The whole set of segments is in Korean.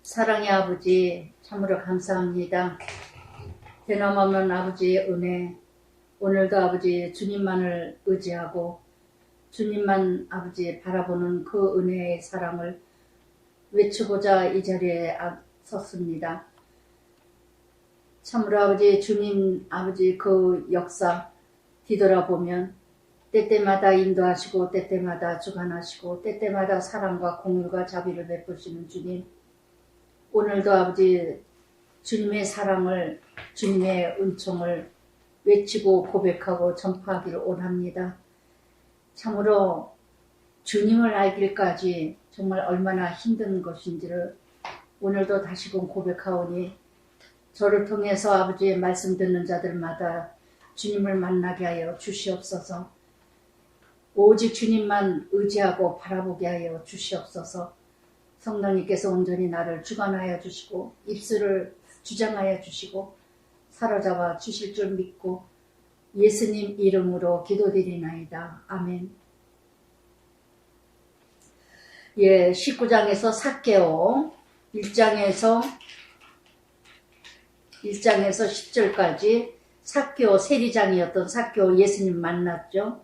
사랑의 아버지 참으로 감사합니다. 대남없는 아버지의 은혜, 오늘도 아버지 주님만을 의지하고 주님만 아버지 바라보는 그 은혜의 사랑을 외치고자 이 자리에 섰습니다. 참으로 아버지 주님 아버지 그 역사 뒤돌아보면 때때마다 인도하시고 때때마다 주관하시고 때때마다 사랑과 공유가 자비를 베푸시는 주님, 오늘도 아버지 주님의 사랑을 주님의 은총을 외치고 고백하고 전파하기를 원합니다. 참으로 주님을 알기까지 정말 얼마나 힘든 것인지를 오늘도 다시금 고백하오니 저를 통해서 아버지의 말씀 듣는 자들마다 주님을 만나게 하여 주시옵소서. 오직 주님만 의지하고 바라보게 하여 주시옵소서. 성령님께서 온전히 나를 주관하여 주시고 입술을 주장하여 주시고 사로잡아 주실 줄 믿고 예수님 이름으로 기도드리나이다. 아멘. 19장에서 삭개오 1장에서 10절까지 삭개오 세리장이었던 삭개오 예수님 만났죠.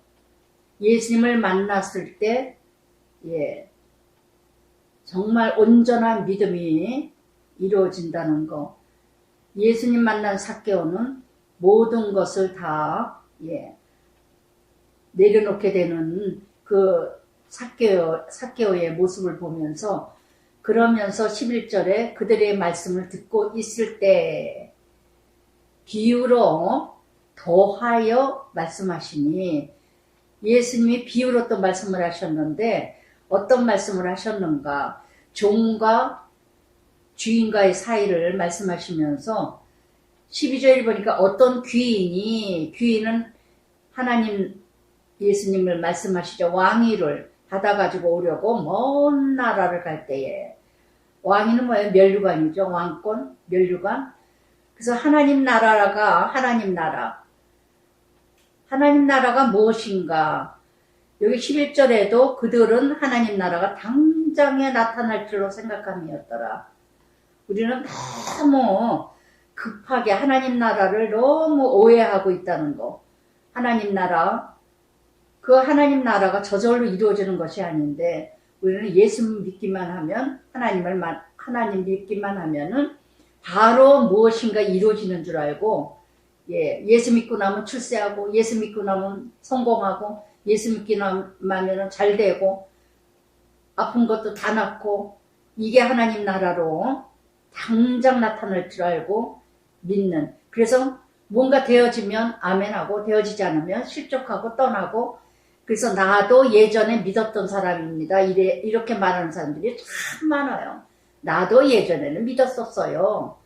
예수님을 만났을 때 정말 온전한 믿음이 이루어진다는 거. 예수님 만난 삭개오는 모든 것을 다 내려놓게 되는 그 삭개오의 모습을 보면서, 그러면서 11절에 그들의 말씀을 듣고 있을 때 비유로 더하여 말씀하시니, 예수님이 비유로 또 말씀을 하셨는데 어떤 말씀을 하셨는가? 종과 주인과의 사이를 말씀하시면서 12절에 보니까 어떤 귀인은 하나님 예수님을 말씀하시죠. 왕위를 받아가지고 오려고 먼 나라를 갈 때에, 왕위는 뭐예요? 면류관이죠. 왕권, 면류관. 그래서 하나님 나라가 무엇인가? 여기 11절에도 그들은 하나님 나라가 당장에 나타날 줄로 생각함이었더라. 우리는 너무 급하게 하나님 나라를 너무 오해하고 있다는 거. 하나님 나라, 그 하나님 나라가 저절로 이루어지는 것이 아닌데, 우리는 예수 믿기만 하면, 하나님 믿기만 하면은 바로 무엇인가 이루어지는 줄 알고, 예수 믿고 나면 출세하고, 예수 믿고 나면 성공하고, 예수 믿기 나면 잘 되고, 아픈 것도 다 낫고, 이게 하나님 나라로 당장 나타날 줄 알고 믿는. 그래서 뭔가 되어지면 아멘하고, 되어지지 않으면 실족하고 떠나고, 그래서 나도 예전에 믿었던 사람입니다. 이렇게 말하는 사람들이 참 많아요. 나도 예전에는 믿었었어요.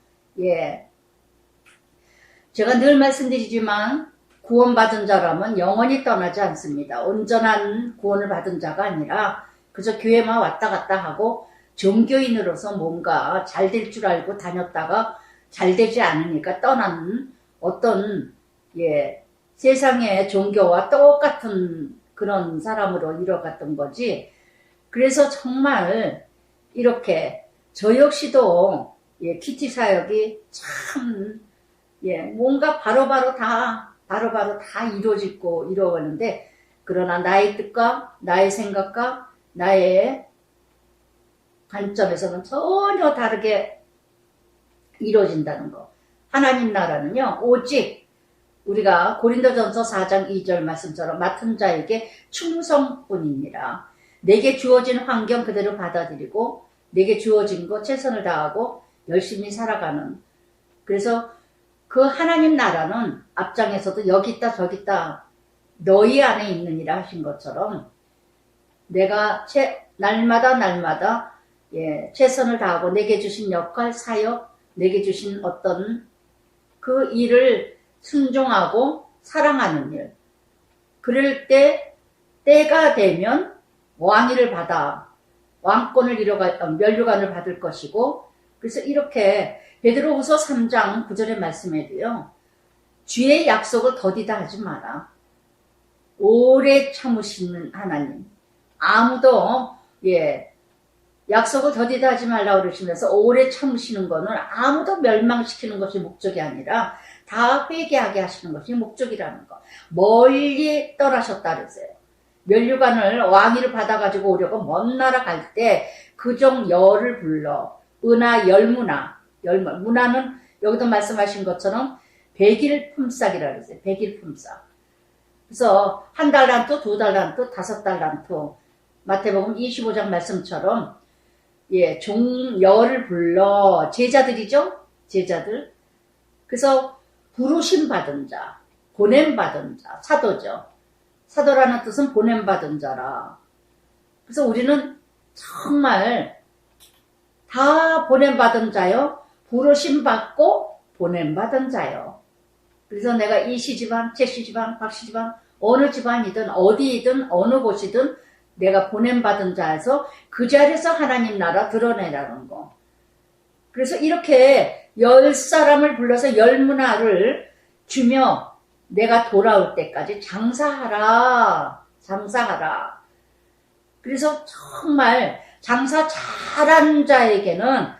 제가 늘 말씀드리지만 구원받은 자라면 영원히 떠나지 않습니다. 온전한 구원을 받은 자가 아니라 그저 교회만 왔다 갔다 하고 종교인으로서 뭔가 잘 될 줄 알고 다녔다가 잘 되지 않으니까 떠나는 어떤 세상의 종교와 똑같은 그런 사람으로 이뤄갔던 거지. 그래서 정말 이렇게 저 역시도 큐티 사역이 참 뭔가 바로바로 다 이루어지고 이루어가는데, 그러나 나의 뜻과 나의 생각과 나의 관점에서는 전혀 다르게 이루어진다는 거. 하나님 나라는요, 오직 우리가 고린도전서 4장 2절 말씀처럼 맡은 자에게 충성뿐이니라. 내게 주어진 환경 그대로 받아들이고 내게 주어진 것 최선을 다하고 열심히 살아가는. 그래서 그 하나님 나라는 앞장에서도 여기 있다 저기 있다 너희 안에 있느니라 하신 것처럼, 내가 날마다 최선을 다하고 내게 주신 역할, 사역, 내게 주신 어떤 그 일을 순종하고 사랑하는 일. 그럴 때 때가 되면 왕위를 받아 왕권을 면류관을 받을 것이고, 그래서 이렇게 베드로후서 3장 9절의 말씀에도요, 주의 약속을 더디다 하지 마라. 오래 참으시는 하나님, 아무도 약속을 더디다 하지 말라 그러시면서 오래 참으시는 거는 아무도 멸망시키는 것이 목적이 아니라 다 회개하게 하시는 것이 목적이라는 거. 멀리 떠나셨다 그랬어요. 면류관을 왕위를 받아가지고 오려고 먼 나라 갈 때 그종 열을 불러 은하 열문화, 문화는 여기도 말씀하신 것처럼 백일품삯이라고 그랬어요. 백일품삯. 그래서 1달란트, 2달란트, 5달란트. 마태복음 25장 말씀처럼 예, 종열을 불러 제자들이죠. 제자들. 그래서 부르심 받은 자, 보냄 받은 자, 사도죠. 사도라는 뜻은 보냄 받은 자라. 그래서 우리는 정말 다 보냄 받은 자요. 부르심 받고 보냄 받은 자요. 그래서 내가 이씨 집안, 제씨 집안, 박씨 집안, 어느 집안이든 어디이든 어느 곳이든 내가 보냄받은 자에서 그 자리에서 하나님 나라 드러내라는 거. 그래서 이렇게 10사람을 불러서 10문화를 주며 내가 돌아올 때까지 장사하라. 장사하라. 그래서 정말 장사 잘한 자에게는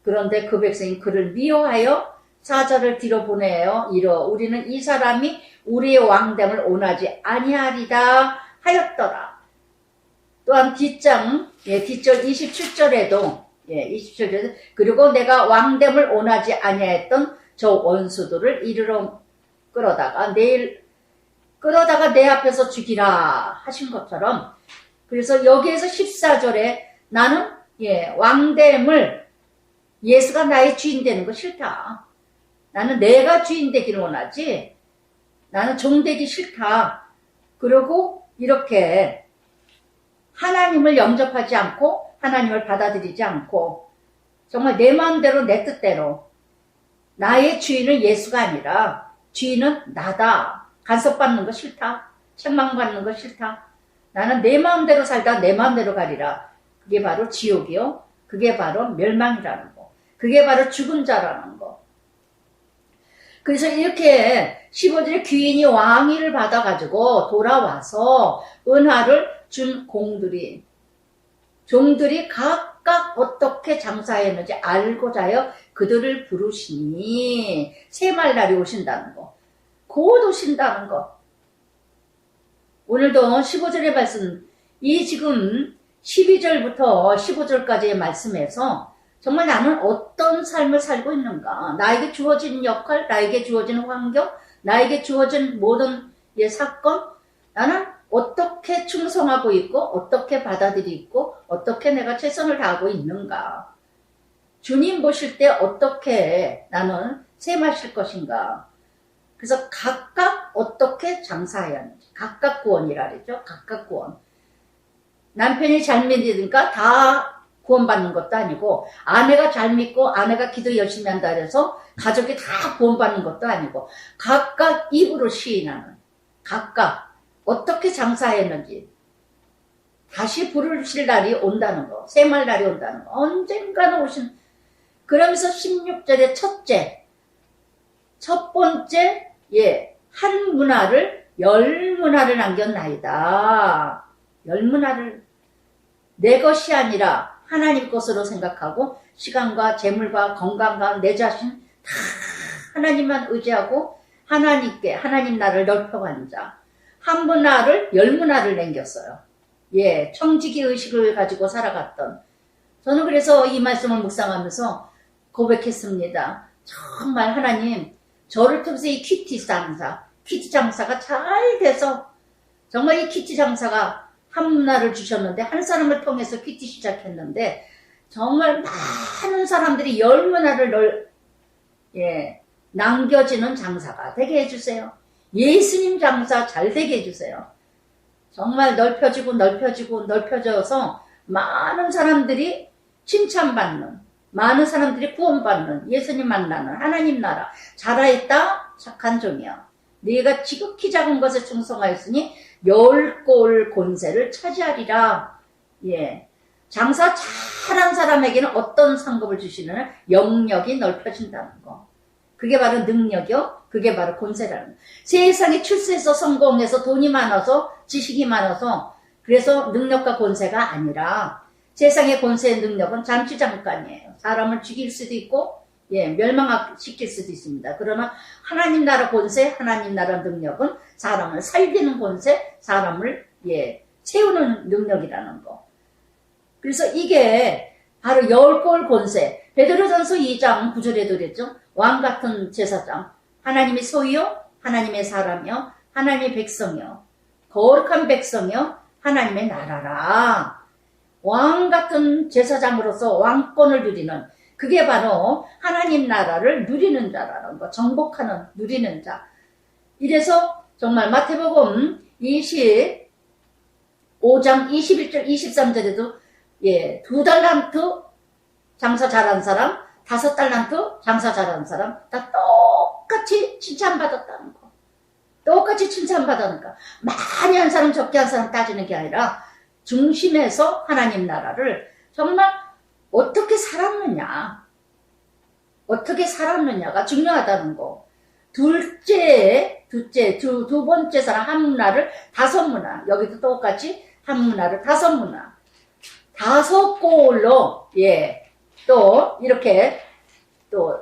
그런데 그 백성이 그를 미워하여 사자를 뒤로 보내어 이러 우리는 이 사람이 우리의 왕됨을 원하지 아니하리다 하였더라. 또한 뒷절 27절에도 27절에도 그리고 내가 왕됨을 원하지 아니하였던 저 원수들을 이르러 끌어다가 내 앞에서 죽이라 하신 것처럼 그래서 여기에서 14절에 나는 왕됨을 예수가 나의 주인 되는 거 싫다. 나는 내가 주인 되기를 원하지 나는 종 되기 싫다. 그리고 이렇게 하나님을 영접하지 않고 하나님을 받아들이지 않고 정말 내 마음대로 내 뜻대로 나의 주인은 예수가 아니라 주인은 나다. 간섭받는 거 싫다. 책망받는 거 싫다. 나는 내 마음대로 살다 내 마음대로 가리라. 그게 바로 지옥이요. 그게 바로 멸망이라는 거. 그게 바로 죽은 자라는 거. 그래서 이렇게 15절에 귀인이 왕위를 받아가지고 돌아와서 은하를 준 종들이 각각 어떻게 장사했는지 알고자 하여 그들을 부르시니 새말날이 오신다는 거. 곧 오신다는 거. 오늘도 15절의 말씀, 이 지금 12절부터 15절까지의 말씀에서 정말 나는 어떤 삶을 살고 있는가? 나에게 주어진 역할, 나에게 주어진 환경, 나에게 주어진 모든 사건, 나는 어떻게 충성하고 있고, 어떻게 받아들이고, 어떻게 내가 최선을 다하고 있는가? 주님 보실 때 어떻게 나는 셈하실 것인가? 그래서 각각 어떻게 장사해야 하는지, 각각 구원이라 그러죠. 각각 구원. 남편이 잘 믿으니까 다 구원받는 것도 아니고 아내가 잘 믿고 아내가 기도 열심히 한다 해서 가족이 다 구원받는 것도 아니고 각각 입으로 시인하는 각각 어떻게 장사했는지 다시 부르실 날이 온다는 거. 새말 날이 온다는 거. 언젠가는 오신. 그러면서 16절에 첫 번째 한 문화를 10문화를 남겼나이다. 10문화를 내 것이 아니라 하나님 것으로 생각하고 시간과 재물과 건강과 내 자신 다 하나님만 의지하고 하나님 나라를 넓혀가는 자. 한 문화를 10문화를 남겼어요. 청지기 의식을 가지고 살아갔던. 저는 그래서 이 말씀을 묵상하면서 고백했습니다. 정말 하나님 저를 통해서 이 키티 장사가 잘 돼서 정말 이 키티 장사가 한 문화를 주셨는데 한 사람을 통해서 키티 시작했는데 정말 많은 사람들이 10문화를 남겨지는 장사가 되게 해주세요. 예수님 장사 잘 되게 해주세요. 정말 넓혀져서 많은 사람들이 칭찬받는, 많은 사람들이 구원받는, 예수님 만나는 하나님 나라. 잘하였다 착한 종이야. 네가 지극히 작은 것에 충성하였으니 10골 권세를 차지하리라. 장사 잘한 사람에게는 어떤 상급을 주시느냐? 영역이 넓혀진다는 거. 그게 바로 능력이요. 그게 바로 권세라는 거. 세상에 출세해서 성공해서 돈이 많아서 지식이 많아서 그래서 능력과 권세가 아니라 세상의 권세의 능력은 잠시 잠깐이에요. 사람을 죽일 수도 있고, 예, 멸망시킬 수도 있습니다. 그러나 하나님 나라 권세, 하나님 나라 능력은 사람을 살리는 권세, 사람을, 예, 세우는 능력이라는 거. 그래서 이게 바로 열골 권세. 베드로전서 2장 9절에도 그랬죠. 왕 같은 제사장, 하나님의 소유요, 하나님의 사람이요, 하나님의 백성이요, 거룩한 백성이요, 하나님의 나라라. 왕 같은 제사장으로서 왕권을 누리는, 그게 바로 하나님 나라를 누리는 자라는 거, 정복하는, 누리는 자. 이래서 정말 마태복음 25장 21절, 23절에도 예, 2달란트 장사 잘한 사람, 5달란트 장사 잘한 사람 다 똑같이 칭찬받았다는 거. 똑같이 칭찬받으니까 많이 한 사람 적게 한 사람 따지는 게 아니라 중심에서 하나님 나라를 정말 어떻게 살았느냐, 어떻게 살았느냐가 중요하다는 거. 두 번째 사람 한 문화를 5문화, 여기도 똑같이 한 문화를 5문화, 5골로 예, 또 이렇게 또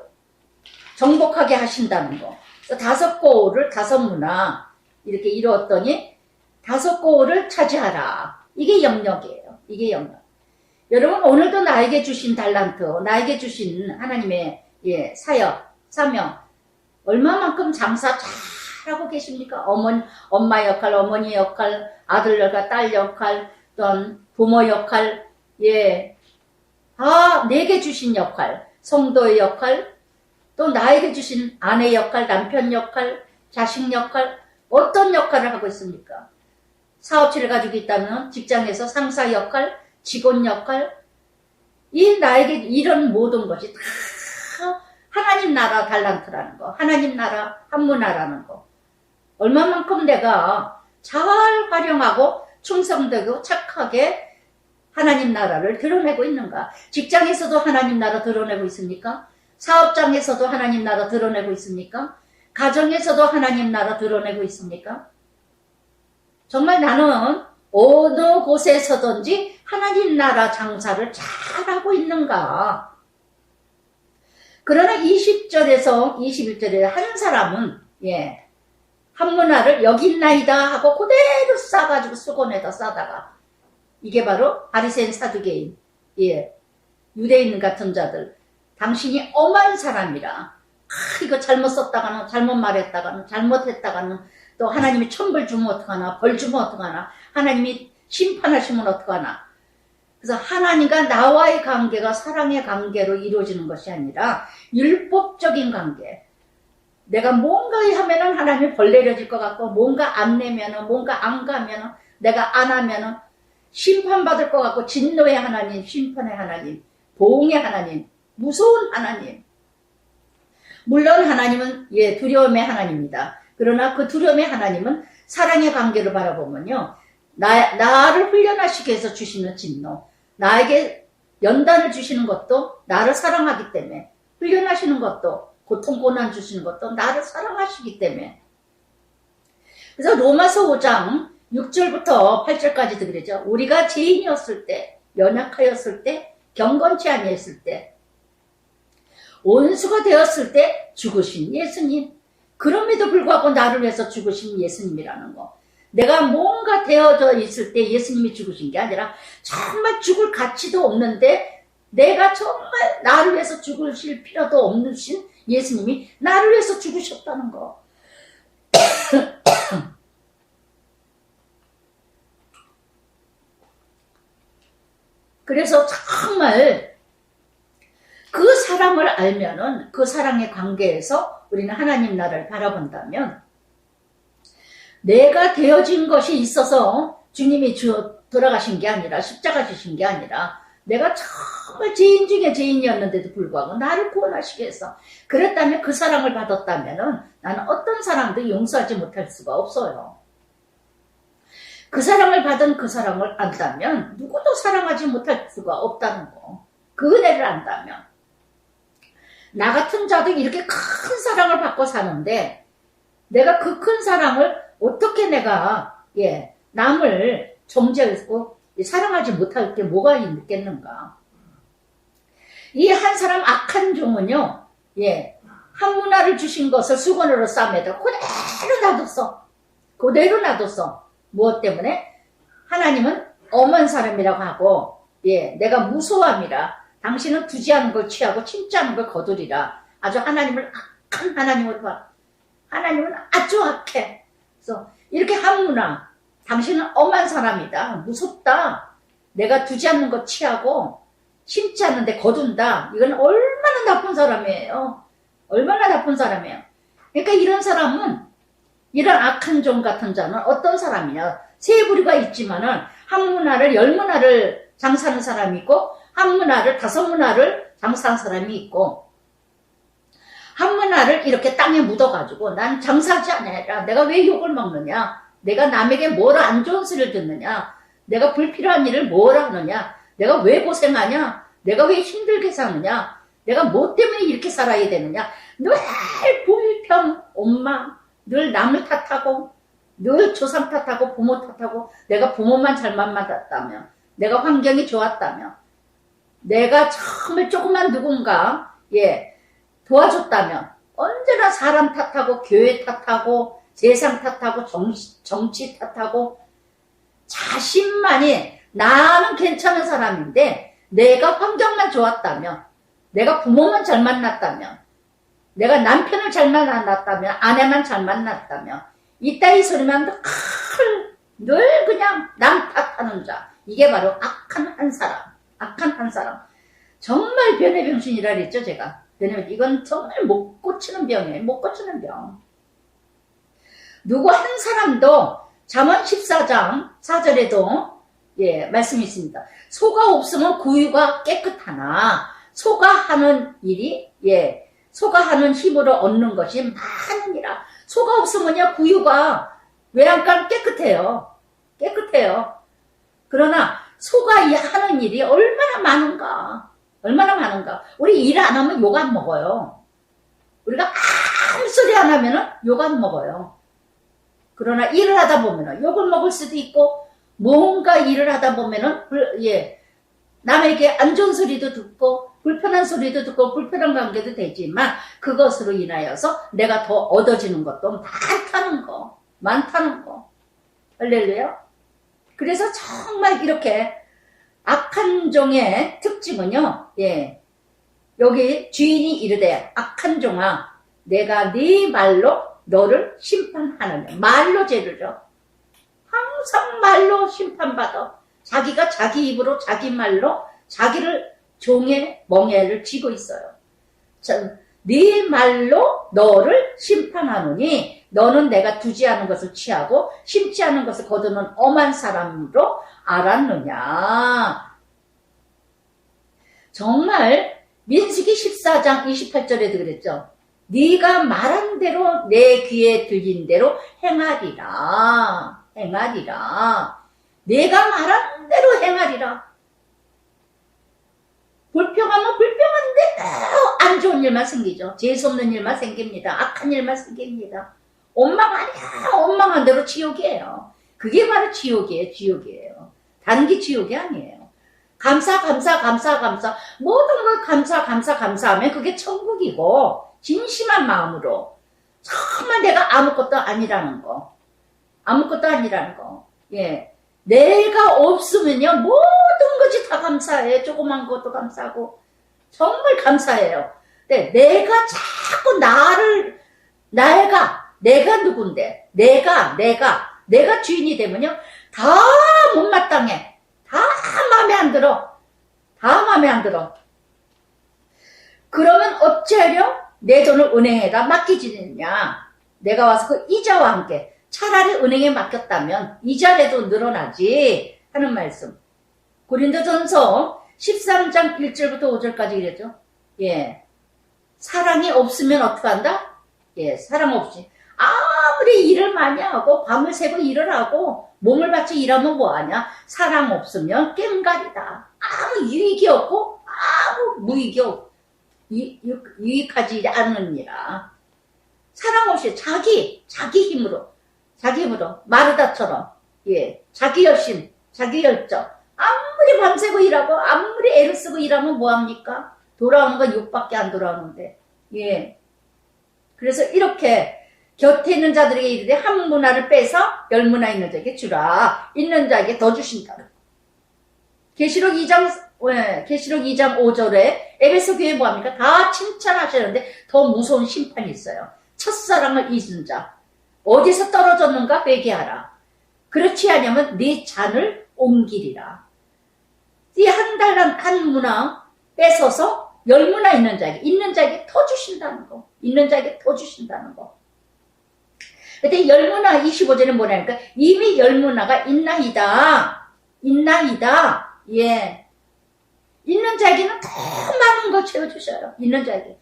정복하게 하신다는 거. 5골을 5문화 이렇게 이루었더니 5골을 차지하라. 이게 영역이에요. 이게 영역. 여러분 오늘도 나에게 주신 달란트, 나에게 주신 하나님의 예, 사역, 사명 얼마만큼 장사 잘하고 계십니까? 엄마 역할, 어머니 역할, 아들 역할, 딸 역할, 또는 부모 역할, 예, 내게 주신 역할, 성도의 역할, 또 나에게 주신 아내 역할, 남편 역할, 자식 역할, 어떤 역할을 하고 있습니까? 사업체를 가지고 있다면 직장에서 상사 역할, 직원 역할, 이 나에게 이런 모든 것이 다 하나님 나라 달란트라는 거, 하나님 나라 한문화라는 거. 얼마만큼 내가 잘 활용하고 충성되고 착하게 하나님 나라를 드러내고 있는가? 직장에서도 하나님 나라 드러내고 있습니까? 사업장에서도 하나님 나라 드러내고 있습니까? 가정에서도 하나님 나라 드러내고 있습니까? 정말 나는 어느 곳에서든지 하나님 나라 장사를 잘하고 있는가? 그러나 20절에서 21절에 한 사람은 예, 한 문화를 여기 있나이다 하고 그대로 싸가지고 수건에다 싸다가 이게 바로 바리새인 사두개인, 예, 유대인 같은 자들, 당신이 엄한 사람이라 이거 잘못 썼다가는 잘못 말했다가는 잘못했다가는 또 하나님이 천벌 주면 어떡하나, 벌 주면 어떡하나, 하나님이 심판하시면 어떡하나. 그래서 하나님과 나와의 관계가 사랑의 관계로 이루어지는 것이 아니라 율법적인 관계. 내가 뭔가 하면은 하나님이 벌 내려질 것 같고, 뭔가 안 내면은, 뭔가 안 가면은, 내가 안 하면은 심판받을 것 같고, 진노의 하나님, 심판의 하나님, 보응의 하나님, 무서운 하나님. 물론 하나님은 예, 두려움의 하나님입니다. 그러나 그 두려움의 하나님은 사랑의 관계를 바라보면요, 나를 훈련하시기 위해서 주시는 진노, 나에게 연단을 주시는 것도 나를 사랑하기 때문에, 훈련하시는 것도, 고통 고난 주시는 것도 나를 사랑하시기 때문에. 그래서 로마서 5장 6절부터 8절까지도 그러죠. 우리가 죄인이었을 때, 연약하였을 때, 경건치 아니했을 때, 원수가 되었을 때 죽으신 예수님. 그럼에도 불구하고 나를 위해서 죽으신 예수님이라는 거. 내가 뭔가 되어져 있을 때 예수님이 죽으신 게 아니라 정말 죽을 가치도 없는데 내가 정말 나를 위해서 죽으실 필요도 없으신 예수님이 나를 위해서 죽으셨다는 거. 그래서 정말 그 사랑을 알면은 그 사랑의 관계에서 우리는 하나님 나라를 바라본다면 내가 되어진 것이 있어서 주님이 돌아가신 게 아니라 십자가 주신 게 아니라 내가 정말 죄인 중에 죄인이었는데도 불구하고 나를 구원하시기 위해서 그랬다면 그 사랑을 받았다면은 나는 어떤 사랑도 용서하지 못할 수가 없어요. 그 사랑을 받은 그 사랑을 안다면 누구도 사랑하지 못할 수가 없다는 거. 그 은혜를 안다면 나 같은 자도 이렇게 큰 사랑을 받고 사는데 내가 그 큰 사랑을 어떻게 내가 예, 남을 정죄하고 사랑하지 못할 게 뭐가 있겠는가. 이 한 사람 악한 종은요, 예, 한 문화를 주신 것을 수건으로 싸매다 그대로 놔뒀어. 그대로 놔뒀어. 무엇 때문에? 하나님은 엄한 사람이라고 하고, 예, 내가 무소함이라. 당신은 두지 않은 걸 취하고 침지 않은 걸 거두리라. 아주 하나님을 악한 하나님으로 봐. 하나님은 아주 악해. 그래서 이렇게 한 문화, 당신은 엄한 사람이다. 무섭다. 내가 두지 않는 거 취하고 심지 않는데 거둔다. 이건 얼마나 나쁜 사람이에요. 얼마나 나쁜 사람이에요. 그러니까 이런 사람은, 이런 악한 종 같은 자는 어떤 사람이냐. 세 부류가 있지만은 한 문화를 10문화를 장사하는 사람이 있고 한 문화를 5문화를 장사하는 사람이 있고, 한 문화를 이렇게 땅에 묻어가지고 난 장사하지 않아야. 내가 왜 욕을 먹느냐. 내가 남에게 뭐라 안 좋은 소리를 듣느냐. 내가 불필요한 일을 뭐라 하느냐. 내가 왜 고생하냐. 내가 왜 힘들게 사느냐. 내가 뭐 때문에 이렇게 살아야 되느냐. 늘 불평, 원망, 늘 남을 탓하고, 늘 조상 탓하고, 부모 탓하고, 내가 부모만 잘만 맞았다며, 내가 환경이 좋았다며, 내가 정말 조그만 누군가, 예, 도와줬다며, 언제나 사람 탓하고, 교회 탓하고, 세상 탓하고, 정치 탓하고, 자신만이 나는 괜찮은 사람인데, 내가 환경만 좋았다며, 내가 부모만 잘 만났다며, 내가 남편을 잘 만났다며, 아내만 잘 만났다며, 이따위 소리만 늘 그냥 남 탓하는 자. 이게 바로 악한 한 사람. 악한 한 사람. 정말 변해병신이라 그랬죠, 제가. 왜냐면 이건 정말 못 고치는 병이에요. 못 고치는 병. 누구 한 사람도 잠언 14장 4절에도 예, 말씀이 있습니다. 소가 없으면 구유가 깨끗하나 소가 하는 일이 예, 소가 하는 힘으로 얻는 것이 많으니라. 소가 없으면요, 구유가 외양간 깨끗해요. 깨끗해요. 그러나 소가 하는 일이 얼마나 많은가. 얼마나 많은가. 우리 일 안 하면 욕 안 먹어요. 우리가 아무 소리 안 하면은 욕 안 먹어요. 그러나 일을 하다 보면은 욕을 먹을 수도 있고, 뭔가 일을 하다 보면은, 예, 남에게 안 좋은 소리도 듣고, 불편한 소리도 듣고, 불편한 관계도 되지만, 그것으로 인하여서 내가 더 얻어지는 것도 많다는 거. 많다는 거. 할렐루야. 그래서 정말 이렇게 악한 종의 특징은요, 예, 여기 주인이 이르되 악한 종아 내가 네 말로 너를 심판하느냐. 말로 죄를 져. 항상 말로 심판받아. 자기가 자기 입으로 자기 말로 자기를 종의 멍에를 쥐고 있어요. 네 말로 너를 심판하노니 너는 내가 두지 않은 것을 취하고 심지 않은 것을 거두는 엄한 사람으로 알았느냐. 정말 민수기 14장 28절에도 그랬죠. 네가 말한 대로 내 귀에 들린 대로 행하리라. 행하리라. 내가 말한 대로 행하리라. 불평하면 불평한데 안 좋은 일만 생기죠. 재수없는 일만 생깁니다. 악한 일만 생깁니다. 원망하냐 원망한 대로 지옥이에요. 그게 바로 지옥이에요. 지옥이에요. 단기 지옥이 아니에요. 감사 모든 걸 감사하면 그게 천국이고, 진심한 마음으로 정말 내가 아무것도 아니라는 거. 아무것도 아니라는 거. 예. 내가 없으면요 모든 것이 다 감사해. 조그만 것도 감사하고 정말 감사해요. 근데 내가 자꾸 내가 누군데 내가 주인이 되면요 다 못마땅해. 다 마음에 안 들어. 다 마음에 안 들어. 그러면 어찌하려 내 돈을 은행에다 맡기지느냐. 내가 와서 그 이자와 함께 차라리 은행에 맡겼다면 이자라도 늘어나지 하는 말씀. 고린도전서 13장 1절부터 5절까지 이랬죠. 예. 사랑이 없으면 어떻게 한다? 예, 사랑 없이. 아무리 일을 많이 하고 밤을 새고 일을 하고 몸을 바쳐 일하면 뭐하냐? 사랑 없으면 꽹가리다. 아무 유익이 없고 아무 무익이 없고 유익하지 않느니라. 사랑 없이 자기 힘으로 마르다처럼 예, 자기 열심, 자기 열정, 아무리 밤새고 일하고 아무리 애를 쓰고 일하면 뭐합니까? 돌아오는 건 욕밖에 안 돌아오는데. 예. 그래서 이렇게 곁에 있는 자들에게 이르되 한 문화를 빼서 10문화 있는 자에게 주라. 있는 자에게 더 주신다. 계시록 2장 5절에 에베소 교회 뭐합니까? 다 칭찬하시는데 더 무서운 심판이 있어요. 첫사랑을 잊은 자. 어디서 떨어졌는가 회개하라. 그렇지 않으면 네 잔을 옮기리라. 이 한 달란 한 문화 뺏어서 10문화 있는 자에게 더 주신다는 거. 있는 자에게 더 주신다는 거. 근데 10문화 25절은 뭐냐니까 이미 10문화가 있나이다. 예. 있는 자에게는 더 많은 걸 채워주셔요. 있는 자에게.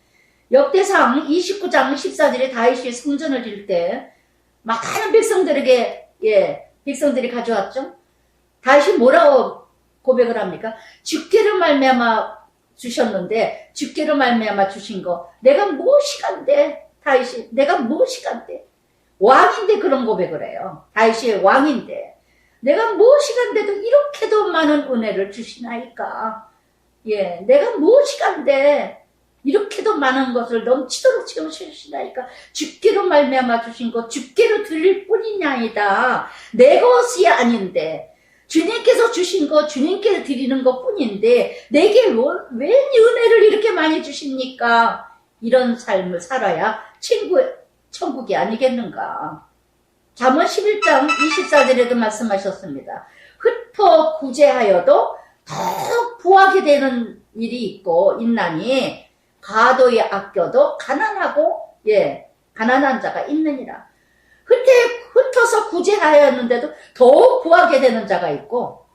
역대상 29장 14절에 다윗이 성전을 지을 때 많은 백성들에게 백성들이 가져왔죠. 다윗이 뭐라고 고백을 합니까? 주께로 말미암아 주셨는데 주께로 말미암아 주신 거 내가 무엇이간데 다윗이 내가 무엇이간데 왕인데 그런 고백을 해요. 다윗이 왕인데 내가 무엇이간데도 이렇게도 많은 은혜를 주시나이까. 예, 내가 무엇이간데 이렇게도 많은 것을 넘치도록 채우시나이까. 주께로 말미암아 주신 것 주께로 드릴 뿐이냐이다. 내 것이 아닌데 주님께서 주신 것 주님께 드리는 것 뿐인데 내게 왜 은혜를 이렇게 많이 주십니까? 이런 삶을 살아야 천국이 아니겠는가. 잠언 11장 24절에도 말씀하셨습니다. 흩어 구제하여도 더 부하게 되는 일이 있나니 과도히 아껴도 가난한 자가 있느니라. 흩어서 구제하였는데도 더욱 구하게 되는 자가 있고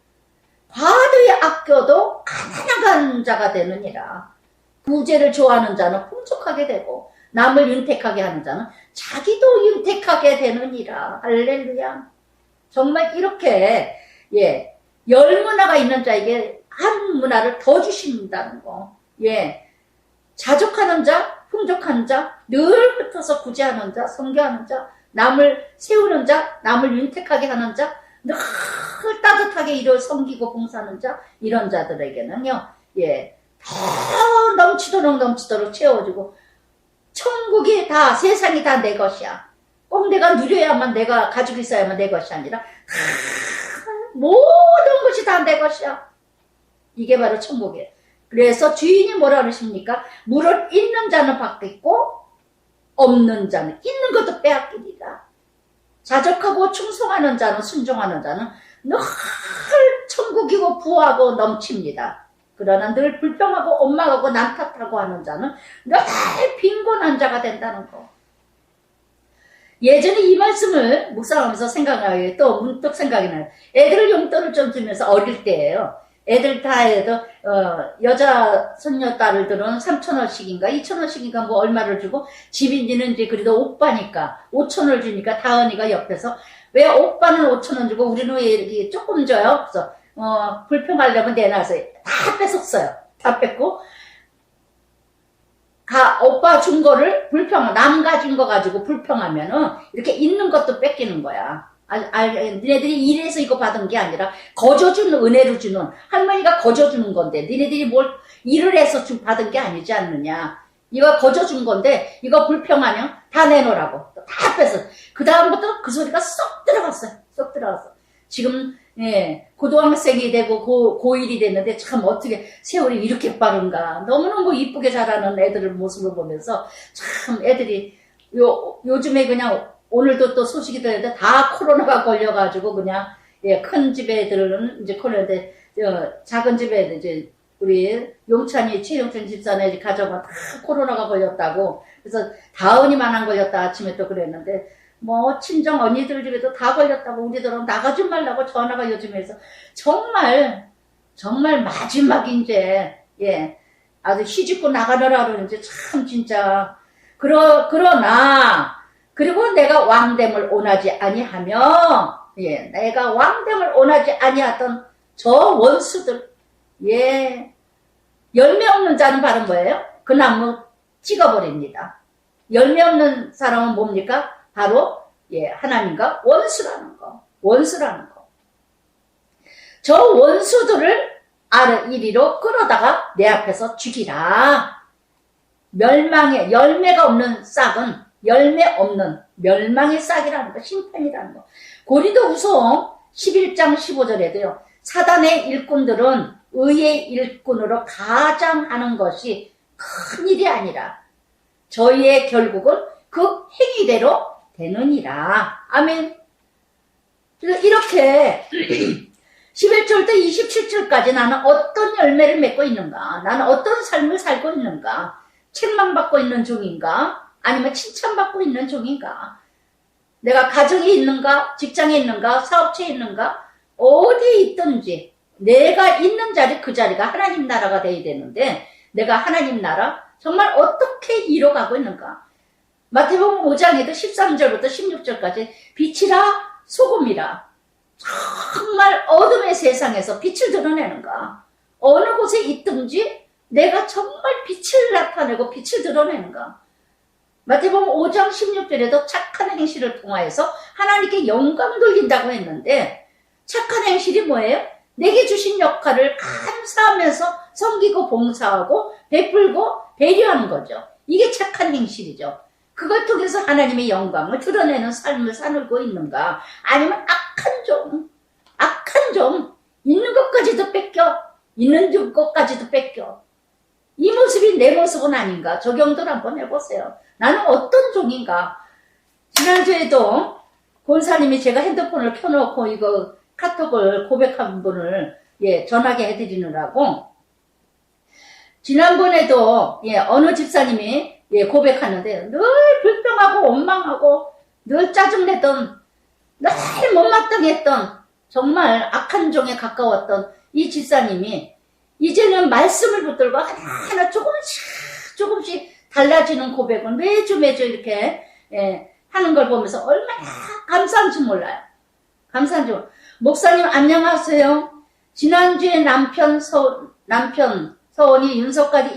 과도히 아껴도 가난한 자가 되느니라. 구제를 좋아하는 자는 풍족하게 되고 남을 윤택하게 하는 자는 자기도 윤택하게 되느니라. 할렐루야. 정말 이렇게 10문화가 있는 자에게 한 문화를 더 주신다는 거. 자족하는 자, 풍족한 자, 늘 흩어서 구제하는 자, 섬겨하는 자, 남을 세우는 자, 남을 윤택하게 하는 자, 늘 따뜻하게 일을 섬기고 봉사하는 자, 이런 자들에게는요, 더 넘치도록 채워주고, 천국이 다, 세상이 다 내 것이야. 꼭 내가 누려야만, 내가 가지고 있어야만 내 것이 아니라, 모든 것이 다 내 것이야. 이게 바로 천국이에요. 그래서 주인이 뭐라 그러십니까? 물을 있는 자는 받겠고 없는 자는 있는 것도 빼앗기리라. 자족하고 충성하는 자는 순종하는 자는 늘 천국이고 부하고 넘칩니다. 그러나 늘 불평하고 원망하고 남 탓하고 하는 자는 늘 빈곤한 자가 된다는 거. 예전에 이 말씀을 묵상하면서 생각나요. 또 문득 생각이 나요. 애들 용돈을 좀 주면서 어릴 때예요. 애들 다 해도 여자 손녀딸들은 3,000원씩인가 2,000원씩인가 뭐 얼마를 주고 집인지는 이제 그래도 오빠니까 5,000원을 주니까 다은이가 옆에서 왜 오빠는 5,000원 주고 우리는 왜 이렇게 조금 줘요? 그래서 불평하려면 내놔서 다 뺏었어요. 다 뺏고 오빠 준 거를 남 가진 거 가지고 불평하면은 이렇게 있는 것도 뺏기는 거야. 니네들이 일해서 이거 받은 게 아니라 거저주는 은혜로 주는 할머니가 거저주는 건데 니네들이 뭘 일을 해서 받은 게 아니지 않느냐. 이거 거저준 건데 이거 불평하면 다 내놓으라고 다 뺏어. 그 다음부터 그 소리가 쏙 들어갔어요. 쏙 들어갔어. 지금 고등학생이 되고 고1이 됐는데 참 어떻게 세월이 이렇게 빠른가. 너무너무 이쁘게 자라는 애들의 모습을 보면서 참 애들이 요즘에 그냥 오늘도 또 소식이 들었는데 다 코로나가 걸려가지고 그냥 큰 집 애들은 이제 코로나인데 작은 집 애들 이제 우리 최용찬 집사네 가족은 다 코로나가 걸렸다고. 그래서 다은이만 안 걸렸다 아침에 또 그랬는데 뭐 친정 언니들 집에도 다 걸렸다고. 우리들은 나가지 말라고 전화가 요즘에서 정말 마지막 이제 아주 시집고 나가느라 그러는지 참 진짜 그러나 그리고 내가 왕됨을 원하지 아니하며 내가 왕됨을 원하지 아니하던 저 원수들 열매 없는 자는 바로 뭐예요? 그 나무 찍어버립니다. 열매 없는 사람은 뭡니까? 바로 원수라는 거. 저 원수들을 이리로 끌어다가 내 앞에서 죽이라. 열매가 없는 싹은 열매 없는 멸망의 싹이라는 거, 심판이라는 거. 고린도후서 11장 15절에도요. 사단의 일꾼들은 의의 일꾼으로 가장하는 것이 큰 일이 아니라 저희의 결국은 그 행위대로 되느니라. 아멘. 그래서 이렇게 11절부터 27절까지 나는 어떤 열매를 맺고 있는가? 나는 어떤 삶을 살고 있는가? 책망받고 있는 종인가? 아니면 칭찬받고 있는 종인가? 내가 가정에 있는가? 직장에 있는가? 사업체에 있는가? 어디에 있든지 내가 있는 자리 그 자리가 하나님 나라가 되어야 되는데 내가 하나님 나라 정말 어떻게 이뤄가고 있는가? 마태복음 5장에도 13절부터 16절까지 빛이라 소금이라 정말 어둠의 세상에서 빛을 드러내는가? 어느 곳에 있든지 내가 정말 빛을 나타내고 빛을 드러내는가? 마태복음 5장 16절에도 착한 행실을 통하여서 하나님께 영광 돌린다고 했는데 착한 행실이 뭐예요? 내게 주신 역할을 감사하면서 섬기고 봉사하고 베풀고 배려하는 거죠. 이게 착한 행실이죠. 그걸 통해서 하나님의 영광을 드러내는 삶을 살고 있는가? 아니면 악한 종, 있는 것까지도 뺏겨, 있는 것까지도 뺏겨. 이 모습이 내 모습은 아닌가? 적용들 한번 해보세요. 나는 어떤 종인가? 지난주에도 권사님이 제가 핸드폰을 켜놓고 이거 카톡을 고백한 분을 전하게 해드리느라고 지난번에도 어느 집사님이 고백하는데 늘 불평하고 원망하고 늘 짜증내던 늘 못마땅했던 정말 악한 종에 가까웠던 이 집사님이 이제는 말씀을 붙들고 하나하나 조금씩 달라지는 고백을 매주 이렇게 하는 걸 보면서 얼마나 감사한지 몰라요. 감사한지 몰라요. 목사님 안녕하세요. 지난주에 남편 서원이 윤석까지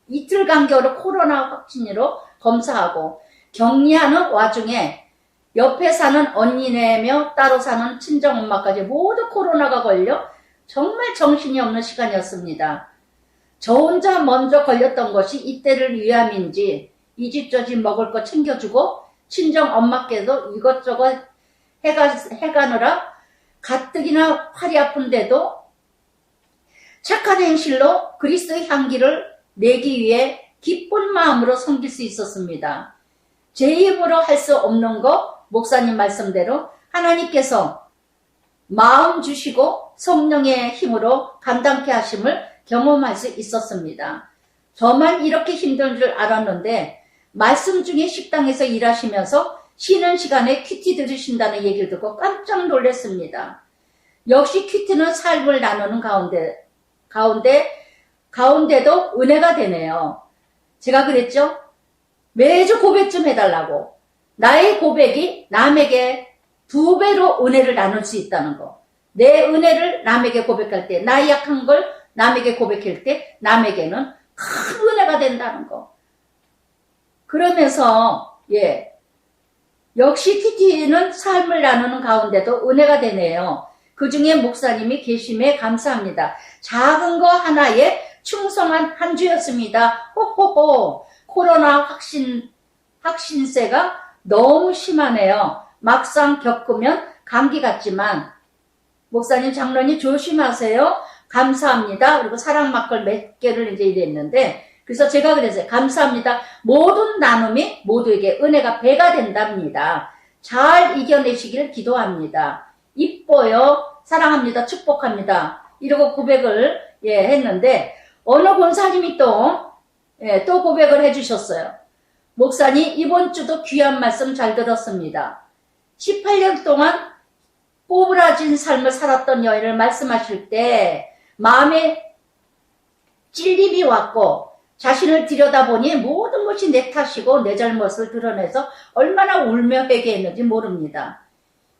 이틀 간격으로 코로나 확진으로 검사하고 격리하는 와중에 옆에 사는 언니네며 따로 사는 친정엄마까지 모두 코로나가 걸려 정말 정신이 없는 시간이었습니다. 저 혼자 먼저 걸렸던 것이 이때를 위함인지 이 집 저 집 먹을 거 챙겨주고 친정엄마께도 이것저것 해가느라 가뜩이나 팔이 아픈데도 착한 행실로 그리스도의 향기를 내기 위해 기쁜 마음으로 섬길 수 있었습니다. 제 힘으로 할 수 없는 거 목사님 말씀대로 하나님께서 마음 주시고 성령의 힘으로 감당케 하심을 경험할 수 있었습니다. 저만 이렇게 힘든 줄 알았는데 말씀 중에 식당에서 일하시면서 쉬는 시간에 큐티 들으신다는 얘기를 듣고 깜짝 놀랐습니다. 역시 큐티는 삶을 나누는 가운데도 은혜가 되네요. 제가 그랬죠? 매주 고백 좀 해달라고. 나의 고백이 남에게 2배로 은혜를 나눌 수 있다는 거. 내 은혜를 남에게 고백할 때, 나의 약한 걸 남에게 고백할 때 남에게는 큰 은혜가 된다는 거. 그러면서 역시 큐티는 삶을 나누는 가운데도 은혜가 되네요. 그 중에 목사님이 계심에 감사합니다. 작은 거 하나에 충성한 한 주였습니다. 호호호. 코로나 확신세가 너무 심하네요. 막상 겪으면 감기 같지만 목사님 장로님 조심하세요. 감사합니다. 그리고 사랑 막걸 몇 개를 이제 이랬는데 그래서 제가 그랬어요. 감사합니다. 모든 나눔이 모두에게 은혜가 배가 된답니다. 잘 이겨내시길 기도합니다. 이뻐요. 사랑합니다. 축복합니다. 이러고 고백을 했는데 어느 권사님이 또 고백을 해주셨어요. 목사님 이번 주도 귀한 말씀 잘 들었습니다. 18년 동안 꼬부라진 삶을 살았던 여인을 말씀하실 때 마음에 찔림이 왔고 자신을 들여다보니 모든 것이 내 탓이고 내 잘못을 드러내서 얼마나 울며 회개했는지 모릅니다.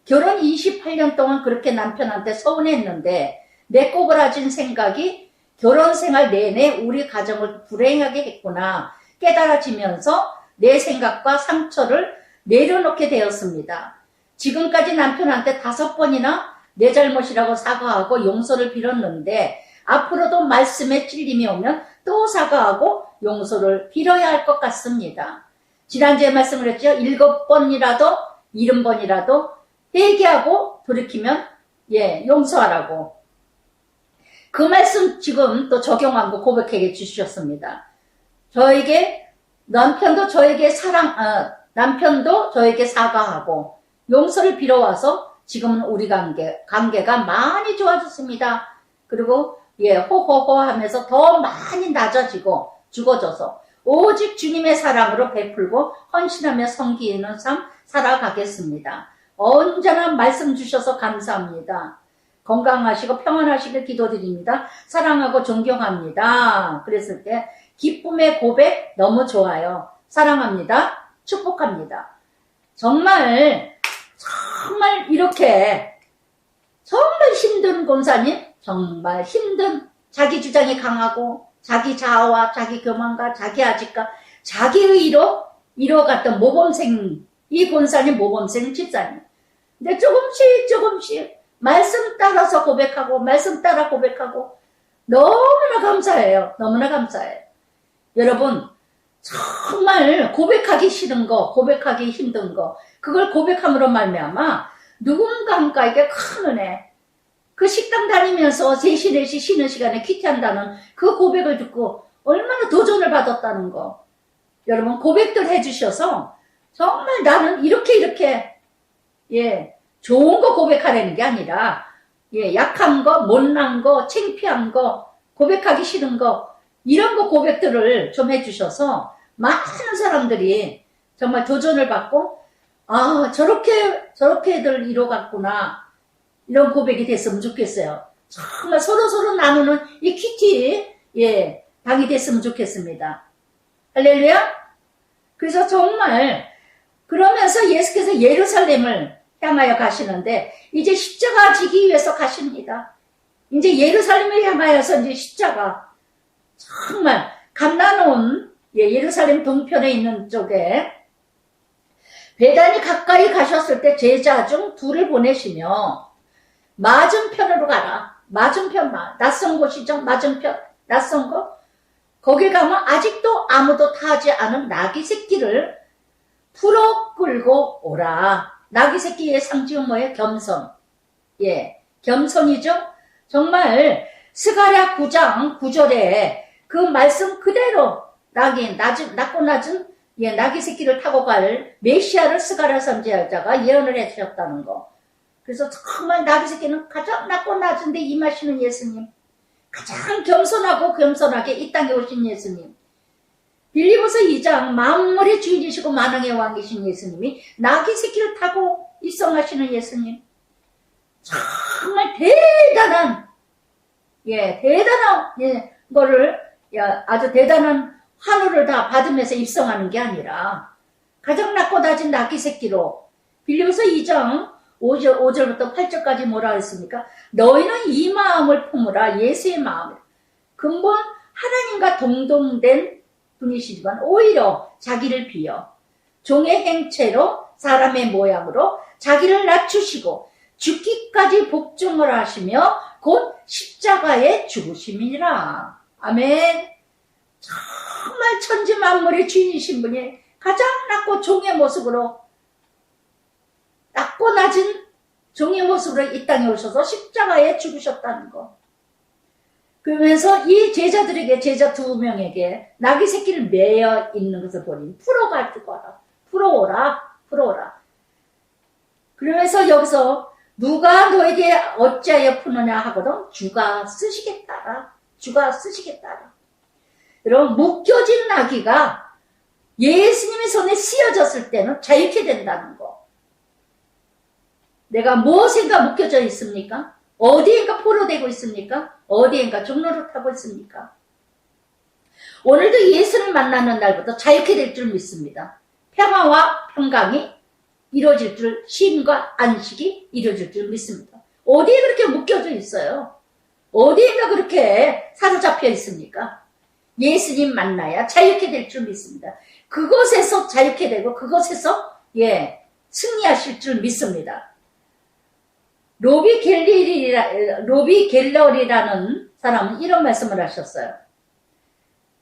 결혼 28년 동안 그렇게 남편한테 서운했는데 내 꼬부라진 생각이 결혼 생활 내내 우리 가정을 불행하게 했구나 깨달아지면서 내 생각과 상처를 내려놓게 되었습니다. 지금까지 남편한테 5번이나 내 잘못이라고 사과하고 용서를 빌었는데 앞으로도 말씀에 찔림이 오면 또 사과하고 용서를 빌어야 할 것 같습니다. 지난주에 말씀을 했죠. 7번이라도 70번이라도 회개하고 돌이키면 용서하라고. 그 말씀 지금 또 적용한 거 고백해 주셨습니다. 저에게 남편도 저에게 남편도 저에게 사과하고 용서를 빌어와서 지금은 우리 관계가 많이 좋아졌습니다. 그리고 호호호 하면서 더 많이 낮아지고 죽어져서 오직 주님의 사랑으로 베풀고 헌신하며 섬기는 삶 살아가겠습니다. 언제나 말씀 주셔서 감사합니다. 건강하시고 평안하시길 기도드립니다. 사랑하고 존경합니다. 그랬을 때 기쁨의 고백 너무 좋아요. 사랑합니다. 축복합니다. 정말 이렇게 정말 힘든 권사님, 정말 힘든 자기 주장이 강하고 자기 자아와 자기 교만과 자기 아직과 자기의 이뤄갔던 모범생, 이 권사님 모범생 집사님. 근데 조금씩 말씀 따라서 고백하고 말씀 따라 고백하고 너무나 감사해요. 너무나 감사해요. 여러분 정말 고백하기 싫은 거, 고백하기 힘든 거, 그걸 고백함으로 말미암아 누군가에게 큰 은혜, 그 식당 다니면서 3시, 4시 쉬는 시간에 퀴티한다는 그 고백을 듣고 얼마나 도전을 받았다는 거. 여러분 고백들 해주셔서 정말 나는 이렇게 좋은 거 고백하라는 게 아니라 약한 거, 못난 거, 창피한 거, 고백하기 싫은 거, 이런 거 고백들을 좀 해주셔서 많은 사람들이 정말 도전을 받고 저렇게들 이뤄갔구나, 이런 고백이 됐으면 좋겠어요. 정말 서로 나누는 이 퀴티 방이 됐으면 좋겠습니다. 할렐루야. 그래서 정말 그러면서 예수께서 예루살렘을 향하여 가시는데 이제 십자가 지기 위해서 가십니다. 이제 예루살렘을 향하여서 이제 십자가, 정말 감나온 예루살렘 동편에 있는 쪽에 베다니 가까이 가셨을 때 제자 중 2을 보내시며 맞은편으로 가라. 맞은편 낯선 곳이죠. 맞은편 낯선 곳. 거기 가면 아직도 아무도 타지 않은 나귀 새끼를 풀어 끌고 오라. 나귀 새끼의 상징은 뭐예요? 겸손. 겸손이죠. 정말 스가랴 9장 9절에 그 말씀 그대로 낮고 낮은 나귀 새끼를 타고 갈 메시아를 스가랴 선지자가 예언을 해주셨다는 거. 그래서 정말 나귀 새끼는 가장 낮고 낮은데 임하시는 예수님, 가장 겸손하게 이 땅에 오신 예수님, 빌립보서 2장 만물의 주인이시고 만왕의 왕이신 예수님이 나귀 새끼를 타고 입성하시는 예수님, 정말 대단한 거를 아주 대단한 환호를 다 받으면서 입성하는 게 아니라 가장 낮고 낮은 나귀 새끼로, 빌립보서 2장 5절부터 8절까지 뭐라 했습니까? 너희는 이 마음을 품으라. 예수의 마음을. 근본 하나님과 동등된 분이시지만 오히려 자기를 비어 종의 행체로 사람의 모양으로 자기를 낮추시고 죽기까지 복종을 하시며 곧 십자가에 죽으심이니라. 아멘. 정말 천지 만물의 주인이신 분이 가장 낮고 종의 모습으로, 낮고 낮은 종의 모습으로 이 땅에 오셔서 십자가에 죽으셨다는 거. 그러면서 이 제자들에게, 제자 2명에게 나귀 새끼를 매여 있는 것을 보니 풀어오라. 그러면서 여기서 누가 너에게 어찌하여 푸느냐 하거든 주가 쓰시겠다라. 여러분, 묶여진 나귀가 예수님의 손에 씌어졌을 때는 자유케 된다는 거. 내가 무엇인가 묶여져 있습니까? 어디엔가 포로되고 있습니까? 어디엔가 종로를 타고 있습니까? 오늘도 예수를 만나는 날부터 자유케 될 줄 믿습니다. 평화와 평강이 이루어질 줄, 쉼과 안식이 이루어질 줄 믿습니다. 어디에 그렇게 묶여져 있어요? 어디에가 그렇게 사로잡혀 있습니까? 예수님 만나야 자유케 될 줄 믿습니다. 그곳에서 자유케 되고 그곳에서 승리하실 줄 믿습니다. 로비 갤러리라는 사람은 이런 말씀을 하셨어요.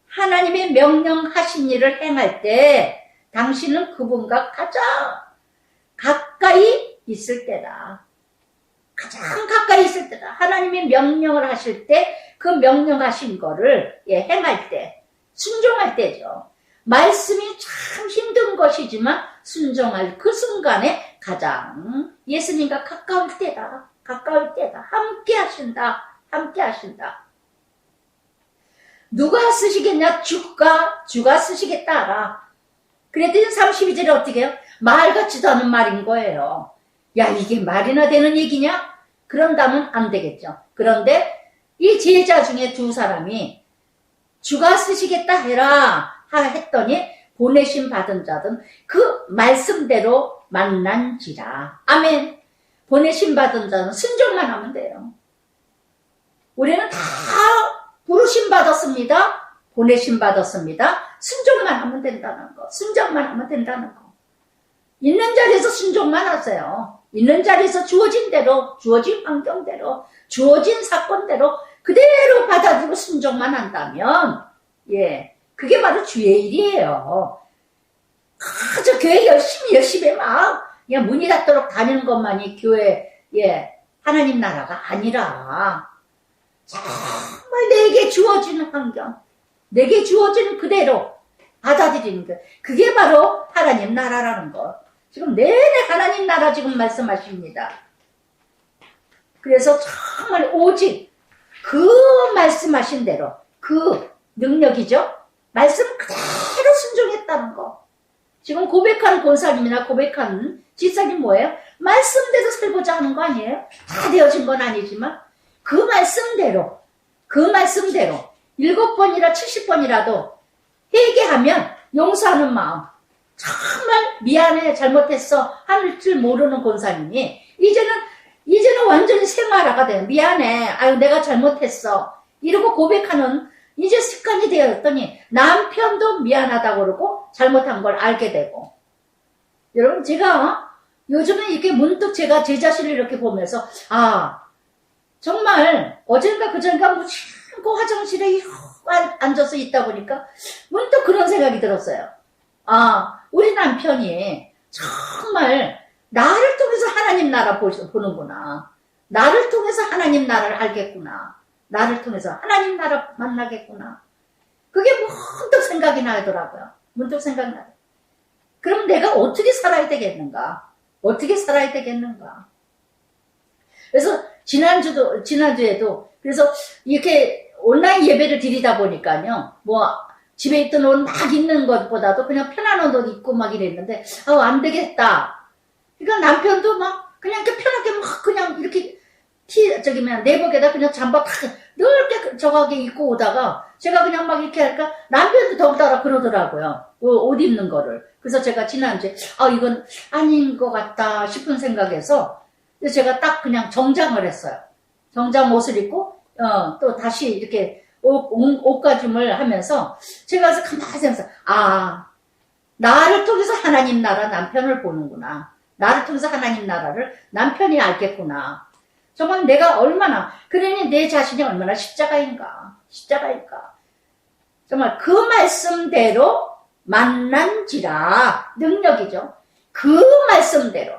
하나님의 명령하신 일을 행할 때 당신은 그분과 가장 가까이 있을 때다. 가장 가까이 있을 때다. 하나님이 명령을 하실 때 그 명령하신 거를 행할 때, 순종할 때죠. 말씀이 참 힘든 것이지만 순종할 그 순간에 가장 예수님과 가까울 때다. 가까울 때다. 함께 하신다. 함께 하신다. 누가 쓰시겠냐? 주가 쓰시겠다 알아. 그랬더니 32절에 어떻게 해요? 말 같지도 않은 말인 거예요. 야, 이게 말이나 되는 얘기냐? 그런다면 안 되겠죠. 그런데 이 제자 중에 두 사람이 주가 쓰시겠다 해라 했더니 보내심 받은 자든 그 말씀대로 만난지라. 아멘. 보내심 받은 자는 순종만 하면 돼요. 우리는 다 부르심 받았습니다. 보내심 받았습니다. 순종만 하면 된다는 거. 순종만 하면 된다는 거. 있는 자리에서 순종만 하세요. 있는 자리에서 주어진 대로, 주어진 환경대로, 주어진 사건대로 그대로 받아들이고 순종만 한다면, 그게 바로 주의 일이에요. 저 교회 열심히 막, 문이 닫도록 다니는 것만이 교회, 하나님 나라가 아니라, 정말 내게 주어지는 환경, 내게 주어지는 그대로 받아들이는 것. 그게 바로 하나님 나라라는 것. 지금 내내 하나님 나라 지금 말씀하십니다. 그래서 정말 오직 그 말씀하신 대로 그 능력이죠. 말씀 그대로 순종했다는 거. 지금 고백하는 권사님이나 고백하는 집사님 뭐예요? 말씀대로 살고자 하는 거 아니에요? 다 되어진 건 아니지만 그 말씀대로 7번이라 70번이라도 회개하면 용서하는 마음, 정말 미안해 잘못했어 할 줄 모르는 권사님이 이제는 완전히 생활화가 돼요. 미안해, 아유 내가 잘못했어 이러고 고백하는 이제 습관이 되었더니 남편도 미안하다고 그러고 잘못한 걸 알게 되고. 여러분 제가 요즘에 이렇게 문득 제가 제 자신을 이렇게 보면서 정말 어젠가 그젠가 무심코 화장실에 앉아서 있다 보니까 문득 그런 생각이 들었어요. 우리 남편이 정말 나를 통해서 하나님 나라 보는구나. 나를 통해서 하나님 나라를 알겠구나. 나를 통해서 하나님 나라 만나겠구나. 그게 문득 생각이 나더라고요. 문득 생각이 나요. 그럼 내가 어떻게 살아야 되겠는가? 어떻게 살아야 되겠는가? 그래서 지난주에도 그래서 이렇게 온라인 예배를 드리다 보니까요. 집에 있던 옷 막 입는 것보다도 그냥 편한 옷 입고 막 이랬는데 안 되겠다. 그러니까 남편도 막 그냥 이렇게 편하게 막 그냥 이렇게 내복에다 그냥 잠바 탁 넓게 저하게 입고 오다가 제가 그냥 막 이렇게 하니까 남편도 더욱더라 그러더라고요. 옷 입는 거를. 그래서 제가 지난주에 이건 아닌 것 같다 싶은 생각에서 제가 딱 그냥 정장을 했어요. 정장 옷을 입고 또 다시 이렇게 옷가짐을 하면서 제가 그래서 가만히 생각해서 나를 통해서 하나님 나라 남편을 보는구나. 나를 통해서 하나님 나라를 남편이 알겠구나. 정말 내가 얼마나 그러니 내 자신이 얼마나 십자가인가. 정말 그 말씀대로 만난지라. 능력이죠. 그 말씀대로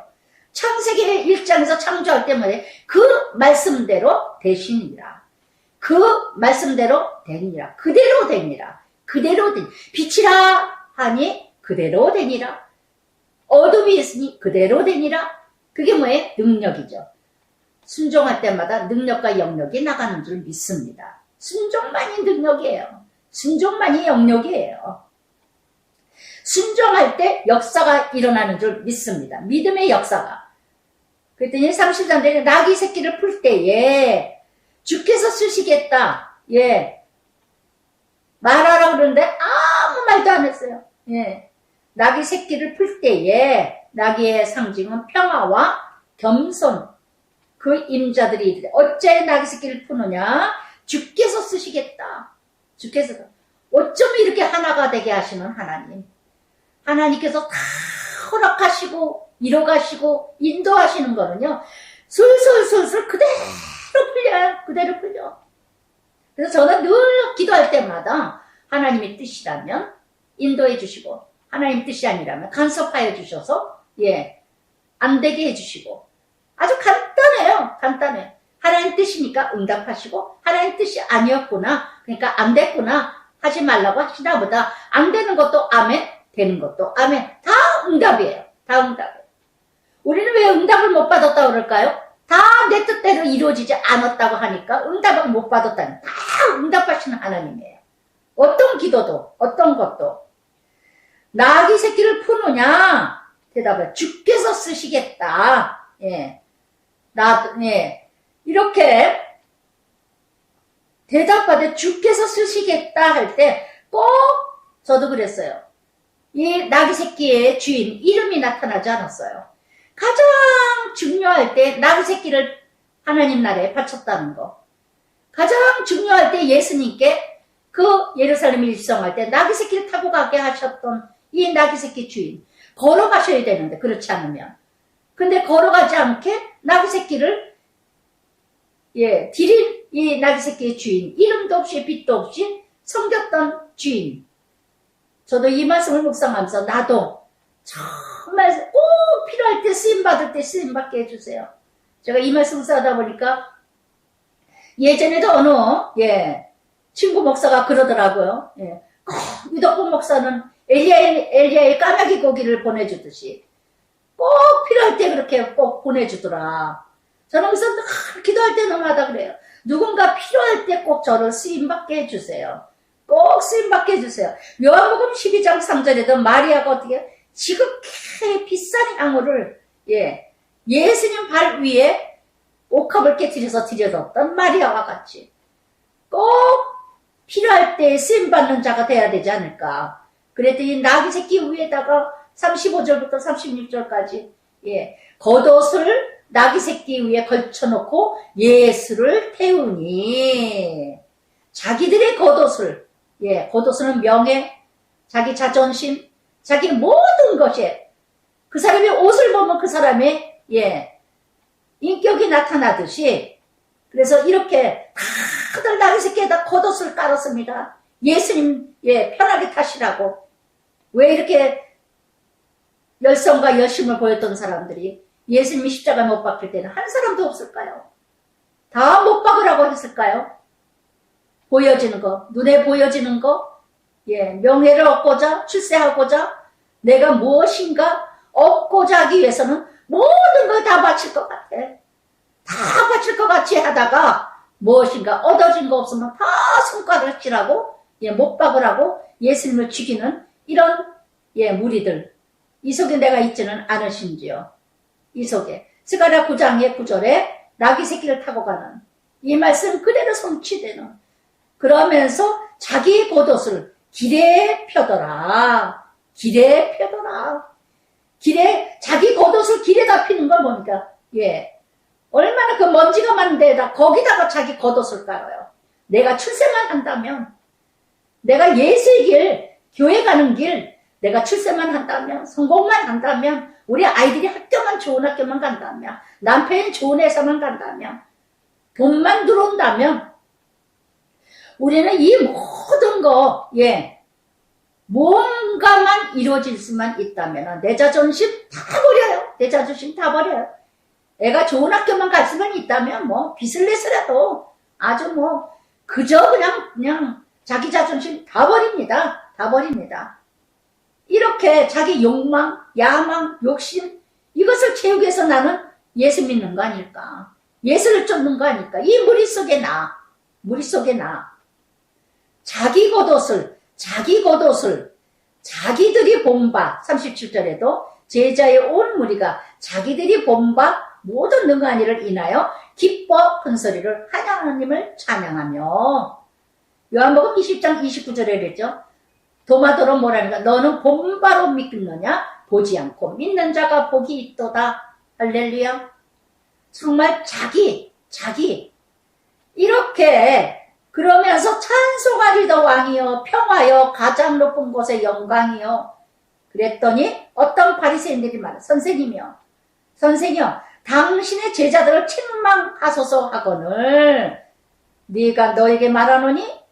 창세기 1장에서 창조할 때마다 그 말씀대로 되시니라. 그 말씀대로 되니라. 그대로 되니라. 빛이라 하니 그대로 되니라. 어둠이 있으니 그대로 되니라. 그게 뭐예요? 능력이죠. 순종할 때마다 능력과 영역이 나가는 줄 믿습니다. 순종만이 능력이에요. 순종만이 영역이에요. 순종할 때 역사가 일어나는 줄 믿습니다. 믿음의 역사가. 그랬더니 33절에 나귀 새끼를 풀 때에 주께서 쓰시겠다. 말하라 그러는데 아무 말도 안 했어요. 나귀 새끼를 풀 때에 나귀의 상징은 평화와 겸손. 그 임자들이 이르되 어째 나귀 새끼를 푸느냐? 주께서 쓰시겠다. 주께서. 어쩜 이렇게 하나가 되게 하시는 하나님. 하나님께서 다 허락하시고 이뤄가시고 인도하시는 거는요. 술술술술 그대로 풀려요. 그대로 풀려. 그래서 저는 늘 기도할 때마다 하나님의 뜻이라면 인도해 주시고, 하나님 뜻이 아니라면 간섭하여 주셔서, 안 되게 해 주시고, 아주 간단해요. 간단해. 하나님 뜻이니까 응답하시고, 하나님 뜻이 아니었구나, 그러니까 안 됐구나, 하지 말라고 하시나 보다. 안 되는 것도 아멘, 되는 것도 아멘. 다 응답이에요. 다 응답이에요. 우리는 왜 응답을 못 받았다고 그럴까요? 다 내 뜻대로 이루어지지 않았다고 하니까 응답을 못 받았다니. 다 응답하시는 하나님이에요. 어떤 기도도, 어떤 것도. 나귀 새끼를 푸느냐? 대답을 주께서 쓰시겠다. 이렇게 대답하되 주께서 쓰시겠다 할 때 꼭 저도 그랬어요. 이 나귀 새끼의 주인 이름이 나타나지 않았어요. 가장 중요할 때 나귀 새끼를 하나님 나라에 바쳤다는 거. 가장 중요할 때 예수님께 그 예루살렘을 입성할 때 나귀 새끼를 타고 가게 하셨던 이 나귀 새끼 주인. 걸어가셔야 되는데 그렇지 않으면. 근데 걸어가지 않게 나귀 새끼를 드린 이 나귀 새끼의 주인. 이름도 없이 빛도 없이 섬겼던 주인. 저도 이 말씀을 묵상하면서 나도 정말 꼭 필요할 때 쓰임받을 때 쓰임받게 해주세요. 제가 이 말씀 묵상하다 보니까 예전에도 어느 친구 목사가 그러더라고요. 유덕분 목사는 엘리야의 까마귀 고기를 보내주듯이 꼭 필요할 때 그렇게 꼭 보내주더라. 저는 그래서 기도할 때 너무하다 그래요. 누군가 필요할 때 꼭 저를 쓰임받게 해주세요. 꼭 쓰임받게 해주세요. 요한복음 12장 3절에도 마리아가 어떻게 지극히 비싼 향후를 예수님 발 위에 옥합을 깨뜨려서 들여뒀던 마리아와 같이 꼭 필요할 때 쓰임받는 자가 돼야 되지 않을까. 그랬더니 나귀 새끼 위에다가 35절부터 36절까지 겉옷을 나귀 새끼 위에 걸쳐놓고 예수를 태우니 자기들의 겉옷을 겉옷은 명예, 자기 자존심, 자기 모든 것이 그 사람의 옷을 보면 그 사람의 인격이 나타나듯이 그래서 이렇게 다들 나귀 새끼에다 겉옷을 깔았습니다. 예수님 편하게 타시라고. 왜 이렇게 열성과 열심을 보였던 사람들이 예수님이 십자가 못 박힐 때는 한 사람도 없을까요? 다 못 박으라고 했을까요? 보여지는 거, 눈에 보여지는 거, 명예를 얻고자, 출세하고자, 내가 무엇인가 얻고자 하기 위해서는 모든 걸 다 바칠 것 같아. 다 바칠 것 같이 하다가 무엇인가 얻어진 거 없으면 다 손가락을 찌라고, 못 박으라고 예수님을 죽이는 이런 무리들. 이 속에 내가 있지는 않으신지요. 이 속에. 스가랴 9장의 9절에 나귀 새끼를 타고 가는 이 말씀 그대로 성취되는 그러면서 자기 겉옷을 길에 펴더라. 길에 펴더라. 길에 자기 겉옷을 길에다 피는 걸 보니까 얼마나 그 먼지가 많은 데에다 거기다가 자기 겉옷을 깔아요. 내가 출세만 한다면 내가 예수의 길, 교회 가는 길 내가 출세만 한다면 성공만 한다면 우리 아이들이 학교만 좋은 학교만 간다면 남편이 좋은 회사만 간다면 돈만 들어온다면 우리는 이 모든 거 뭔가만 이루어질 수만 있다면 내 자존심 다 버려요. 내 자존심 다 버려요. 애가 좋은 학교만 갈 수만 있다면 뭐 빚을 내서라도 아주 그저 그냥 자기 자존심 다 버립니다. 다 버립니다. 이렇게 자기 욕망, 야망, 욕심 이것을 채우기 위해서 나는 예수 믿는 거 아닐까? 예수를 쫓는 거 아닐까? 이 무리 속에 나 자기 겉옷을 자기들이 본바 37절에도 제자의 온 무리가 자기들이 본바 모든 능한 일을 인하여 기뻐 큰 소리를 하나님을 찬양하며 요한복음 20장 29절에 그랬죠. 도마도로 뭐라니까 너는 본바로 믿느냐 보지 않고 믿는 자가 복이 있도다. 할렐루야. 정말 자기 이렇게 그러면서 찬송하리더 왕이여 평화여 가장 높은 곳의 영광이여 그랬더니 어떤 바리새인들이 말해 선생님이여 당신의 제자들을 책망하소서 하거늘 네가 너에게 말하노니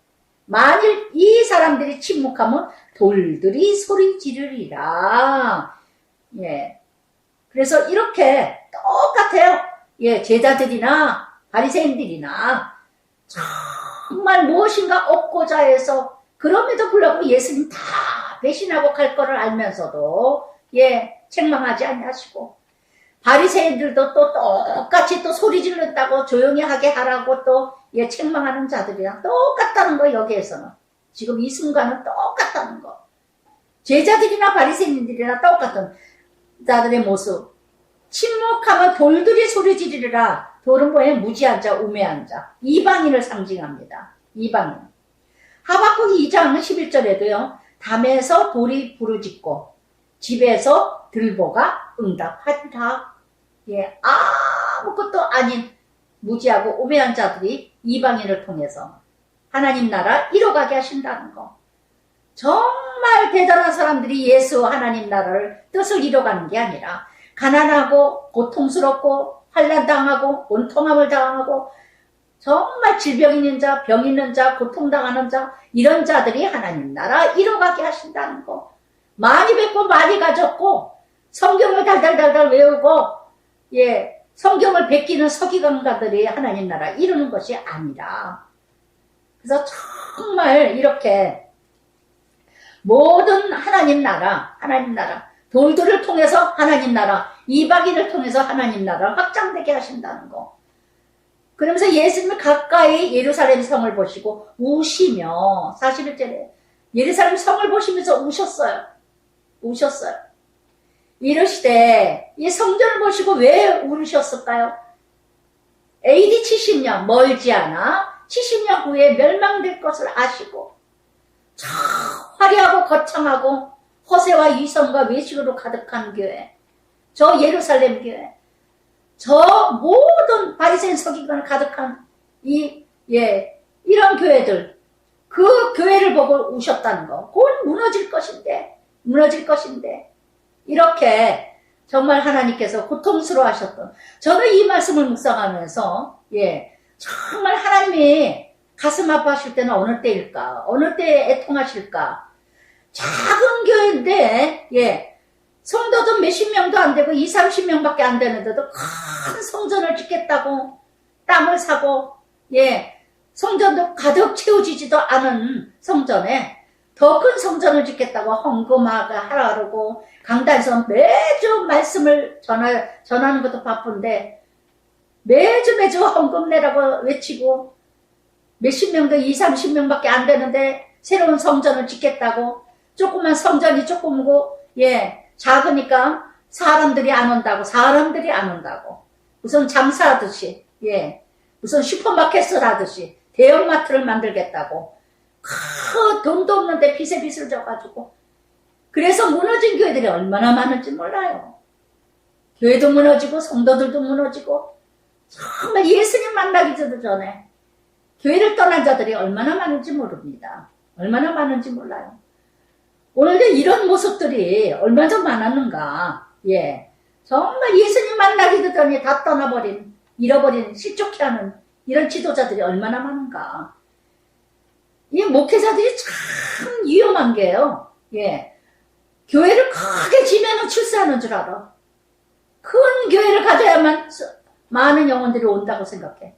만일 이 사람들이 침묵하면 돌들이 소리 지르리라. 예. 그래서 이렇게 똑같아요. 예, 제자들이나 바리새인들이나 정말 무엇인가 얻고자 해서 그럼에도 불구하고 예수님 다 배신하고 갈 거를 알면서도 예, 책망하지 않으시고 바리새인들도 또 똑같이 또 소리 지른다고 조용히 하게 하라고 또 예, 책망하는 자들이랑 똑같다는 거. 여기에서는 지금 이 순간은 똑같다는 거. 제자들이나 바리새인들이나 똑같은 자들의 모습. 침묵하면 돌들이 소리 지르리라. 돌은 뭐예요? 무지한 자, 우매한 자, 이방인을 상징합니다. 이방인. 하박국 2장 11절에도요. 담에서 돌이 부르짖고 집에서 들보가 응답하리라. 예, 아무것도 아닌 무지하고 우매한 자들이 이방인을 통해서 하나님 나라 이뤄가게 하신다는 거. 정말 대단한 사람들이 예수 하나님 나라를 뜻을 이뤄가는 게 아니라 가난하고 고통스럽고 환난당하고 원통함을 당하고 정말 질병 있는 자, 병 있는 자, 고통당하는 자, 이런 자들이 하나님 나라 이뤄가게 하신다는 거. 많이 뵙고 많이 가졌고 성경을 달달달달 외우고 예, 성경을 베끼는 서기관가들이 하나님 나라 이루는 것이 아니라, 그래서 정말 이렇게 모든 하나님 나라 돌들을 통해서 하나님 나라, 이방인을 통해서 하나님 나라를 확장되게 하신다는 거. 그러면서 예수님이 가까이 예루살렘 성을 보시고 우시며 41절에 예루살렘 성을 보시면서 우셨어요. 이러시되 이 성전을 보시고 왜 울으셨을까요? AD 70년 멀지 않아 70년 후에 멸망될 것을 아시고 참 화려하고 거창하고 허세와 이성과 외식으로 가득한 교회, 저 예루살렘 교회, 저 모든 바리새인 서기관을 가득한 이런 교회들, 그 교회를 보고 우셨다는 거. 곧 무너질 것인데 이렇게 정말 하나님께서 고통스러워 하셨던, 저는 이 말씀을 묵상하면서 정말 하나님이 가슴 아파하실 때는 어느 때일까? 어느 때에 애통하실까? 작은 교회인데 성도도 몇십 명도 안 되고 20, 30명밖에 안 되는데도 큰 성전을 짓겠다고 땅을 사고 성전도 가득 채워지지도 않은 성전에 더 큰 성전을 짓겠다고 헌금하고 강단에서 매주 말씀을 전하는 것도 바쁜데 매주 헌금 내라고 외치고 몇십 명도 20, 30명밖에 안 되는데 새로운 성전을 짓겠다고, 조그만 성전이 조금고 작으니까 사람들이 안 온다고 무슨 장사하듯이 무슨 슈퍼마켓을 하듯이 대형마트를 만들겠다고 돈도 없는데 빚에 빚을 져가지고, 그래서 무너진 교회들이 얼마나 많은지 몰라요. 교회도 무너지고 성도들도 무너지고 정말 예수님 만나기 전에 교회를 떠난 자들이 얼마나 많은지 모릅니다. 얼마나 많은지 몰라요. 오늘도 이런 모습들이 얼마나 많았는가. 정말 예수님 만나기도 전에 다 떠나버린, 잃어버린, 실족해하는 이런 지도자들이 얼마나 많은가. 이 목회자들이 참 위험한 게요. 교회를 크게 지면은 출세하는 줄 알아. 큰 교회를 가져야만 많은 영혼들이 온다고 생각해.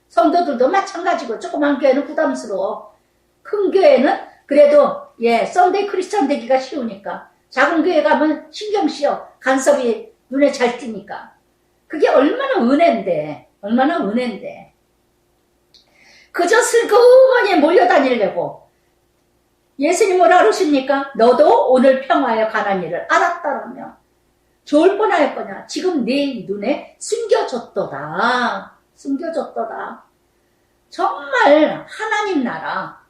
성도들도 마찬가지고, 조그만 교회는 부담스러워. 큰 교회는 그래도 썬데이 크리스찬 되기가 쉬우니까, 작은 교회 가면 신경 쓰여. 간섭이 눈에 잘 띄니까. 그게 얼마나 은혜인데. 그저 슬그머니 몰려다니려고. 예수님 뭐라 그러십니까? 너도 오늘 평화에 관한 일을 알았다라며. 좋을 뻔하였거냐. 지금 네 눈에 숨겨졌도다. 정말 하나님 나라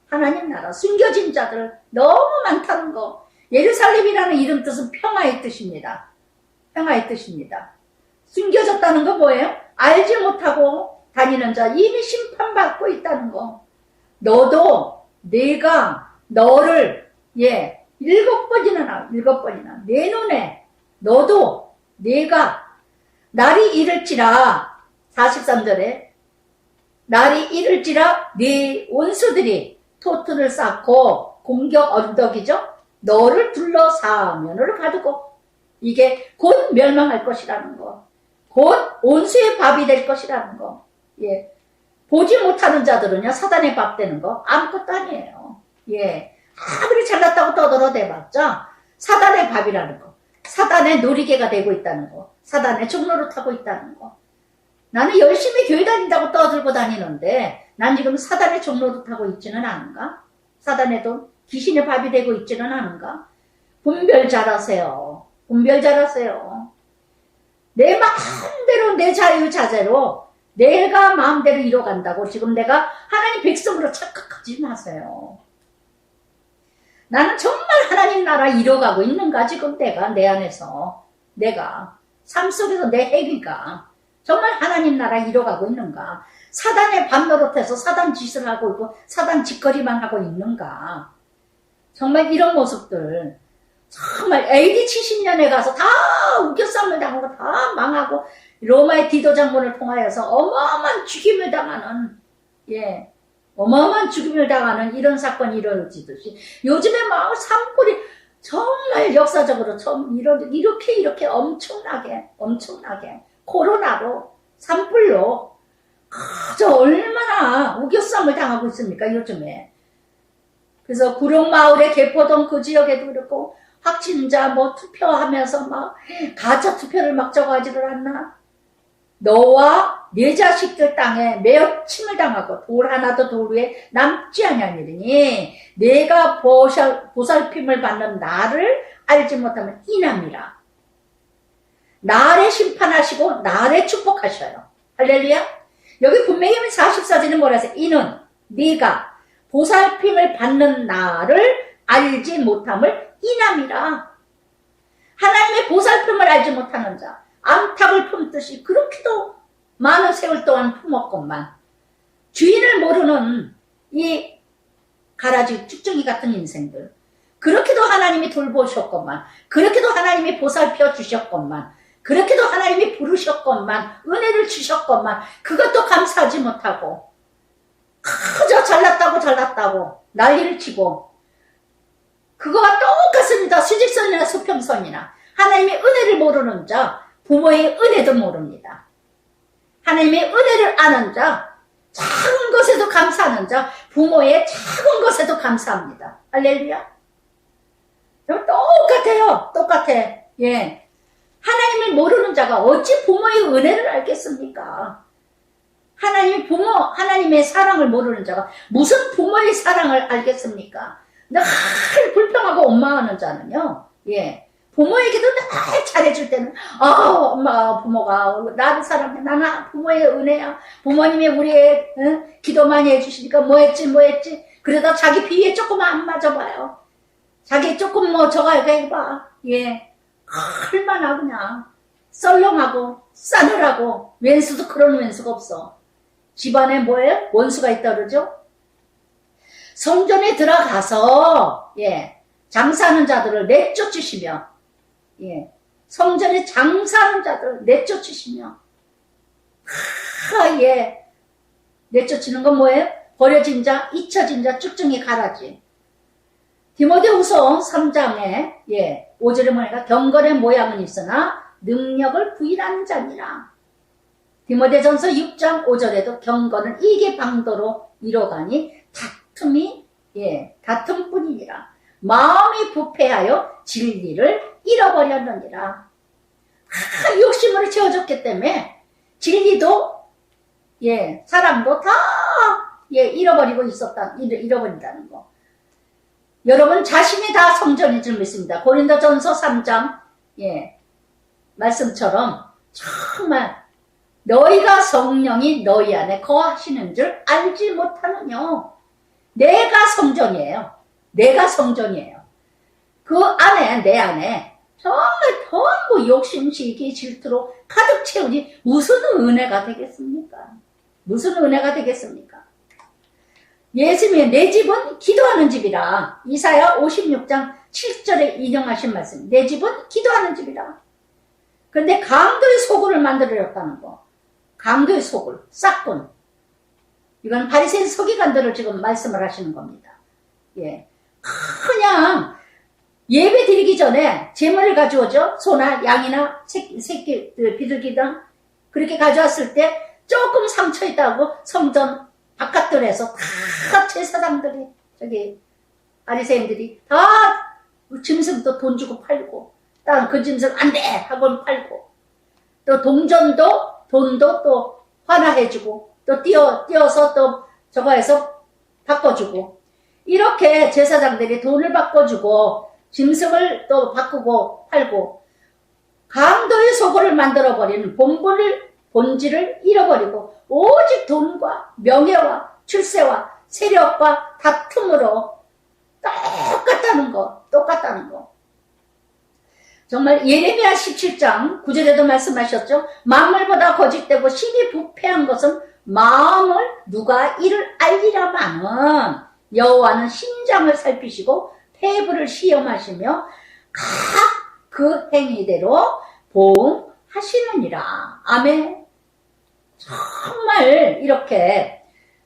숨겨진 자들 너무 많다는 거. 예루살렘이라는 이름 뜻은 평화의 뜻입니다. 숨겨졌다는 거 뭐예요? 알지 못하고 다니는 자, 이미 심판받고 있다는 거. 너도 내가 너를 7번이나 내 눈에 너도 내가 날이 이를지라, 43절에 날이 이를지라 네 원수들이 토틀을 쌓고 공격 언덕이죠. 너를 둘러 사면으로 가두고 이게 곧 멸망할 것이라는 거. 곧 온수의 밥이 될 것이라는 거. 예. 보지 못하는 자들은요, 사단의 밥 되는 거 아무것도 아니에요. 예. 아무리 잘났다고 떠들어대봤자 사단의 밥이라는 거. 사단의 놀이개가 되고 있다는 거. 사단의 종로를 타고 있다는 거. 나는 열심히 교회 다닌다고 떠들고 다니는데 난 지금 사단의 종로를 타고 있지는 않은가? 사단에도 귀신의 밥이 되고 있지는 않은가? 분별 잘하세요. 분별 잘하세요. 내 마음대로 내 자유자재로 내가 마음대로 이뤄간다고 지금 내가 하나님 백성으로 착각하지 마세요. 나는 정말 하나님 나라 이뤄가고 있는가 지금 내가 내 안에서 내가 삶 속에서 내 행위가 정말 하나님 나라 이뤄가고 있는가? 사단의 밥 노릇해서 사단 짓을 하고 있고 사단 짓거리만 하고 있는가? 정말 이런 모습들 정말 AD 70년에 가서 다 우겨싸움을 당하고 다 망하고 로마의 디도 장군을 통하여서 어마어마한 죽임을 당하는 어마어마한 죽임을 당하는 이런 사건이 이루어지듯이 요즘에 막 산불이 정말 역사적으로 처음 이렇게 엄청나게 코로나로 산불로 저 얼마나 우겨싸움을 당하고 있습니까 요즘에. 그래서 구룡마을의 개포동 그 지역에도 그렇고 확진자 뭐 투표하면서 막 가짜 투표를 막 저거하지를 않나. 너와 네 자식들 땅에 매어침을 당하고 돌 하나도 돌 위에 남지 아니하니니 내가 보살핌을 받는 나를 알지 못하면 이남이라. 나를 심판하시고 나를 축복하셔요. 할렐루야. 여기 분명히 44절은 뭐라 해서 이는 네가 보살핌을 받는 나를 알지 못함을 이남이라. 하나님의 보살핌을 알지 못하는 자, 암탉을 품듯이 그렇게도 많은 세월 동안 품었건만 주인을 모르는 이 가라지 쭉정이 같은 인생들, 그렇게도 하나님이 돌보셨건만, 그렇게도 하나님이 보살펴 주셨건만, 그렇게도 하나님이 부르셨건만, 은혜를 주셨건만 그것도 감사하지 못하고 그저 잘났다고 난리를 치고, 그거와 똑같습니다. 수직선이나 수평선이나. 하나님의 은혜를 모르는 자 부모의 은혜도 모릅니다. 하나님의 은혜를 아는 자, 작은 것에도 감사하는 자 부모의 작은 것에도 감사합니다. 할렐루야. 똑같아. 예. 하나님을 모르는 자가 어찌 부모의 은혜를 알겠습니까? 하나님의 사랑을 모르는 자가 무슨 부모의 사랑을 알겠습니까? 늘 불평하고 원망하는 자는요, 부모에게도 늘 잘해줄 때는, 엄마, 부모가 나를 사랑해. 나는 부모의 은혜야. 부모님이 우리의 기도 많이 해주시니까 뭐 했지. 그러다 자기 비위에 조금 안 맞아봐요. 자기 조금 저거 해봐. 얼마나 그냥 썰렁하고 싸늘하고, 왼수도 그런 왼수가 없어. 집안에 뭐예요? 원수가 있다 그러죠? 성전에 들어가서 장사하는 자들을 내쫓으시며, 성전에 장사하는 자들을 내쫓으시며, 내쫓는 건 뭐예요? 버려진 자, 잊혀진 자, 쭉쭉이 가라지. 디모데후서 3장에 5절에 뭐니까 경건의 모양은 있으나 능력을 부인하는 자니라. 디모데전서 6장 5절에도 경건은 이게 방도로 이뤄가니 다툼뿐이니라. 마음이 부패하여 진리를 잃어버렸느니라. 욕심으로 채워졌기 때문에 진리도 사랑도 다 잃어버린다는 거. 여러분 자신이 다 성전인 줄 믿습니다. 고린도전서 3장 말씀처럼 정말 너희가 성령이 너희 안에 거하시는 줄 알지 못하느냐. 내가 성전이에요. 그 안에, 내 안에 정말 전부 욕심, 시기, 질투로 가득 채우니 무슨 은혜가 되겠습니까? 예수님의 내 집은 기도하는 집이라. 이사야 56장 7절에 인용하신 말씀. 내 집은 기도하는 집이라. 그런데 강도의 소굴을 만들었다는 거. 강도의 소굴, 싹군. 이건 바리새인 서기관들을 지금 말씀을 하시는 겁니다. 예. 그냥 예배 드리기 전에 제물을 가져오죠. 소나 양이나 새끼 비둘기등 그렇게 가져왔을 때 조금 상처 있다고 성전 바깥들에서 다 제사장들이 저기 바리새인들이 다 짐승도 돈 주고 팔고 다른 그 짐승 안 돼 하고 팔고 또 동전도 돈도 또 환화해주고 또 띄어서 또 저거 해서 바꿔주고 이렇게 제사장들이 돈을 바꿔주고 짐승을 또 바꾸고 팔고 강도의 소굴을 만들어버리는 본질을 잃어버리고 오직 돈과 명예와 출세와 세력과 다툼으로 똑같다는 거. 정말 예레미야 17장 9절에도 말씀하셨죠. 만물보다 거짓되고 심히 부패한 것은 마음을 누가 이를 알리라마는 여호와는 심장을 살피시고 폐부를 시험하시며 각 그 행위대로 보응하시느니라. 아멘. 정말 이렇게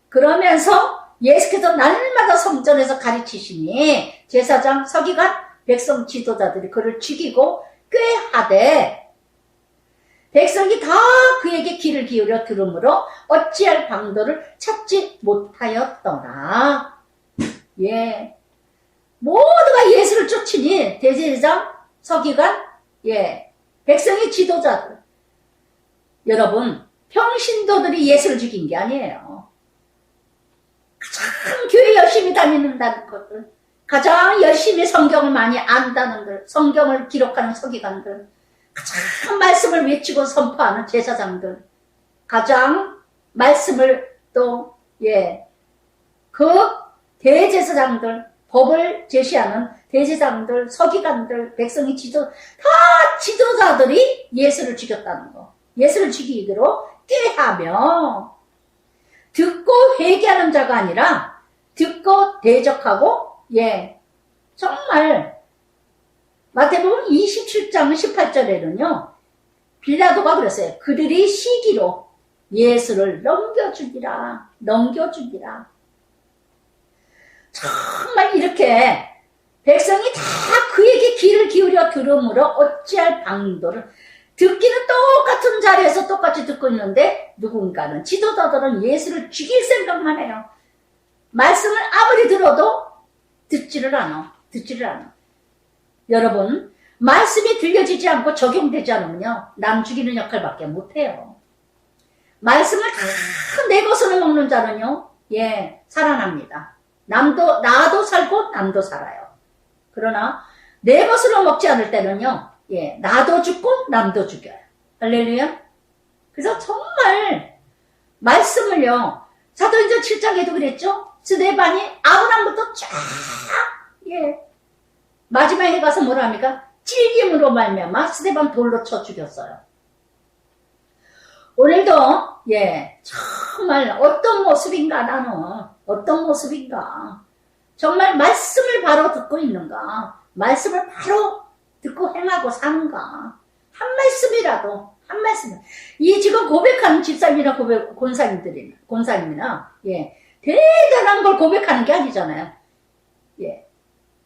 그러면서 예수께서 날마다 성전에서 가르치시니 제사장 서기관 백성 지도자들이 그를 죽이고 꾀하되 백성이 다 그에게 귀를 기울여 들으므로 어찌할 방도를 찾지 못하였더라. 예, 모두가 예수를 쫓으니 대제사장 서기관 백성의 지도자들 여러분 평신도들이 예수를 죽인 게 아니에요. 가장 교회 열심히 다니는다는 것들 가장 열심히 성경을 많이 안다는 성경을 기록하는 서기관들 가장 말씀을 외치고 선포하는 제사장들 가장 말씀을 또 그 대제사장들 법을 제시하는 대제사장들 서기관들 백성이 다 지도자들이 예수를 죽였다는 거 예수를 죽이기로 꾀하며 듣고 회개하는 자가 아니라 듣고 대적하고 정말 마태복음 27장 18절에는요 빌라도가 그랬어요. 그들이 시기로 예수를 넘겨주기라. 정말 이렇게 백성이 다 그에게 귀를 기울여 들으므로 어찌할 방도를 듣기는 똑같은 자리에서 똑같이 듣고 있는데 누군가는 지도자들은 예수를 죽일 생각만 해요. 말씀을 아무리 들어도 듣지를 않아. 여러분 말씀이 들려지지 않고 적용되지 않으면요 남 죽이는 역할밖에 못해요. 말씀을 다 내 것으로 먹는 자는요 살아납니다. 나도 살고 남도 살아요. 그러나 내 것으로 먹지 않을 때는요 나도 죽고 남도 죽여요. 할렐루야. 그래서 정말 말씀을요 사도행전 7장에도 그랬죠. 스데반이 아브람부터 쫙 마지막에 가서 뭐라 합니까? 찔김으로 말미암아 스데반 돌로 쳐 죽였어요. 오늘도 정말 어떤 모습인가 나는 어떤 모습인가 정말 말씀을 바로 듣고 있는가 말씀을 바로 듣고 행하고 사는가 한 말씀 이 지금 고백하는 집사님이나 권사님이나 대단한 걸 고백하는 게 아니잖아요.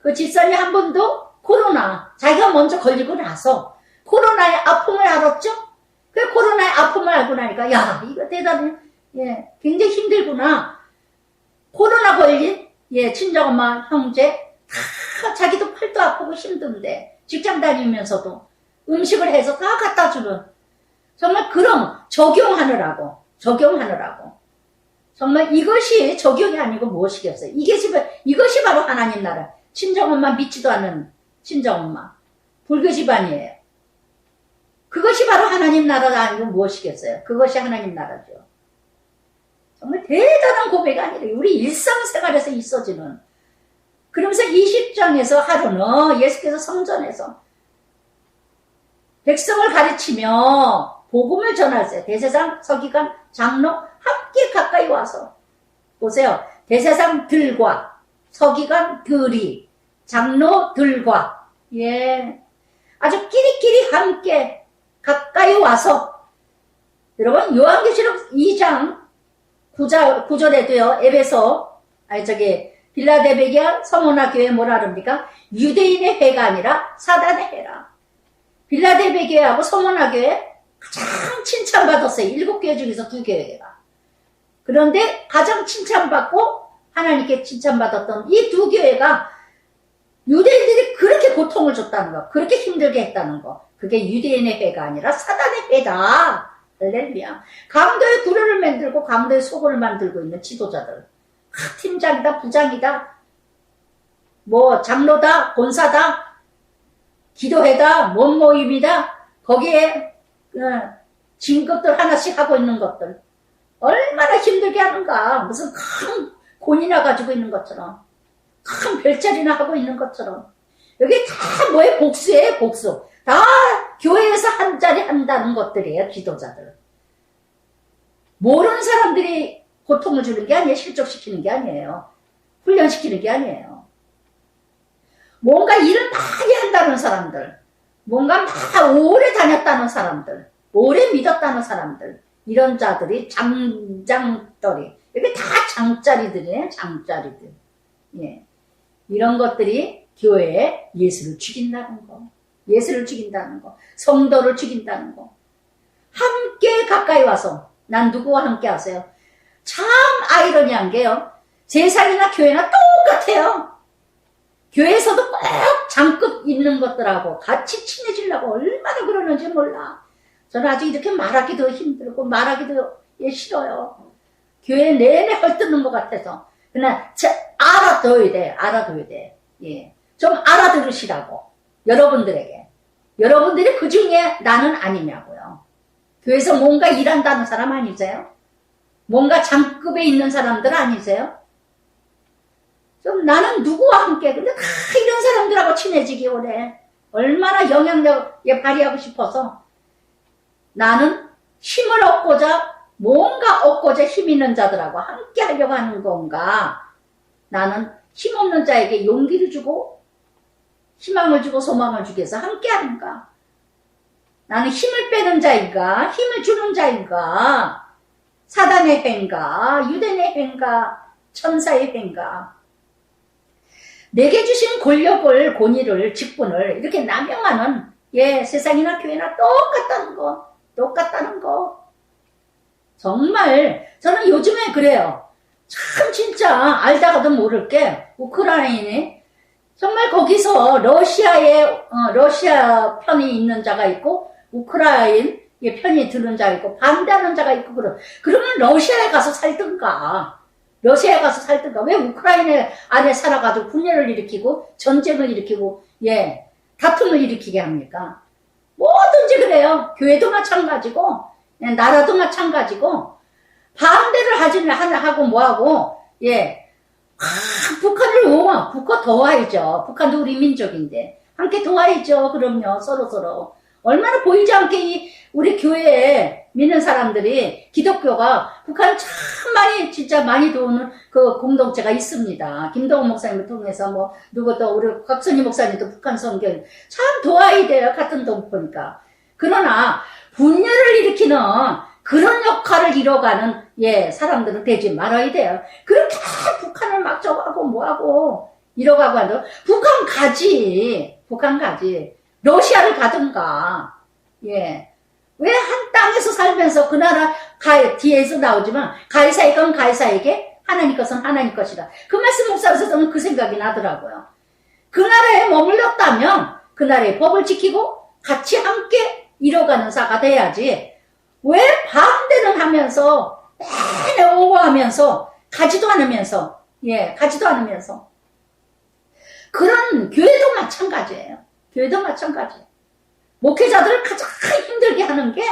그 집사님 한 번도 코로나 자기가 먼저 걸리고 나서 코로나의 아픔을 알았죠. 그 코로나의 아픔을 알고 나니까 야 이거 대단해 굉장히 힘들구나. 코로나 걸린 친정엄마 형제 다 자기도 팔도 아프고 힘든데 직장 다니면서도 음식을 해서 다 갖다 주는 정말 그런 적용하느라고 정말 이것이 적용이 아니고 무엇이겠어요. 이것이 바로 하나님 나라. 친정엄마 믿지도 않는 친정엄마 불교 집안이에요. 그것이 바로 하나님 나라가 아니고 무엇이겠어요. 그것이 하나님 나라죠. 정말 대단한 고백이 아니라 우리 일상생활에서 있어지는 그러면서 20장에서 하루는 예수께서 성전에서 백성을 가르치며 복음을 전하세요. 대제사장, 서기관, 장로 함께 가까이 와서 보세요. 대제사장들과 서기관들이 장로들과 아주 끼리끼리 함께 가까이 와서 여러분 요한계시록 2장 구절에도요, 빌라델비아 서머나 교회 뭐라 그럽니까? 유대인의 회가 아니라 사단의 회라. 빌라델비아 교회하고 서머나 교회 가장 칭찬받았어요. 7교회 중에서 2교회가. 그런데 가장 칭찬받고 하나님께 칭찬받았던 이 2교회가 유대인들이 그렇게 고통을 줬다는 거, 그렇게 힘들게 했다는 거, 그게 유대인의 회가 아니라 사단의 회다. 할렐루야. 강도의 구려를 만들고 강도의 소굴을 만들고 있는 지도자들, 팀장이다, 부장이다, 뭐 장로다, 본사다, 기도회다, 뭔 모임이다, 거기에 진급들 하나씩 하고 있는 것들 얼마나 힘들게 하는가. 무슨 큰 곤이나 가지고 있는 것처럼, 큰 별자리나 하고 있는 것처럼. 여기 다 뭐에 복수예요, 복수. 다 교회에서 한 자리 한다는 것들이에요, 지도자들. 모르는 사람들이 고통을 주는 게 아니에요. 실족시키는 게 아니에요. 훈련시키는 게 아니에요. 뭔가 일을 많이 한다는 사람들, 뭔가 막 오래 다녔다는 사람들, 오래 믿었다는 사람들, 이런 자들이 장장떨이, 이게 다 장짜리들이에요. 장짜리들. 예. 이런 것들이 교회에 예수를 죽인다는 거, 예수를 죽인다는 거, 성도를 죽인다는 거. 함께 가까이 와서, 난 누구와 함께 하세요? 참 아이러니한 게요, 세상이나 교회나 똑같아요. 교회에서도 꼭 장급 있는 것들하고 같이 친해지려고 얼마나 그러는지 몰라. 저는 아직 이렇게 말하기도 힘들고 말하기도 싫어요. 교회 내내 헐뜯는 것 같아서. 그러나 알아둬야 돼. 알아둬야 돼. 예. 좀 알아들으시라고. 여러분들에게. 여러분들이 그 중에 나는 아니냐고요. 교회에서 뭔가 일한다는 사람 아니세요? 뭔가 장급에 있는 사람들 아니세요? 좀 나는 누구와 함께, 근데 다 이런 사람들하고 친해지기 원해. 얼마나 영향력에 발휘하고 싶어서. 나는 힘을 얻고자, 뭔가 얻고자 힘 있는 자들하고 함께 하려고 하는 건가? 나는 힘없는 자에게 용기를 주고, 희망을 주고, 소망을 주기 위해서 함께 하는가? 나는 힘을 빼는 자인가? 힘을 주는 자인가? 사단의 회인가? 유대인의 회인가? 천사의 회인가? 내게 주신 권력을, 권위를, 직분을 이렇게 남용하는, 세상이나 교회나 똑같다는 거. 똑같다는 거. 정말 저는 요즘에 그래요. 참 진짜 알다가도 모를 게, 우크라이나에 정말 거기서 러시아 편이 있는 자가 있고 우크라이나의 편이 드는 자가 있고 반대하는 자가 있고 그러면 러시아에 가서 살든가. 러시아에 가서 살든가. 왜 우크라이나 안에 살아가지고 분열을 일으키고 전쟁을 일으키고 다툼을 일으키게 합니까? 뭐든지 그래요. 교회도 마찬가지고 나라도 마찬가지고 반대를 하고 뭐하고 북한을 북한 도와야죠. 북한도 우리 민족인데 함께 도와야죠. 그럼요. 서로 얼마나 보이지 않게 우리 교회에 믿는 사람들이 기독교가 북한 참 진짜 많이 도우는 그 공동체가 있습니다. 김동훈 목사님을 통해서 누구도 우리 곽선희 목사님도 북한 선교 참 도와야 돼요. 같은 동포니까. 그러나 분열을 일으키는 그런 역할을 이뤄가는 사람들은 되지 말아야 돼요. 그렇게 북한을 막 저거하고 뭐하고 이뤄가고 하는데 북한 가지. 러시아를 가든가. 왜 한 땅에서 살면서 그 나라 뒤에서 나오지만 가이사의 건 가이사에게 하나님 것은 하나님 것이다. 그 말씀 목사로서 저는 그 생각이 나더라고요. 그 나라에 머물렀다면 그 나라의 법을 지키고 같이 함께 이뤄가는 사가 돼야지. 왜 반대는 하면서 내내 옹호하면서 가지도 않으면서 그런 교회도 마찬가지예요. 교회도 마찬가지예요. 목회자들을 가장 힘들게 하는 게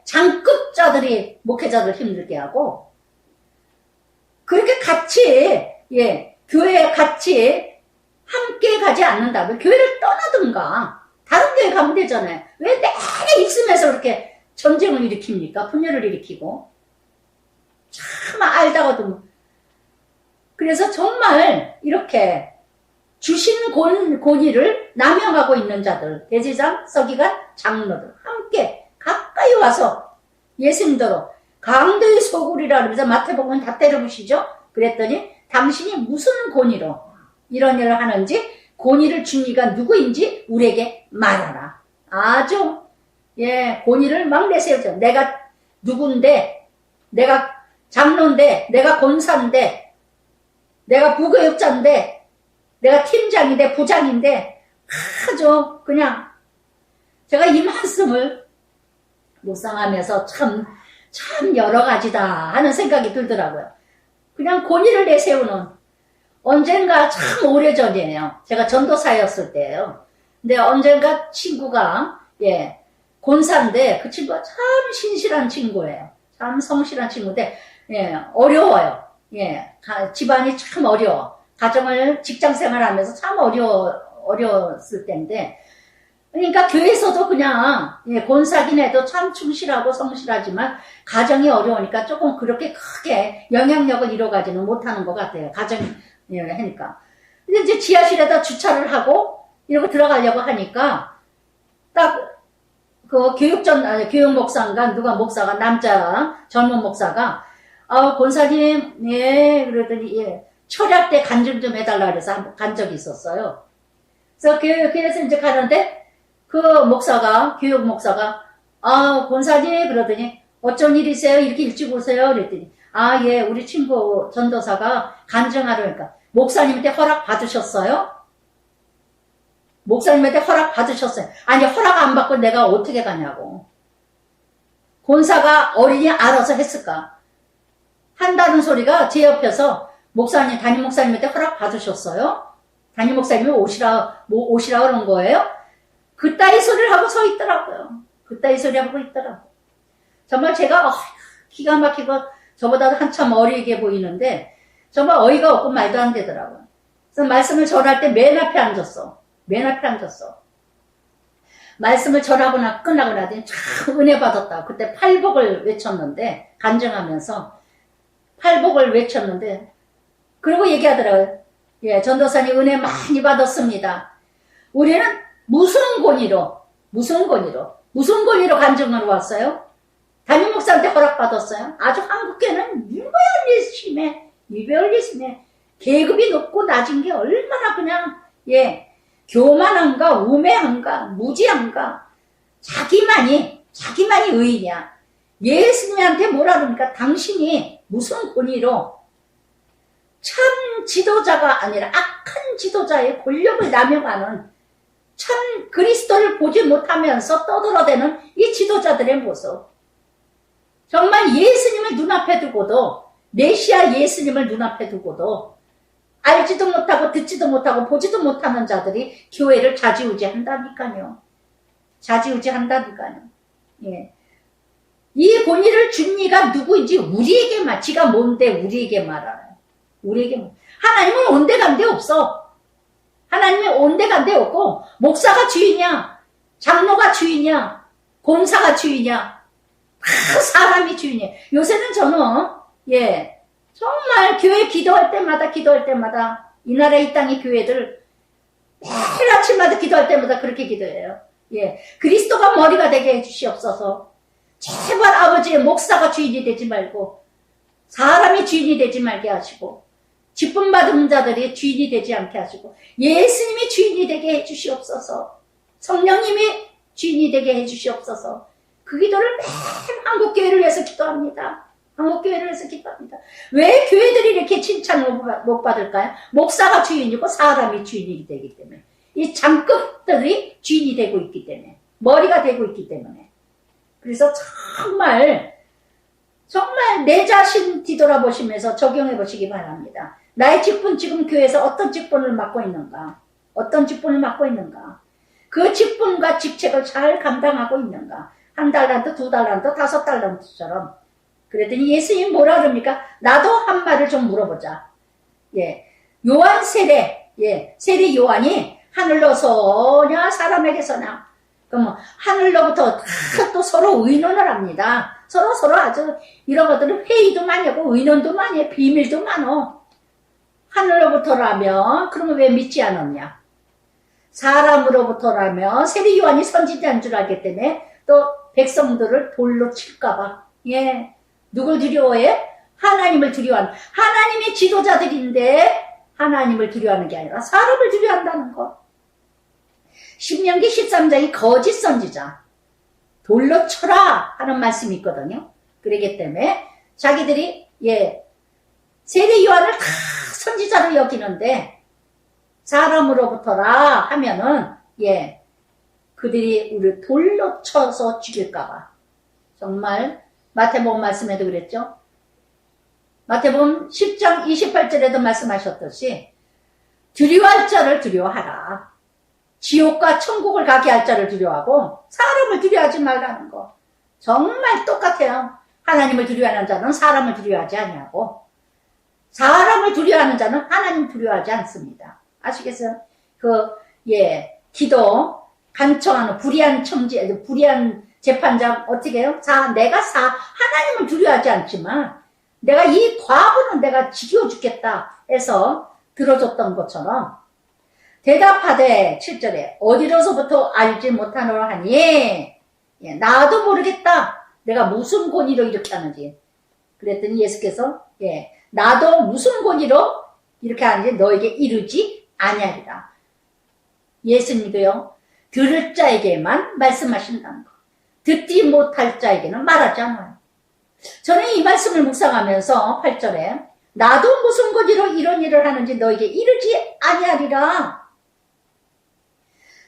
장급자들이 목회자들을 힘들게 하고 그렇게 같이 교회에 같이 함께 가지 않는다면 교회를 떠나든가 다른 교회 가면 되잖아요. 왜 내내 있으면서 그렇게 전쟁을 일으킵니까? 분열을 일으키고 참 알다가도. 그래서 정말 이렇게 주신 권위를 남용하고 있는 자들, 대제사장, 서기관, 장로들 함께 가까이 와서 예수님도로 강도의 소굴이라 그러면서 마태복음 다 때려부시죠. 그랬더니 당신이 무슨 권위로 이런 일을 하는지 권위를 준 이가 누구인지 우리에게 말하라. 아주 권위를 막 내세우죠. 내가 누군데, 내가 장로인데, 내가 권사인데, 내가 부교육자인데, 내가 팀장인데, 부장인데, 아주 그냥 제가 이 말씀을 묵상하면서 참 여러 가지다 하는 생각이 들더라고요. 그냥 권위를 내세우는, 언젠가 참 오래전이에요. 제가 전도사였을 때예요. 근데 언젠가 친구가 권사인데 그 친구가 참 신실한 친구예요. 참 성실한 친구인데 어려워요. 집안이 참 어려워. 직장생활하면서 참 어려웠을 때인데, 그러니까 교회에서도 그냥 권사긴 해도 참 충실하고 성실하지만 가정이 어려우니까 조금 그렇게 크게 영향력을 이뤄가지는 못하는 것 같아요. 가정이 하니까. 근데 이제 지하실에다 주차를 하고 이러고 들어가려고 하니까 딱 그 교육 목사인가 누가 목사가 남자 젊은 목사가 권사님 그러더니 철야 때 간증 좀 해달라 그래서 간 적이 있었어요. 그래서 이제 가는데 그 목사가 교육 목사가 권사님 그러더니 어쩐 일이세요? 이렇게 일찍 오세요? 그랬더니 우리 친구 전도사가 간증하러 그러니까 목사님한테 허락 받으셨어요? 목사님한테 허락 받으셨어요. 아니 허락 안 받고 내가 어떻게 가냐고. 권사가 어린이 알아서 했을까? 한다는 소리가 제 옆에서 담임 목사님한테 허락 받으셨어요? 담임 목사님이 오시라 그런 거예요? 그따위 소리를 하고 서 있더라고요. 그따위 소리 하고 있더라고요. 정말 제가 기가 막히고 저보다도 한참 어리게 보이는데 정말 어이가 없고 말도 안 되더라고요. 그래서 말씀을 전할 때 맨 앞에 앉았어. 말씀을 전하고 끝나고 나더니 참 은혜 받았다고. 그때 팔복을 외쳤는데 간증하면서 팔복을 외쳤는데 그리고 얘기하더라고요. 전도사님 은혜 많이 받았습니다. 우리는 무슨 권위로 간증하러 왔어요? 담임 목사한테 허락받았어요? 아주 한국교회는 유별리심에 계급이 높고 낮은 게 얼마나 그냥 교만한가 우매한가 무지한가 자기만이 의인이야. 예수님한테 뭐라 그러니까 당신이 무슨 권위로 참 지도자가 아니라 악한 지도자의 권력을 남용하는 참 그리스도를 보지 못하면서 떠들어대는 이 지도자들의 모습. 정말 예수님을 눈앞에 두고도 메시아 예수님을 눈앞에 두고도 알지도 못하고 듣지도 못하고 보지도 못하는 자들이 교회를 좌지우지한다니까요. 이 권위를 준 이가 누구인지 우리에게만, 지가 뭔데 우리에게 말하나요? 하나님은 온데간데 없어. 하나님은 온데간데 없고 목사가 주인이야, 장로가 주인이야, 권사가 주인이야, 다 사람이 주인이야. 요새는 저는 정말 교회 기도할 때마다 이 나라 이 땅의 교회들 매일 아침마다 기도할 때마다 그렇게 기도해요. 그리스도가 머리가 되게 해주시옵소서. 제발 아버지의 목사가 주인이 되지 말고 사람이 주인이 되지 말게 하시고 기쁨 받은 자들이 주인이 되지 않게 하시고 예수님이 주인이 되게 해주시옵소서. 성령님이 주인이 되게 해주시옵소서. 그 기도를 매일 한국교회를 위해서 기도합니다. 왜 교회들이 이렇게 칭찬을 못 받을까요? 목사가 주인이고 사람이 주인이 되기 때문에, 이 장급들이 주인이 되고 있기 때문에, 머리가 되고 있기 때문에. 그래서 정말 내 자신 뒤돌아보시면서 적용해 보시기 바랍니다. 나의 직분, 지금 교회에서 어떤 직분을 맡고 있는가? 그 직분과 직책을 잘 감당하고 있는가? 1달란트, 2달란트, 5달란트처럼. 그랬더니 예수님 뭐라 그럽니까? 나도 한 말을 좀 물어보자. 요한 세례 요한이 하늘로 서냐 사람에게 서냐? 그럼 하늘로부터 또 서로 의논을 합니다. 서로 아주 이런 것들은 회의도 많이 하고 의논도 많이 해. 비밀도 많어. 하늘로부터라면 그러면 왜 믿지 않았냐? 사람으로부터라면 세례 요한이 선지자인 줄 알기 때문에 또 백성들을 돌로 칠까봐 누굴 두려워해? 하나님을 두려워하는, 하나님이 지도자들인데 하나님을 두려워하는 게 아니라 사람을 두려워한다는 거. 신명기 13장이 거짓 선지자, 돌로 쳐라 하는 말씀이 있거든요. 그러기 때문에 자기들이 세례 요한을 다 선지자로 여기는데 사람으로부터라 하면은 그들이 우리를 돌로 쳐서 죽일까봐. 정말 마태복음 말씀에도 그랬죠. 마태복음 10장 28절에도 말씀하셨듯이 두려워할 자를 두려워하라. 지옥과 천국을 가게 할 자를 두려워하고 사람을 두려워하지 말라는 거. 정말 똑같아요. 하나님을 두려워하는 자는 사람을 두려워하지 아니하고 사람을 두려워하는 자는 하나님 두려워하지 않습니다. 아시겠어요? 기도 간청하는 불의한 재판장 어떻게 해요? 내가 하나님을 두려워하지 않지만 내가 이 과부는 내가 지겨 죽겠다 해서 들어줬던 것처럼 대답하되 7절에 어디로서부터 알지 못하노라 하니 나도 모르겠다. 내가 무슨 권위로 이렇게 하는지. 그랬더니 예수께서 나도 무슨 권위로 이렇게 하는지 너에게 이르지 아니하리라. 예수님도요. 들을 자에게만 말씀하신다는 거. 듣지 못할 자에게는 말하지 않아요. 저는 이 말씀을 묵상하면서 8절에 나도 무슨 권위로 이런 일을 하는지 너에게 이르지 아니하리라.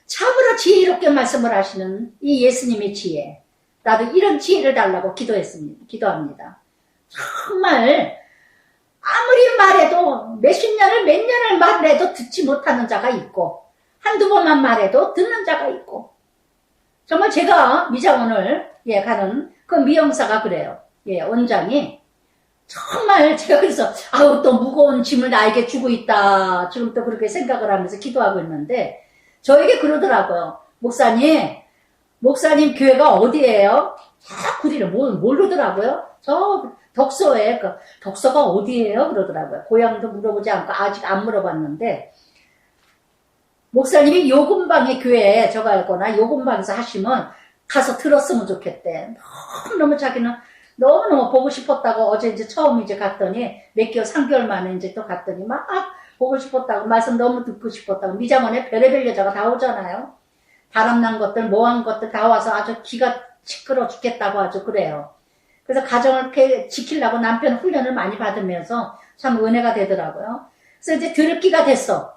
참으로 지혜롭게 말씀을 하시는 이 예수님의 지혜. 나도 이런 지혜를 달라고 기도합니다. 정말 아무리 말해도 몇 년을 말해도 듣지 못하는 자가 있고 한두 번만 말해도 듣는 자가 있고 정말 제가 미장원을 가는 그 미용사가 그래요. 원장이 정말 제가 그래서 또 무거운 짐을 나에게 주고 있다. 지금 또 그렇게 생각을 하면서 기도하고 있는데 저에게 그러더라고요. 목사님 교회가 어디예요? 자꾸 이래 모르더라고요. 저 덕서에 덕서가 어디예요? 그러더라고요. 고향도 물어보지 않고 아직 안 물어봤는데 목사님이 요금방의 교회에 저가 있거나 요금방에서 하시면 가서 들었으면 좋겠대. 너무너무 자기는 너무너무 보고 싶었다고 어제 처음 갔더니 몇 개월 3개월 만에 또 갔더니 막 보고 싶었다고 말씀 너무 듣고 싶었다고 미장원에 별의별 여자가 다 오잖아요. 바람난 것들 뭐한 것들 다 와서 아주 기가 시끄러 죽겠다고 아주 그래요. 그래서 가정을 이렇게 지키려고 남편 훈련을 많이 받으면서 참 은혜가 되더라고요. 그래서 들을 기가 됐어.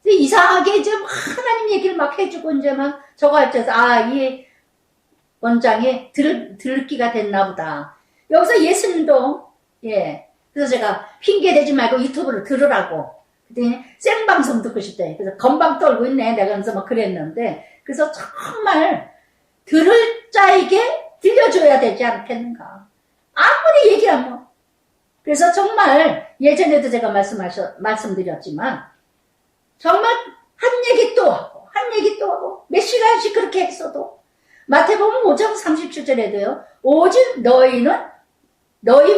이상하게 하나님 얘기를 막 해주고 막 저거 할 때서 이 원장이 들을 기가 됐나 보다. 여기서 예수님도 그래서 제가 핑계 대지 말고 유튜브를 들으라고. 그랬더니 생방송 듣고 싶대. 그래서 건방 떨고 있네. 내가 그래서 막 그랬는데 그래서 정말 들을 자에게 들려줘야 되지 않겠는가. 아무리 얘기하면. 그래서 정말 예전에도 제가 말씀드렸지만 정말 한 얘기 또 하고 한 얘기 또 하고 몇 시간씩 그렇게 했어도 마태복음 5장 37절에도요. 오직 너희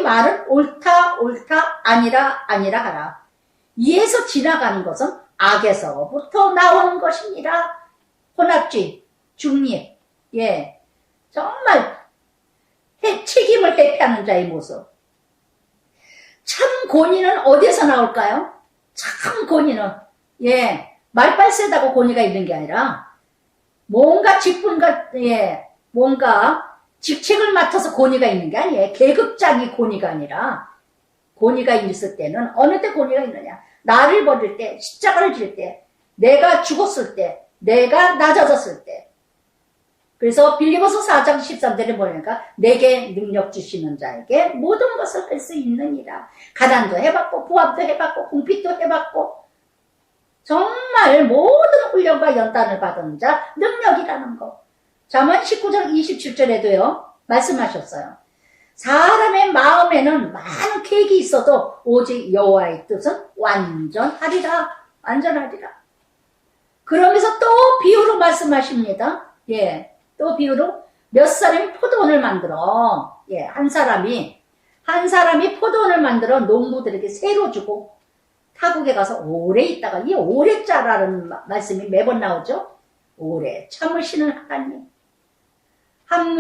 말은 옳다 아니라 하라. 이에서 지나가는 것은 악에서부터 나오는 것이니라. 혼합주의, 중립, 정말 책임을 회피하는 자의 모습. 참 권위는 어디에서 나올까요? 참 권위는 말빨 세다고 권위가 있는 게 아니라 뭔가 뭔가 직책을 맡아서 권위가 있는 게 아니에요. 계급장이 권위가 아니라 권위가 있을 때는 어느 때 권위가 있느냐. 나를 버릴 때, 십자가를 질 때, 내가 죽었을 때, 내가 낮아졌을 때. 그래서 빌리포서 4장 13절에 보니까 내게 능력 주시는 자에게 모든 것을 할 수 있느니라. 가난도 해봤고 부합도 해봤고 궁핍도 해봤고 정말 모든 훈련과 연단을 받은 자 능력이라는 거. 잠언 19장 27절에도요 말씀하셨어요. 사람의 마음에는 많은 계획이 있어도 오직 여호와의 뜻은 완전하리라. 그러면서 또 비유로 말씀하십니다. 또 비유로 몇 사람이 포도원을 만들어 한 사람이 포도원을 만들어 농부들에게 새로 주고 타국에 가서 오래 있다가 이 오래자라는 말씀이 매번 나오죠. 오래 참으시는 하나님. 한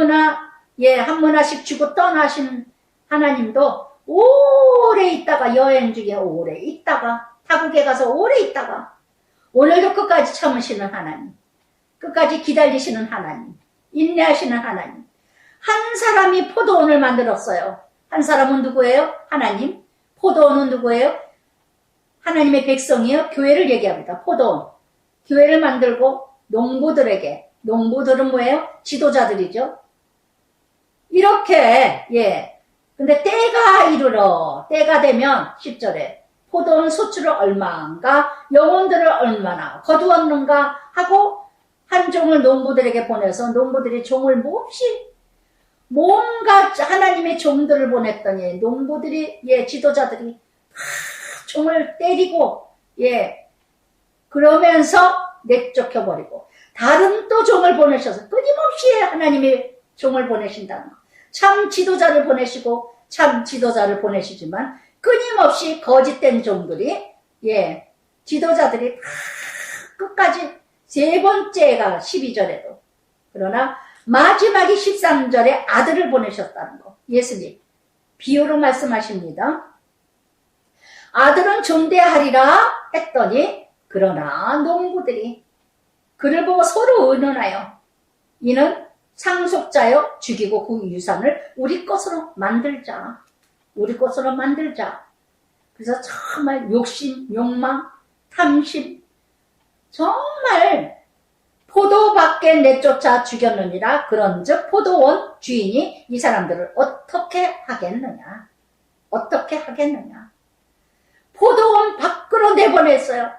문화씩 주고 떠나신 하나님도 오래 있다가, 여행 중에 오래 있다가, 타국에 가서 오래 있다가, 오늘도 끝까지 참으시는 하나님, 끝까지 기다리시는 하나님, 인내하시는 하나님. 한 사람이 포도원을 만들었어요. 한 사람은 누구예요? 하나님. 포도원은 누구예요? 하나님의 백성이요. 교회를 얘기합니다. 포도원. 교회를 만들고 농부들에게, 농부들은 뭐예요? 지도자들이죠. 이렇게, 예. 근데 때가 이르러, 때가 되면 10절에 포도원 소출을 얼마인가, 영혼들을 얼마나 거두었는가 하고 한 종을 농부들에게 보내서 농부들이 종을 몹시 뭔가 하나님의 종들을 보냈더니 농부들이, 예, 지도자들이 종을 때리고, 예, 그러면서 내쫓겨버리고, 다른 또 종을 보내셔서 끊임없이 하나님의 종을 보내신다는 거. 참 지도자를 보내시고, 참 지도자를 보내시지만, 끊임없이 거짓된 종들이, 예, 지도자들이 다 끝까지 세 번째가 12절에도. 그러나 마지막이 13절에 아들을 보내셨다는 거. 예수님. 비유로 말씀하십니다. 아들은 존대하리라 했더니, 그러나 농부들이 그를 보고 서로 의논하여, 이는 상속자여 죽이고 그 유산을 우리 것으로 만들자. 우리 것으로 만들자. 그래서 정말 욕심, 욕망, 탐심, 정말 포도밖에 내쫓아 죽였느니라. 그런즉 포도원 주인이 이 사람들을 어떻게 하겠느냐. 어떻게 하겠느냐. 포도원 밖으로 내보냈어요.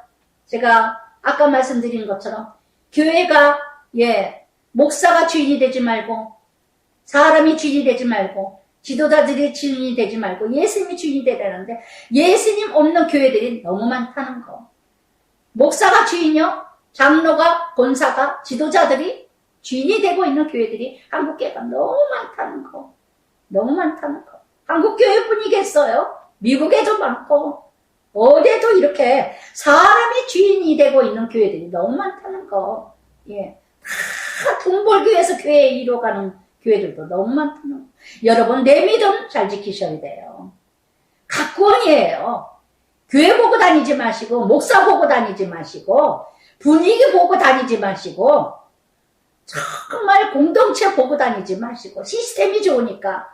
제가 아까 말씀드린 것처럼 교회가, 예, 목사가 주인이 되지 말고, 사람이 주인이 되지 말고, 지도자들이 주인이 되지 말고 예수님이 주인이 되라는데, 예수님 없는 교회들이 너무 많다는 거. 목사가 주인이요, 장로가, 권사가, 지도자들이 주인이 되고 있는 교회들이 한국교회가 너무 많다는 거. 너무 많다는 거. 한국교회뿐이겠어요? 미국에도 많고 어디에도 이렇게 사람이 주인이 되고 있는 교회들이 너무 많다는 거. 예, 다 돈 벌기 위해서 교회에 이뤄가는 교회들도 너무 많다는 거. 여러분, 내 믿음 잘 지키셔야 돼요. 각권이에요. 교회 보고 다니지 마시고, 목사 보고 다니지 마시고, 분위기 보고 다니지 마시고, 정말 공동체 보고 다니지 마시고, 시스템이 좋으니까,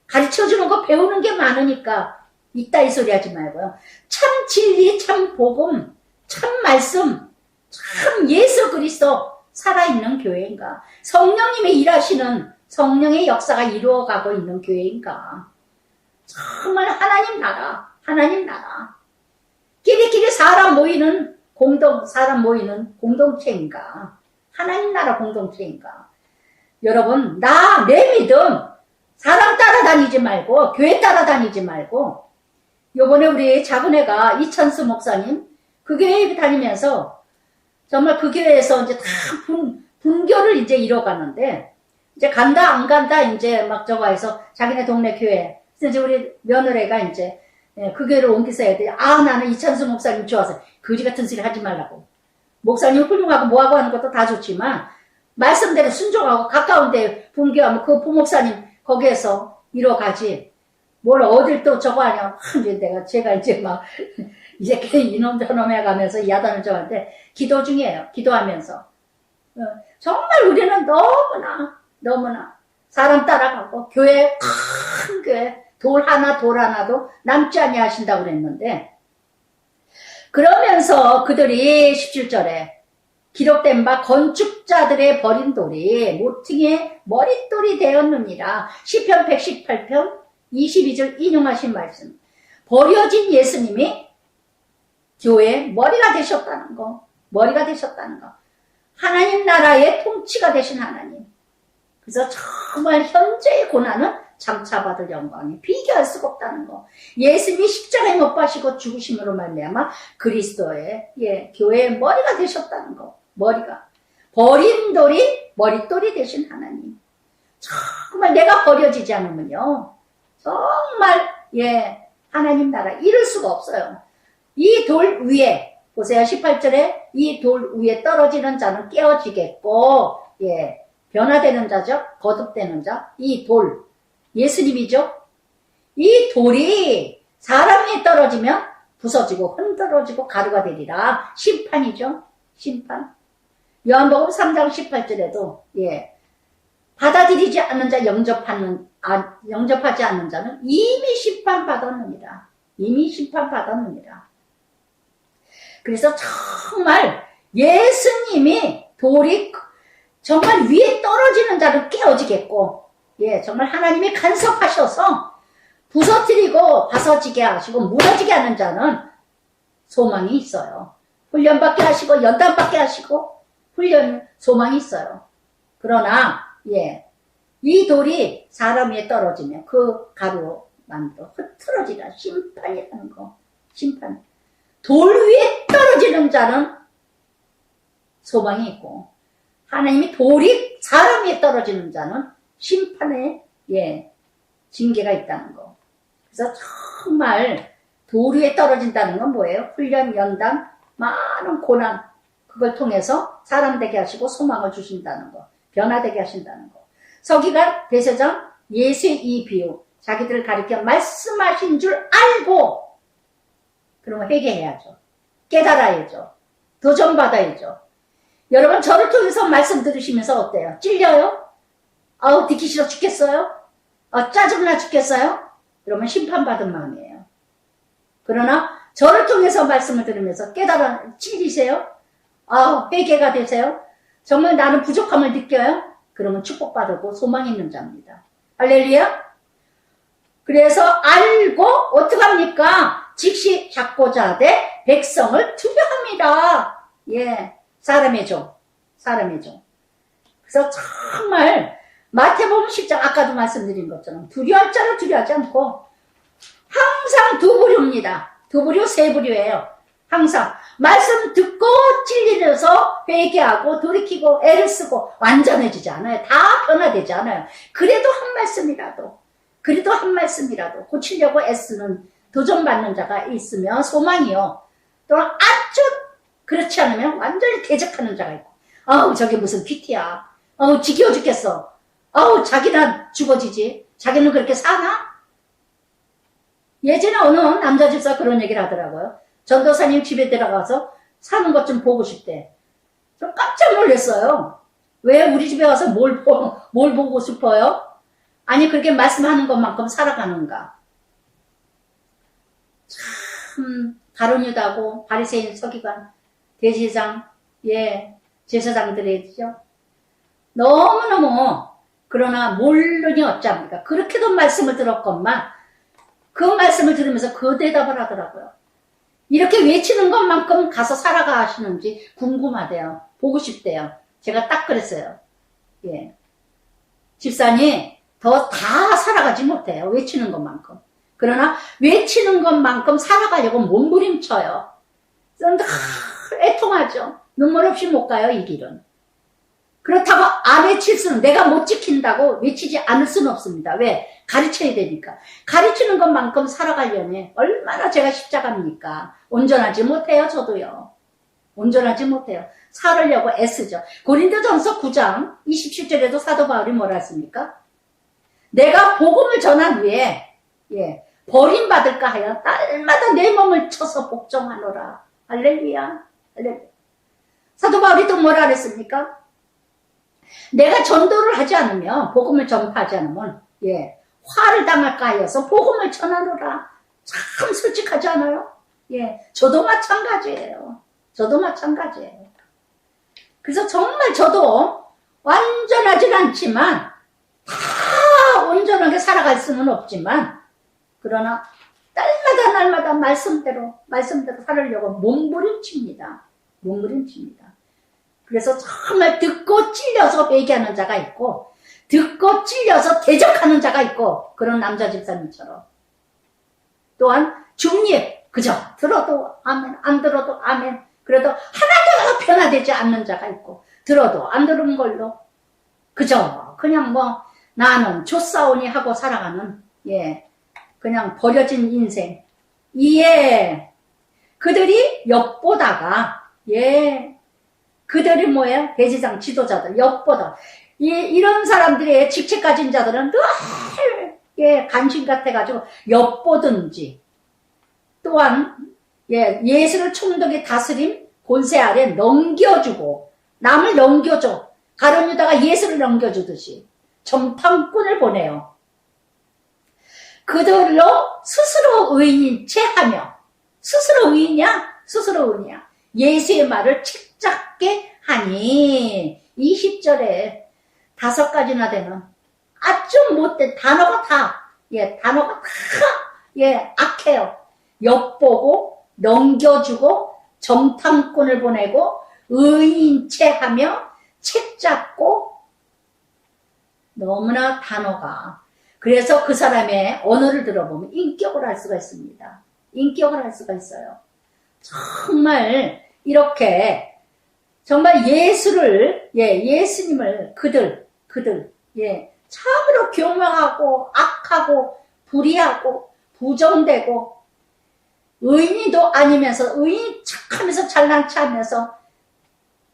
가르쳐주는 거 배우는 게 많으니까 이따위 소리 하지 말고요. 참 진리, 참 복음, 참 말씀, 참 예수 그리스도 살아있는 교회인가, 성령님이 일하시는 성령의 역사가 이루어가고 있는 교회인가, 정말 하나님 나라, 하나님 나라, 끼리끼리 사람 모이는 사람 모이는 공동체인가, 하나님 나라 공동체인가. 여러분, 내 믿음, 사람 따라다니지 말고, 교회 따라다니지 말고, 요번에 우리 작은 애가 이찬수 목사님, 그 교회 다니면서, 정말 그 교회에서 이제 다 분교를 이제 이뤄가는데, 이제 간다, 안 간다, 이제 막 저거 해서 자기네 동네 교회, 그래서 이제 우리 며느리가 이제, 그 교회를 옮기서 해야 돼. 나는 이찬수 목사님 좋아서, 거지 같은 소리 하지 말라고. 목사님 훌륭하고 뭐하고 하는 것도 다 좋지만, 말씀대로 순종하고 가까운데 분교하면 그 부목사님 거기에서 이뤄가지. 뭘 어딜 또 저거 하냐. 이제 제가 이제 막, 이제 이놈 저놈 해가면서 야단을 줘는데, 기도 중이에요. 기도하면서. 정말 우리는 너무나 사람 따라가고, 교회, 큰 교회, 돌 하나도 남지 아니하신다고 그랬는데, 그러면서 그들이 17절에 기록된 바 건축자들의 버린 돌이 모퉁이의 머릿돌이 되었느니라. 시편 118편 22절 인용하신 말씀. 버려진 예수님이 교회의 머리가 되셨다는 거. 머리가 되셨다는 거. 하나님 나라의 통치가 되신 하나님. 그래서 정말 현재의 고난은 장차받을 영광에 비교할 수가 없다는 거. 예수님이 십자가에 못 박히고 죽으심으로 말미암아 그리스도의, 예, 교회의 머리가 되셨다는 거. 머리가. 버린 돌이 머릿돌이 되신 하나님. 정말 내가 버려지지 않으면요, 정말, 예, 하나님 나라 이룰 수가 없어요. 이 돌 위에, 보세요. 18절에 이 돌 위에 떨어지는 자는 깨어지겠고, 예, 변화되는 자죠. 거듭되는 자. 이 돌, 예수님이죠. 이 돌이 사람 위에 떨어지면 부서지고 흔들어지고 가루가 되리라. 심판이죠. 심판. 요한복음 3장 18절에도 받아들이지 않는 자 영접하지 않는 자는 이미 심판받았느니라. 이미 심판받았느니라. 그래서 정말 예수님이 돌이 정말 위에 떨어지는 자를 깨어지겠고, 정말 하나님이 간섭하셔서 부서뜨리고 벗어지게 하시고 무너지게 하는 자는 소망이 있어요. 훈련받게 하시고 연단받게 하시고 소망이 있어요. 그러나 이 돌이 사람 위에 떨어지면 그 가루 만도 흐트러지라. 심판이라는 거. 심판. 돌 위에 떨어지는 자는 소망이 있고, 하나님이 돌이 사람 위에 떨어지는 자는 심판의 징계가 있다는 거. 그래서 정말 돌 위에 떨어진다는 건 뭐예요? 훈련, 연단, 많은 고난, 그걸 통해서 사람 되게 하시고 소망을 주신다는 거. 변화되게 하신다는 거. 서기관, 대제사장, 예수의 이 비유, 자기들을 가리켜 말씀하신 줄 알고, 그러면 회개해야죠. 깨달아야죠. 도전받아야죠. 여러분, 저를 통해서 말씀 들으시면서 어때요? 찔려요? 아우, 듣기 싫어 죽겠어요? 짜증나 죽겠어요? 그러면 심판받은 마음이에요. 그러나 저를 통해서 말씀을 들으면서 깨달아 찔리세요? 회개가 되세요? 정말 나는 부족함을 느껴요? 그러면 축복받고 소망 있는 자입니다. 할렐루야? 그래서 알고 어떡합니까? 즉시 잡고자 하되 백성을 두려워합니다. 사람의 종. 그래서 정말 마태복음 10장 아까도 말씀드린 것처럼 두려워할 자는 두려워하지 않고 항상 두 부류입니다. 두 부류, 세 부류예요. 항상 말씀 듣고 찔리면서 회개하고 돌이키고 애를 쓰고 완전해지지 않아요. 다 변화되지 않아요. 그래도 한 말씀이라도 고치려고 애쓰는 도전받는 자가 있으면 소망이요. 또한 아주 그렇지 않으면 완전히 대적하는 자가 있고, 저게 무슨 PT야. 지겨워 죽겠어. 자기는 죽어지지. 자기는 그렇게 사나? 예전에 어느 남자 집사 그런 얘기를 하더라고요. 전도사님 집에 들어가서 사는 것 좀 보고 싶대. 좀 깜짝 놀랐어요. 왜 우리 집에 와서 뭘 보고 싶어요? 아니, 그렇게 말씀하는 것만큼 살아가는가? 참, 가룟 유다고 바리새인, 서기관, 대제사장, 제사장들이죠. 너무너무, 그러나 모르니 어찌합니까? 그렇게도 말씀을 들었건만 그 말씀을 들으면서 그 대답을 하더라고요. 이렇게 외치는 것만큼 가서 살아가 하시는지 궁금하대요. 보고 싶대요. 제가 딱 그랬어요. 집사님, 더 다 살아가지 못해요. 외치는 것만큼. 그러나 외치는 것만큼 살아가려고 몸부림쳐요. 애통하죠. 눈물 없이 못 가요, 이 길은. 그렇다고 안 외칠 수는, 내가 못 지킨다고 외치지 않을 수는 없습니다. 왜? 가르쳐야 되니까. 가르치는 것만큼 살아가려면 얼마나 제가 십자가입니까? 온전하지 못해요, 저도요. 온전하지 못해요. 살으려고 애쓰죠. 고린도전서 9장 27절에도 사도 바울이 뭐라 했습니까? 내가 복음을 전한 후에 버림받을까 하여 날마다 내 몸을 쳐서 복종하노라. 할렐루야. 할렐루야. 사도 바울이 또 뭐라 그랬습니까? 내가 전도를 하지 않으면, 복음을 전파하지 않으면 화를 당할까 하여서 복음을 전하노라. 참 솔직하지 않아요? 저도 마찬가지예요. 그래서 정말 저도 완전하진 않지만 다 온전하게 살아갈 수는 없지만, 그러나 날마다 말씀대로 살으려고 몸부림칩니다. 그래서 정말 듣고 찔려서 회개하는 자가 있고, 듣고 찔려서 대적하는 자가 있고, 그런 남자 집사님처럼. 또한 중립, 그죠? 들어도 아멘, 안 들어도 아멘. 그래도 하나도 변화되지 않는 자가 있고, 들어도 안 들은 걸로, 그죠? 그냥 나는 조사오니 하고 살아가는, 그냥 버려진 인생. 그들이 엿보다가, 그들이 뭐예요? 대제사장 지도자들, 엿보다. 이런 사람들의 직책 가진 자들은 늘 예, 간신 같아가지고 엿보든지 또한 예, 예수를 총독의 다스림 권세 아래 넘겨주고 남을 넘겨줘. 가룟 유다가 예수를 넘겨주듯이 정탐꾼을 보내요. 그들로 스스로 의인인 채 하며 스스로 의인이야? 스스로 의인이야. 예수의 말을 책잡게 하니 20절에 5가지나 되는 아주 못된 단어가 다 악해요. 엿보고 넘겨주고 정탐꾼을 보내고 의인 채 하며 책잡고 너무나 단어가 그래서 그 사람의 언어를 들어보면 인격을 알 수가 있습니다. 인격을 알 수가 있어요. 정말 이렇게 정말 예수를 예수님을 그들 참으로 교명하고 악하고 불의하고 부정되고 의인도 아니면서 의인 척하면서 잘난 척하면서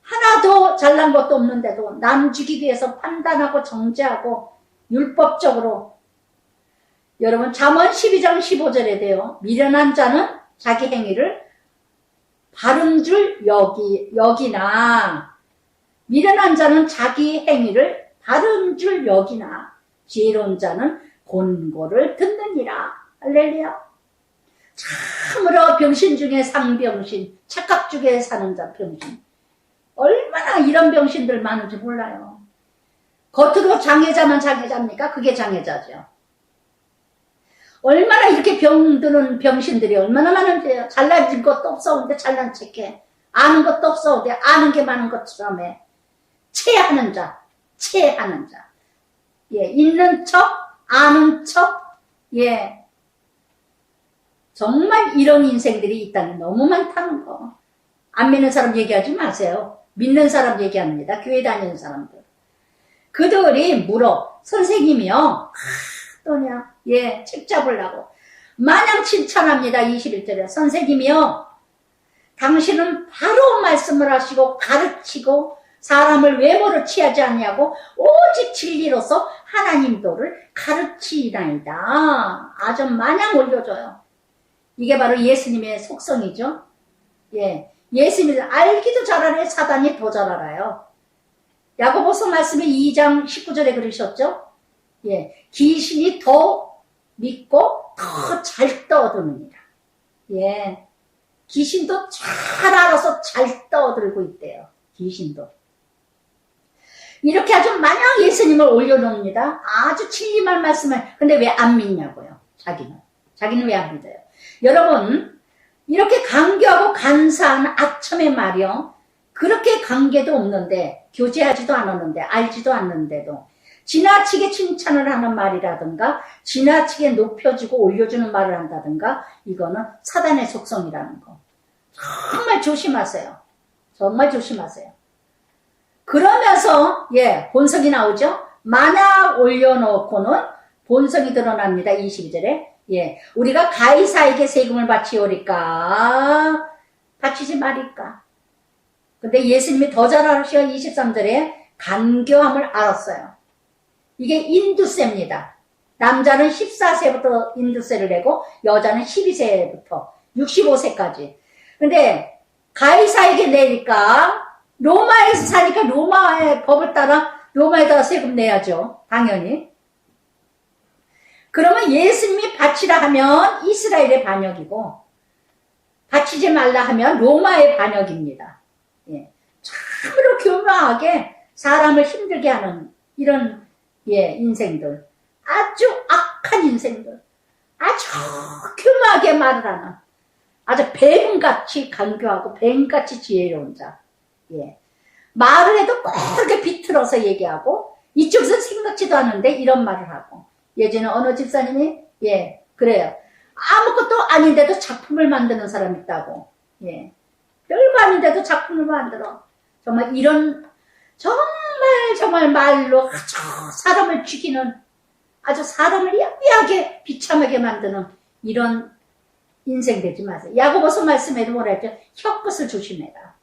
하나도 잘난 것도 없는데도 남 죽이기 위해서 판단하고 정죄하고 율법적으로 여러분 잠언 12장 15절에 돼요. 미련한 자는 자기 행위를 바른 줄 여기나 미련한 자는 자기 행위를 바른 줄 여기나 지혜로운 자는 권고를 듣느니라. 할렐루야. 참으로 병신 중에 상병신, 착각 중에 사는 자 병신. 얼마나 이런 병신들 많은지 몰라요. 겉으로 장애자만 장애자입니까? 그게 장애자죠. 얼마나 이렇게 병드는 병신들이 얼마나 많은데요. 잘나진 것도 없었는데 잘난 척해. 아는 것도 없었는데 아는 게 많은 것처럼 해. 체하는 자. 예, 있는 척, 아는 척, 예. 정말 이런 인생들이 있다니 너무 많다는 거. 안 믿는 사람 얘기하지 마세요. 믿는 사람 얘기합니다. 교회 다니는 사람들. 그들이 물어. 선생님이요. 또냐. 예, 책 잡으려고. 마냥 칭찬합니다. 21절에. 선생님이요. 당신은 바로 말씀을 하시고 가르치고 사람을 외모로 취하지 않냐고 오직 진리로서 하나님 도를 가르치나이다. 아주 마냥 올려줘요. 이게 바로 예수님의 속성이죠. 예, 예수님을 알기도 잘 알아요. 사단이 더 잘 알아요. 야고보서 말씀에 2장 19절에 그러셨죠. 예, 귀신이 더 믿고 더 잘 떠드느니라. 예, 귀신도 잘 알아서 잘 떠들고 있대요. 귀신도. 이렇게 아주 마냥 예수님을 올려놓습니다. 아주 진리만 말씀을. 근데 왜 안 믿냐고요. 자기는 왜 안 믿어요. 여러분 이렇게 강교하고 간사한 아첨의 말이요. 그렇게 관계도 없는데 교제하지도 않았는데 알지도 않는데도 지나치게 칭찬을 하는 말이라든가 지나치게 높여주고 올려주는 말을 한다든가 이거는 사단의 속성이라는 거. 정말 조심하세요. 정말 조심하세요. 그러면서 예, 본성이 나오죠. 만약 올려놓고는 본성이 드러납니다. 22절에 예, 우리가 가이사에게 세금을 바치오리까 바치지 말일까. 근데 예수님이 더 잘 알으셔. 23절에 간교함을 알았어요. 이게 인두세입니다. 남자는 14세부터 인두세를 내고 여자는 12세부터 65세까지. 근데 가이사에게 내니까 로마에서 사니까 로마의 법을 따라 로마에다가 세금 내야죠. 당연히. 그러면 예수님이 바치라 하면 이스라엘의 반역이고 바치지 말라 하면 로마의 반역입니다. 예. 참으로 교묘하게 사람을 힘들게 하는 이런 예, 인생들. 아주 악한 인생들. 아주 교묘하게 말을 하는 아주 뱀같이 간교하고 뱀같이 지혜로운 자. 예. 말을 해도 꼭 이렇게 비틀어서 얘기하고 이쪽에서 생각지도 않은데 이런 말을 하고 예전에 어느 집사님이 예 그래요. 아무것도 아닌데도 작품을 만드는 사람 있다고. 예. 별거 아닌데도 작품을 만들어. 정말 이런 정말 말로 아주 사람을 죽이는 아주 사람을 야비하게 비참하게 만드는 이런 인생 되지 마세요. 야고보서 말씀에도 뭐라 했죠? 혀끝을 조심해라.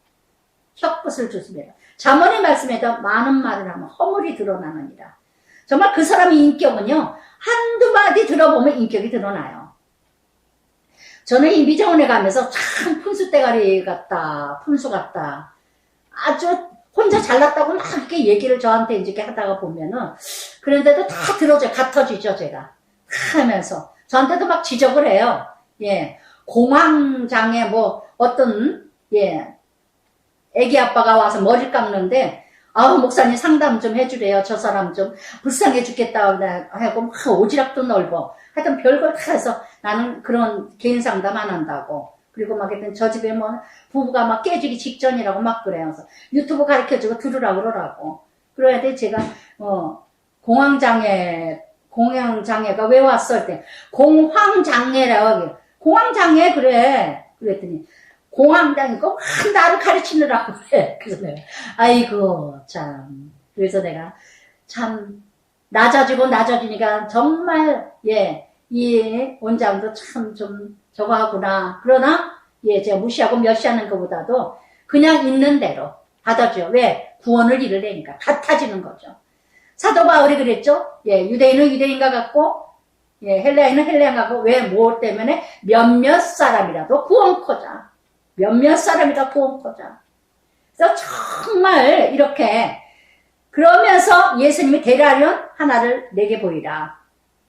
혀끝을 조심해라. 잠언의 말씀에도 많은 말을 하면 허물이 드러나느니라. 정말 그 사람의 인격은요, 한두 마디 들어보면 인격이 드러나요. 저는 이 미정원에 가면서 참 푼수 대가리 같다, 푼수 같다. 아주 혼자 잘났다고 막 이렇게 얘기를 저한테 이렇게 하다가 보면은, 그런데도 다 들어줘요. 같아지죠, 제가. 다 하면서. 저한테도 막 지적을 해요. 예. 공황장애 뭐, 어떤, 예. 애기 아빠가 와서 머리 깎는데, 아우, 목사님 상담 좀 해주래요. 저 사람 좀 불쌍해 죽겠다 하고, 막 오지랖도 넓어. 하여튼 별걸 다 해서 나는 그런 개인 상담 안 한다고. 그리고 막 했더니 저 집에 뭐 부부가 막 깨지기 직전이라고 막 그래요. 그래서 유튜브 가르쳐주고 들으라고 그러라고. 그래야 돼. 제가, 공황장애가 왜 왔을 때, 공황장애라고. 공황장애, 그래. 그랬더니, 공황장애, 꼭 나를 가르치느라고 그래. 그래서 내가, 아이고, 참. 그래서 내가, 참, 낮아지니까 정말, 예, 이 원장도 참 좀 저거 하구나. 그러나, 예, 제가 무시하고 멸시하는 것보다도 그냥 있는 대로 받아줘요. 왜? 구원을 이루려니까. 같아지는 거죠. 사도 바울이 그랬죠? 예, 유대인은 유대인과 같고, 예, 헬라인은 헬라인과 같고, 왜? 뭐 때문에? 몇몇 사람이라도 구원코자. 몇몇 사람이라도 구원코자. 그래서 정말 이렇게, 그러면서 예수님이 대라련 하나를 내게 보이라.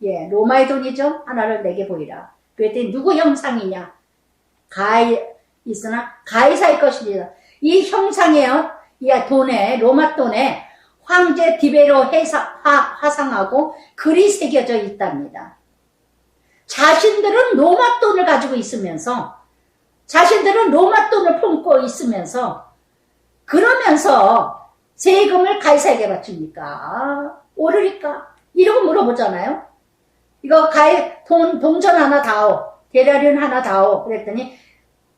예, 로마의 돈이죠? 하나를 내게 보이라. 그랬더니 누구 형상이냐? 있으나 가이사의 것이니라. 이 형상이에요. 이 돈에, 로마 돈에 황제 디베로 화상하고 글이 새겨져 있답니다. 자신들은 로마 돈을 가지고 있으면서, 자신들은 로마 돈을 품고 있으면서, 그러면서 세금을 가이사에게 바칩니까? 오르니까? 이러고 물어보잖아요. 이거 동전 하나 다오. 대라련 하나 다오. 그랬더니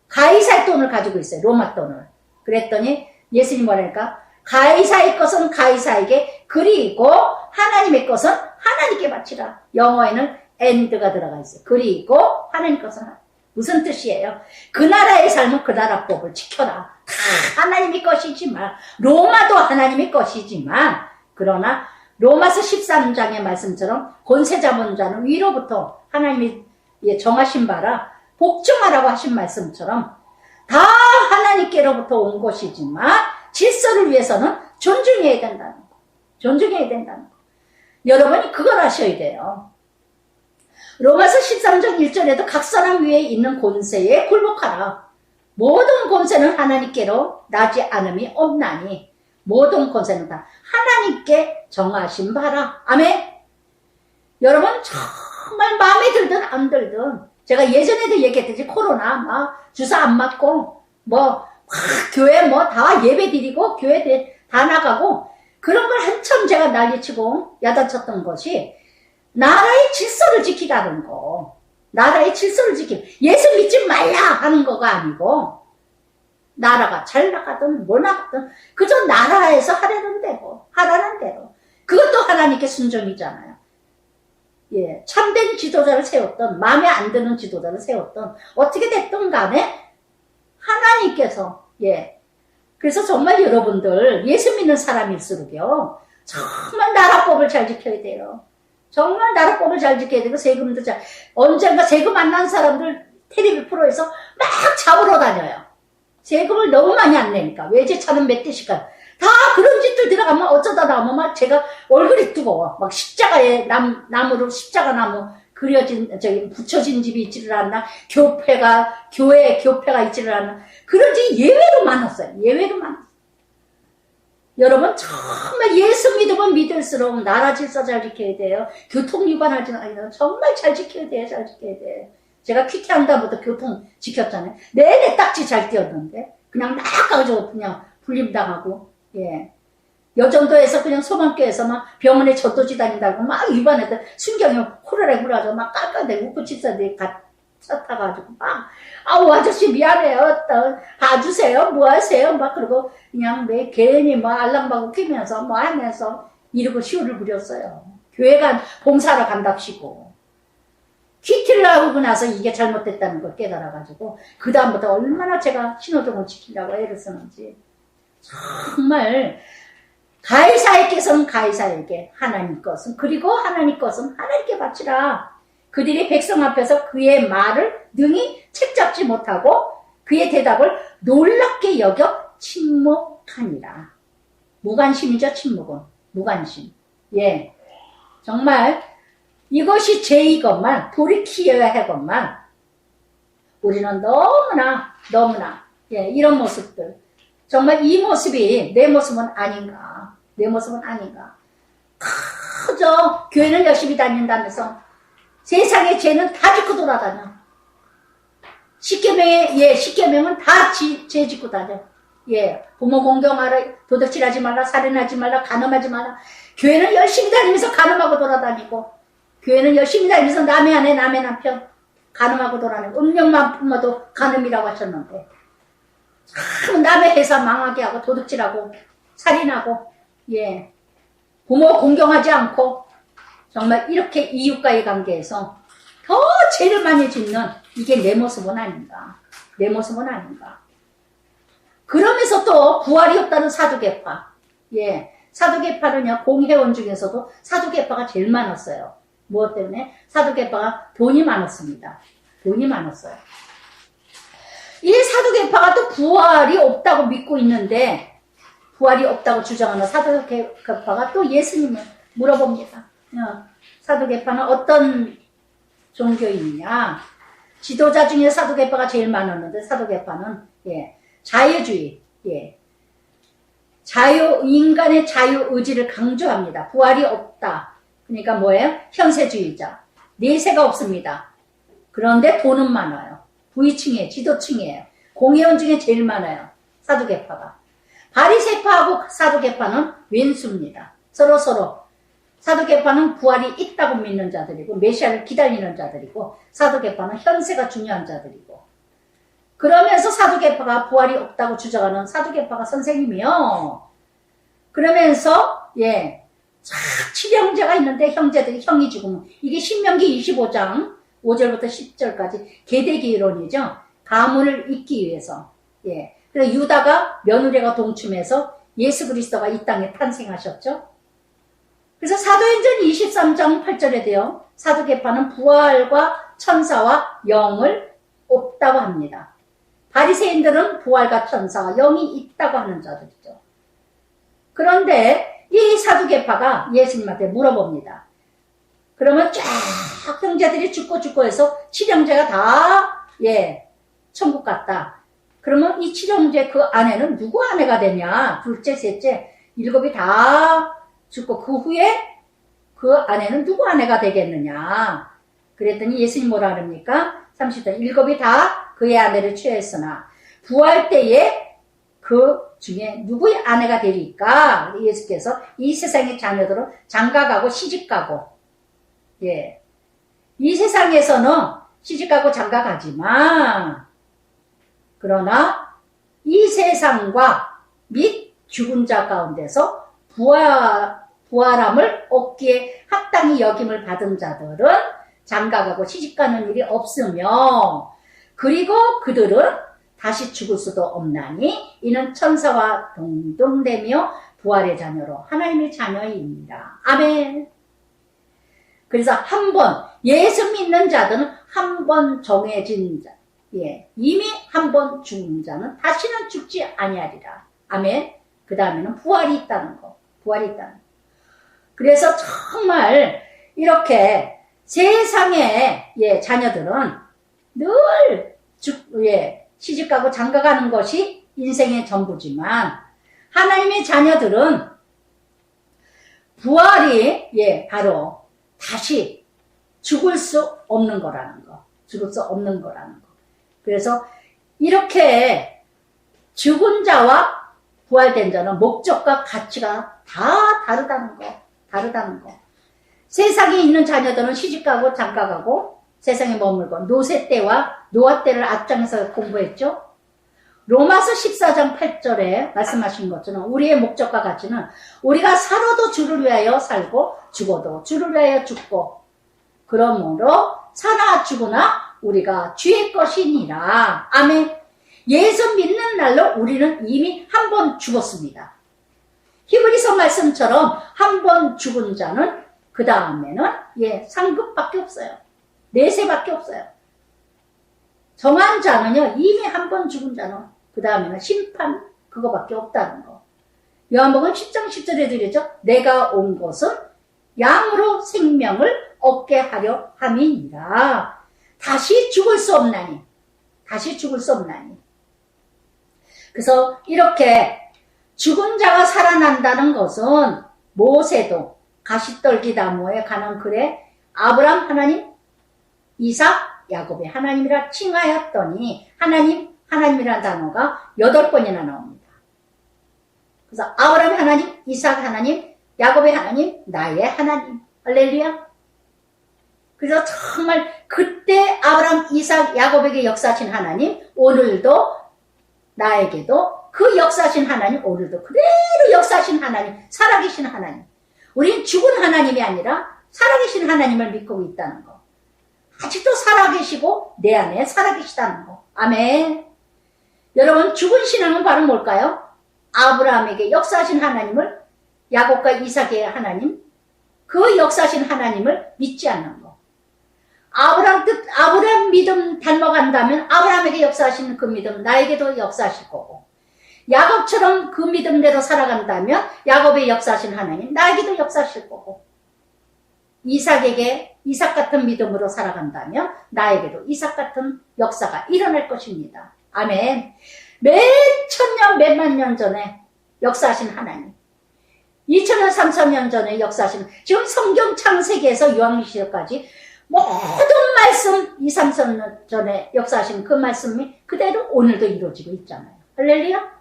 가이사의 돈을 가지고 있어요. 로마 돈을. 그랬더니 예수님 뭐랄까? 가이사의 것은 가이사에게, 그리고 하나님의 것은 하나님께 바치라. 영어에는 and가 들어가 있어요. 그리고 하나님 것은 무슨 뜻이에요? 그 나라의 삶은 그 나라 법을 지켜라. 다 하나님의 것이지만, 로마도 하나님의 것이지만, 그러나 로마서 13장의 말씀처럼 권세 잡은 자는 위로부터 하나님이 정하신 바라 복종하라고 하신 말씀처럼 다 하나님께로부터 온 것이지만 질서를 위해서는 존중해야 된다는 거. 존중해야 된다는 거. 여러분이 그걸 아셔야 돼요. 로마서 13장 1절에도 각 사람 위에 있는 권세에 굴복하라. 모든 권세는 하나님께로 나지 않음이 없나니 모든 권세는 다 하나님께 정하신 바라. 아멘. 여러분 정말 마음에 들든 안 들든, 제가 예전에도 얘기했듯이 코로나 막 주사 안 맞고 뭐 교회 뭐 다 예배 드리고 교회 다 나가고 그런 걸 한참 제가 난리치고 야단쳤던 것이 나라의 질서를 지키라는 거. 나라의 질서를 예수 믿지 말라 하는 거가 아니고, 나라가 잘 나가든 뭐 나가든 그저 나라에서 하라는 대로. 그것도 하나님께 순종이잖아요. 예, 참된 지도자를 세웠던, 마음에 안 드는 지도자를 세웠던, 어떻게 됐든 간에 하나님께서, 예. 그래서 정말 여러분들 예수 믿는 사람일수록요, 정말 나라법을 잘 지켜야 돼요. 정말 나라법을 잘 지켜야 되고, 세금도 언젠가 세금 안 난 사람들 텔레비 프로에서 막 잡으러 다녀요. 세금을 너무 많이 안 내니까. 외제차는 몇 대씩 가. 다 그런 짓들 들어가면 어쩌다 나오면 막 제가 얼굴이 뜨거워. 막 십자가에 나무로 십자가 나무 붙여진 집이 있지를 않나. 교회 교패가 있지를 않나. 그런 집이 예외로 많았어요. 여러분 정말 예수 믿으면 믿을수록 나라 질서 잘 지켜야 돼요. 교통 위반하지 않아요. 정말 잘 지켜야 돼요. 제가 퀴티한다부터 교통 지켰잖아요. 내내 딱지 잘 띄었는데 그냥 막 가지고 그냥 불림당하고, 예. 여정도에서 그냥 소방교에서 막 병원에 젖도지 다닌다고 막 위반했던 순경이 호로래 불어가지고 막 깔깔대고 웃고치사들이 차 타가지고 막, 아우 아저씨 미안해요. 봐주세요. 뭐 하세요? 막 그러고 그냥 왜 괜히 뭐 알랑방구 끼면서 뭐 하면서 이러고 시호를 부렸어요. 교회가 봉사하러 간답시고. 퀴티를 하고 나서 이게 잘못됐다는 걸 깨달아가지고 그 다음부터 얼마나 제가 신호등을 지키려고 애를 쓰는지. 정말 가이사에게서는 가이사에게, 하나님 것은, 그리고 하나님 것은 하나님께 바치라. 그들이 백성 앞에서 그의 말을 능히 책잡지 못하고 그의 대답을 놀랍게 여겨 침묵하니라. 무관심이죠, 침묵은. 무관심. 예. 정말 이것이 죄이건만, 돌이키어야 하건만, 우리는 너무나, 예, 이런 모습들. 정말 이 모습이 내 모습은 아닌가. 내 모습은 아닌가. 그저 교회는 열심히 다닌다면서 세상의 죄는 다 짓고 돌아다녀. 십계명은 다 죄 짓고 다녀. 예, 부모 공경하라, 도둑질하지 말라, 살인하지 말라, 간음하지 말라. 교회는 열심히 다니면서 간음하고 돌아다니고, 교회는 열심히 다니면서 남의 아내, 남의 남편 간음하고 돌아다니고, 음력만 품어도 간음이라고 하셨는데, 참 남의 회사 망하게 하고, 도둑질하고, 살인하고, 예, 부모 공경하지 않고, 정말 이렇게 이웃과의 관계에서 더 죄를 많이 짓는 이게 내 모습은 아닌가. 내 모습은 아닌가. 그러면서 또 부활이 없다는 사두개파. 예, 사두개파는요, 공회원 중에서도 사두개파가 제일 많았어요. 무엇 때문에? 사두개파가 돈이 많았습니다. 돈이 많았어요. 이 사두개파가 또 부활이 없다고 믿고 있는데, 부활이 없다고 주장하는 사두개파가 또 예수님을 물어봅니다. 사두개파는 어떤 종교이냐? 지도자 중에 사두개파가 제일 많았는데, 사두개파는, 예, 자유주의, 예, 인간의 자유의지를 강조합니다. 부활이 없다. 그러니까 뭐예요? 현세주의자. 내세가 없습니다. 그런데 돈은 많아요. 부위층이에요. 지도층이에요. 공회원 중에 제일 많아요. 사두개파가. 바리새파하고 사두개파는 왼수입니다. 서로. 사두개파는 부활이 있다고 믿는 자들이고, 메시아를 기다리는 자들이고, 사두개파는 현세가 중요한 자들이고, 그러면서 사두개파가 부활이 없다고 주장하는 사두개파가 선생님이요. 그러면서, 예, 칠형제가 있는데 형제들이 형이 죽으면, 이게 신명기 25장 5절부터 10절까지 계대기 이론이죠. 가문을 잇기 위해서. 예. 그래서 유다가 며느리가 동침해서 예수 그리스도가 이 땅에 탄생하셨죠. 그래서 사도행전 23장 8절에 돼요. 사두개파는 부활과 천사와 영을 없다고 합니다. 바리새인들은 부활과 천사와 영이 있다고 하는 자들이죠. 그런데 이 사두개파가 예수님한테 물어봅니다. 그러면 쫙 형제들이 죽고 해서 칠형제가 다, 예, 천국 갔다. 그러면 이 칠형제 그 아내는 누구 아내가 되냐? 둘째, 셋째, 일곱이 다 죽고 그 후에 그 아내는 누구 아내가 되겠느냐? 그랬더니 예수님 뭐라 그럽니까? 30절, 일곱이 다 그의 아내를 취했으나 부활 때에 그 중에 누구의 아내가 되리까? 예수께서 이 세상의 자녀들은 장가가고 시집가고, 예, 이 세상에서는 시집가고 장가가지만, 그러나 이 세상과 및 죽은 자 가운데서 부활함을 얻기에 합당히 여김을 받은 자들은 장가가고 시집가는 일이 없으며, 그리고 그들은 다시 죽을 수도 없나니 이는 천사와 동등되며 부활의 자녀로 하나님의 자녀입니다. 아멘. 그래서 한 번 예수 믿는 자들은 한 번 정해진 자, 예, 이미 한 번 죽은 자는 다시는 죽지 아니하리라. 아멘. 그 다음에는 부활이 있다는 거. 부활이 있다는 거. 그래서 정말 이렇게 세상의, 예, 자녀들은 늘 예, 시집가고 장가가는 것이 인생의 전부지만 하나님의 자녀들은 부활이, 예, 바로 다시 죽을 수 없는 거라는 거. 죽을 수 없는 거라는 거. 그래서 이렇게 죽은 자와 부활된 자는 목적과 가치가 다 다르다는 거. 다르다는 거. 세상에 있는 자녀들은 시집가고 장가가고 세상에 머물고 노세 때와 노아 때를 앞장에서 공부했죠. 로마서 14장 8절에 말씀하신 것처럼 우리의 목적과 가치는 우리가 살아도 주를 위하여 살고 죽어도 주를 위하여 죽고, 그러므로 사나 죽으나 우리가 주의 것이니라. 아멘. 예수 믿는 날로 우리는 이미 한 번 죽었습니다. 히브리서 말씀처럼 한 번 죽은 자는 그 다음에는 상급밖에 없어요. 내세밖에 없어요. 정한 자는요, 이미 한 번 죽은 자는 그 다음에는 심판 그거밖에 없다는 거. 요한복음 10장 10절에 드리죠. 내가 온 것은 양으로 생명을 얻게 하려 함이니라. 다시 죽을 수 없나니. 다시 죽을 수 없나니. 그래서 이렇게 죽은 자가 살아난다는 것은 모세도 가시떨기 나무에 가는 글에 아브람 하나님, 이삭, 야곱의 하나님이라 칭하였더니 하나님이라는 단어가 8번이나 나옵니다. 그래서 아브람의 하나님, 이삭 하나님, 야곱의 하나님, 나의 하나님. 할렐루야. 그래서 정말 그때 아브람, 이삭, 야곱에게 역사하신 하나님, 오늘도 나에게도 그 역사하신 하나님, 오늘도 그대로 역사하신 하나님, 살아계신 하나님. 우린 죽은 하나님이 아니라 살아계신 하나님을 믿고 있다는 거. 아직도 살아계시고 내 안에 살아계시다는 거. 아멘. 여러분, 죽은 신앙은 바로 뭘까요? 아브라함에게 역사하신 하나님을, 야곱과 이삭의 하나님, 그 역사하신 하나님을 믿지 않는 거. 아브라함 믿음 닮아간다면 아브라함에게 역사하신 그 믿음 나에게도 역사하실 거고, 야곱처럼 그 믿음대로 살아간다면 야곱의 역사하신 하나님 나에게도 역사하실 거고, 이삭에게 이삭 같은 믿음으로 살아간다면 나에게도 이삭 같은 역사가 일어날 것입니다. 아멘. 몇 천년 몇만 년 전에 역사하신 하나님, 2000년 3000년 전에 역사하신, 지금 성경 창세기에서 요한계시록까지 모든 말씀 2, 3천 전에 역사하신 그 말씀이 그대로 오늘도 이루어지고 있잖아요. 할렐루야.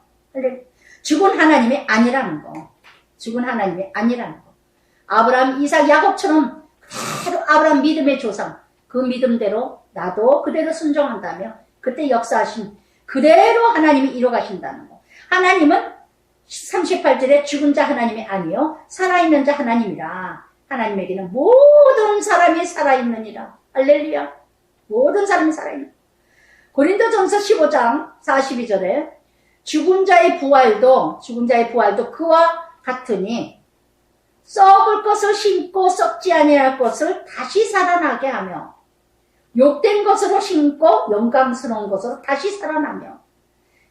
죽은 하나님이 아니라는 거. 죽은 하나님이 아니라는 거. 아브라함, 이삭, 야곱처럼 그대로 아브라함 믿음의 조상, 그 믿음대로 나도 그대로 순종한다며 그때 역사하신 그대로 하나님이 이루어가신다는 거. 하나님은 38절에 죽은 자 하나님이 아니요 살아있는 자 하나님이라. 하나님에게는 모든 사람이 살아있느니라. 할렐루야. 모든 사람이 살아있는. 고린도전서 15장 42절에 죽은 자의 부활도 그와 같으니 썩을 것을 심고 썩지 아니할 것을 다시 살아나게 하며, 욕된 것으로 심고 영광스러운 것으로 다시 살아나며,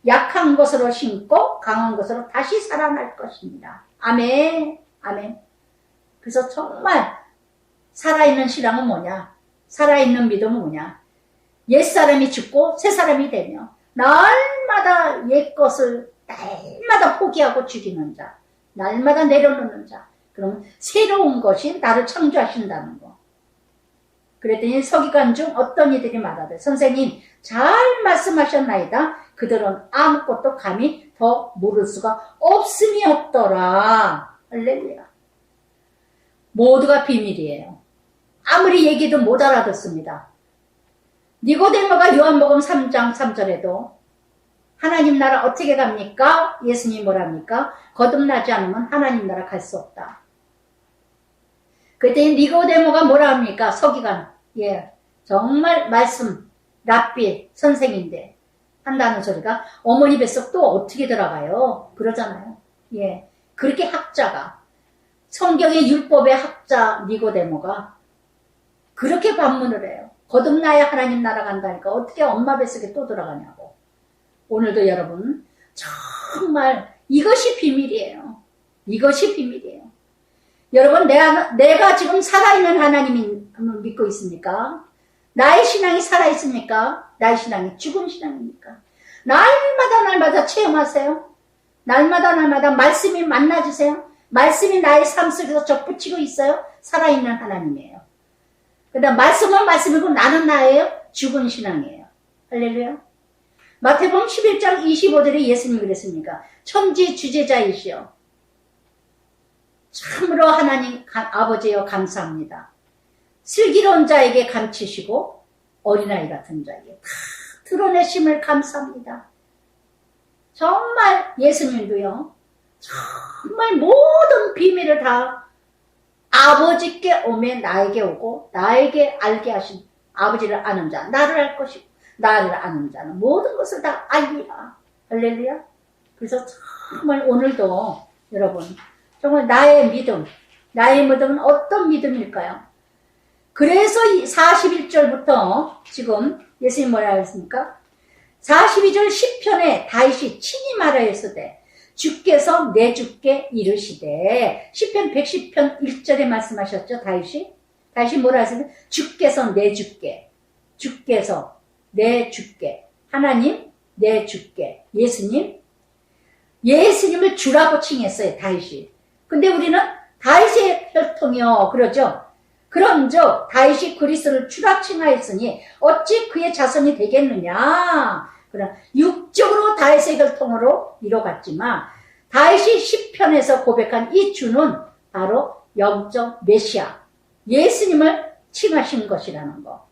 약한 것으로 심고 강한 것으로 다시 살아날 것입니다. 아멘. 아멘. 그래서 정말 살아있는 신앙은 뭐냐? 살아있는 믿음은 뭐냐? 옛사람이 죽고 새사람이 되며 날마다 옛것을 날마다 포기하고 죽이는 자, 날마다 내려놓는 자. 그럼 새로운 것이 나를 창조하신다는 거. 그랬더니 서기관 중 어떤 이들이 말하되, 선생님 잘 말씀하셨나이다. 그들은 아무것도 감히 더 물을 수가 없음이었더라. 할렐루야. 모두가 비밀이에요. 아무리 얘기도 못 알아듣습니다. 니고데모가 요한복음 3장 3절에도 하나님 나라 어떻게 갑니까? 예수님이 뭐랍니까? 거듭나지 않으면 하나님 나라 갈 수 없다. 그때 니고데모가 뭐라 합니까? 서기관. 정말 말씀 랍비 선생인데 한다는 소리가 어머니 뱃속 또 어떻게 들어가요? 그러잖아요. 그렇게 학자가, 성경의 율법의 학자 니고데모가 그렇게 반문을 해요. 거듭나야 하나님 나라 간다니까 어떻게 엄마 뱃속에 또 들어가냐고. 오늘도 여러분 정말 이것이 비밀이에요. 이것이 비밀이에요. 여러분, 내가 지금 살아있는 하나님을 믿고 있습니까? 나의 신앙이 살아있습니까? 나의 신앙이 죽은 신앙입니까? 날마다 체험하세요. 날마다 말씀이 만나주세요. 말씀이 나의 삶 속에서 적붙이고 있어요. 살아있는 하나님이에요. 그다음 말씀은 말씀이고 나는 나예요. 죽은 신앙이에요. 할렐루야. 마태복음 11장 25절에 예수님이 그랬습니까? 천지 주제자이시여 참으로 하나님 아버지여 감사합니다. 슬기로운 자에게 감추시고 어린아이 같은 자에게 다 드러내심을 감사합니다. 정말 예수님도요. 정말 모든 비밀을 다 아버지께 오면 나에게 오고 나에게 알게 하신 아버지를 아는 자, 나를 알 것이고 나를 아는 자는 모든 것을 다 알리라. 할렐루야. 그래서 정말 오늘도 여러분, 정말 나의 믿음은 어떤 믿음일까요? 그래서 41절부터 지금 예수님 뭐라 했습니까? 42절 시편에 다윗이 친히 말하였으되 주께서 내 주께 이르시되, 시편 110편 1절에 말씀하셨죠. 다윗이 뭐라 했으면 주께서 내 주께, 주께서 내 주께, 하나님 내 주께, 예수님을 주라고 칭했어요, 다윗이. 근데 우리는 다윗의 혈통이요 그러죠. 그런즉 다윗이 그리스도를 주라 칭하였으니 어찌 그의 자손이 되겠느냐. 그러나 육적으로 다윗의 혈통으로 이뤄갔지만 다윗이 시편에서 고백한 이 주는 바로 영적 메시아, 예수님을 칭하신 것이라는 거.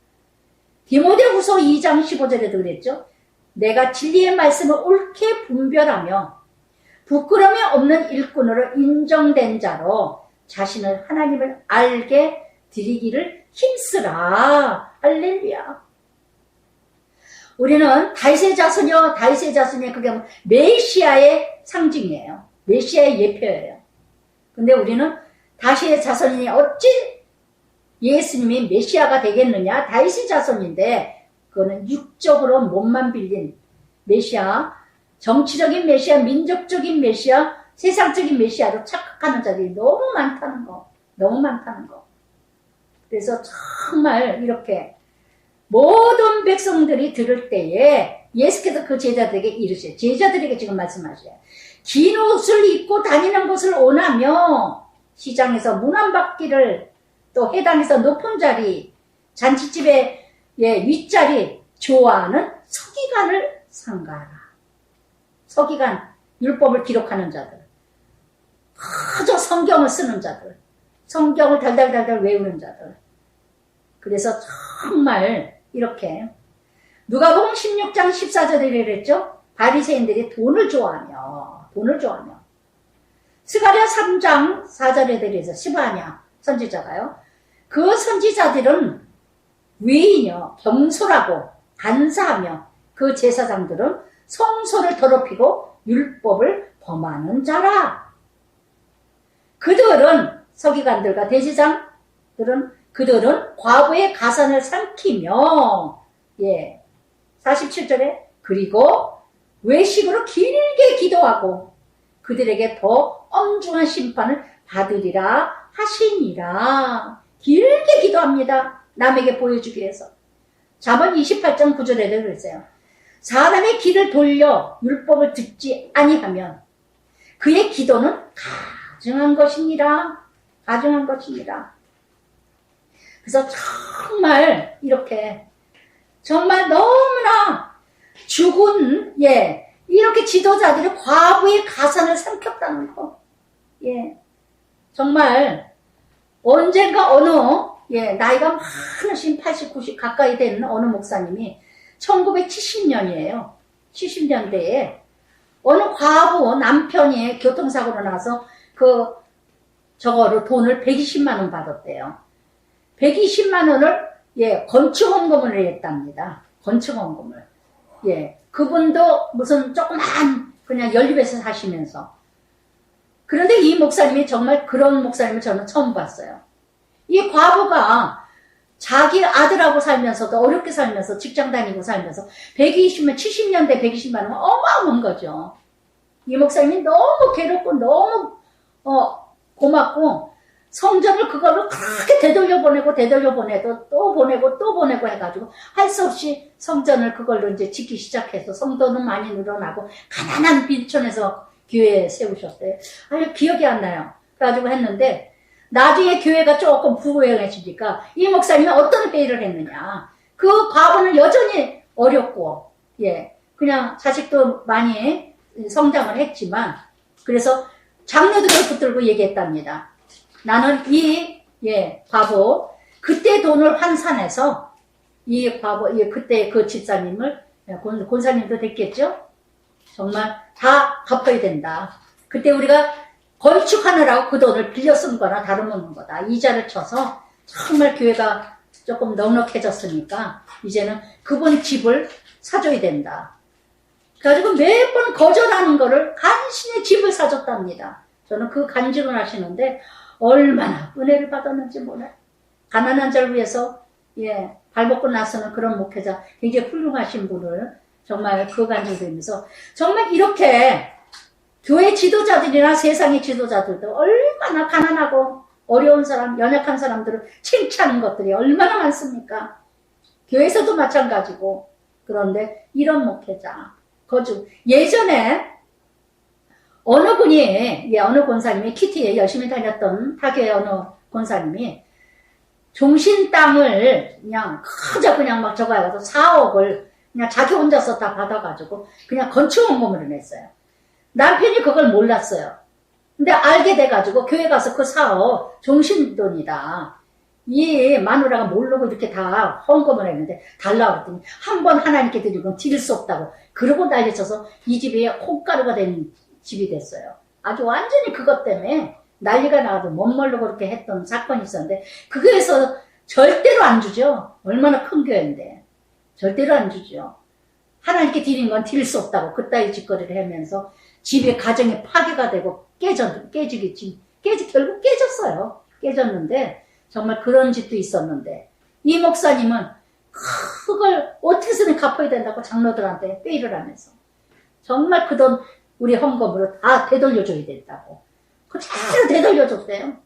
디모데후서 2장 15절에도 그랬죠. 내가 진리의 말씀을 옳게 분별하며 부끄러움이 없는 일꾼으로 인정된 자로 자신을 하나님을 알게 드리기를 힘쓰라. 할렐루야. 우리는 다윗의 자손이요, 다윗의 자손이 그게 메시아의 상징이에요. 메시아의 예표예요. 근데 우리는 다윗의 자손이니 어찌 예수님이 메시아가 되겠느냐? 다윗의 자손인데 그거는 육적으로 몸만 빌린 메시아, 정치적인 메시아, 민족적인 메시아, 세상적인 메시아로 착각하는 자들이 너무 많다는 거. 그래서 정말 이렇게 모든 백성들이 들을 때에 예수께서 그 제자들에게 이르셔요. 제자들에게 지금 말씀하셔요. 긴 옷을 입고 다니는 것을 원하며 시장에서 문안받기를, 또 회당에서 높은 자리, 잔치집의 윗자리 좋아하는 서기관을 삼가라. 서기관, 율법을 기록하는 자들, 그저 성경을 쓰는 자들, 성경을 달달달달 외우는 자들. 그래서 정말 이렇게 누가복음 16장 14절에 그랬죠. 바리새인들이 돈을 좋아하며 스가랴 3장 4절에 대해서 시바냐 선지자가요. 그 선지자들은 위인이요 경솔하고 간사하며 그 제사장들은 성소를 더럽히고 율법을 범하는 자라. 그들은 서기관들과 대제사장들은 그들은 과부의 가산을 삼키며 47절에 그리고 외식으로 길게 기도하고 그들에게 더 엄중한 심판을 받으리라 하시니라. 길게 기도합니다. 남에게 보여주기 위해서. 잠언 28장 9절에도 그랬어요. 사람의 길을 돌려 율법을 듣지 아니하면 그의 기도는 가증한 것이니라. 그래서 정말 이렇게 정말 너무나 죽은 이렇게 지도자들이 과부의 가산을 삼켰다는 거. 정말 언젠가 어느 나이가 많으신 80, 90 가까이 되는 어느 목사님이 1970년이에요. 70년대에 어느 과부 남편이 교통사고로 나서 저거로 돈을 120만 원 받았대요. 120만 원을 건축원금을 했답니다. 건축원금을. 그분도 무슨 조그만 그냥 연립에서 사시면서. 그런데 이 목사님이 정말 그런 목사님을 저는 처음 봤어요. 이 과부가 자기 아들하고 살면서도 어렵게 살면서 직장 다니고 살면서 120만 70년대 120만 원은 어마어마한 거죠. 이 목사님이 너무 괴롭고 너무 고맙고 성전을 그걸로 그렇게 되돌려 보내도 또 보내고 해가지고 할 수 없이 성전을 그걸로 이제 짓기 시작해서 성도는 많이 늘어나고 가난한 빈촌에서 교회에 세우셨어요. 아니 기억이 안 나요. 그래가지고 했는데 나중에 교회가 조금 부유해지니까 이 목사님이 어떤 회의를 했느냐. 그 과부는 여전히 어렵고 그냥 자식도 많이 성장을 했지만 그래서 장로들을 붙들고 얘기했답니다. 나는 과부, 그때 돈을 환산해서, 그때 그 집사님을, 권사님도 됐겠죠? 정말 다 갚아야 된다. 그때 우리가 건축하느라고 그 돈을 빌려 쓴 거나 다름없는 거다. 이자를 쳐서 정말 교회가 조금 넉넉해졌으니까, 이제는 그분 집을 사줘야 된다. 그래가지고 매번 거절하는 거를 간신히 집을 사줬답니다. 저는 그 간증을 하시는데 얼마나 은혜를 받았는지 몰라요. 가난한 자를 위해서 발벗고 나서는 그런 목회자, 굉장히 훌륭하신 분을 정말 그 간증을 들으면서 정말 이렇게 교회 지도자들이나 세상의 지도자들도 얼마나 가난하고 어려운 사람, 연약한 사람들을 칭찬하는 것들이 얼마나 많습니까? 교회에서도 마찬가지고. 그런데 이런 목회자, 거주. 예전에 어느 분이, 어느 권사님이 키티에 열심히 다녔던 타교의 어느 권사님이 종신 땅을 그냥 막 저거 해가지고 4억을 그냥 자기 혼자서 다 받아가지고 그냥 건축 원금으로 냈어요. 남편이 그걸 몰랐어요. 근데 알게 돼가지고 교회 가서 그 4억 종신돈이다. 이 마누라가 모르고 이렇게 다 헌금을 했는데 달라고 그랬더니 한 번 하나님께 드린 건 드릴 수 없다고. 그러고 난리쳐서 이 집이 콩가루가 된 집이 됐어요. 아주 완전히 그것 때문에 난리가 나가도 못 모르고 그렇게 했던 사건이 있었는데 그거에서 절대로 안 주죠. 얼마나 큰 교회인데. 절대로 안 주죠. 하나님께 드린 건 드릴 수 없다고 그따위 짓거리를 하면서 집의 가정이 파괴가 되고 결국 깨졌어요. 깨졌는데 정말 그런 집도 있었는데 이 목사님은 그걸 어떻게든 갚아야 된다고 장로들한테 회의를 하면서 정말 그 돈 우리 헌금으로 다 되돌려줘야 된다고 그대로 되돌려줬대요.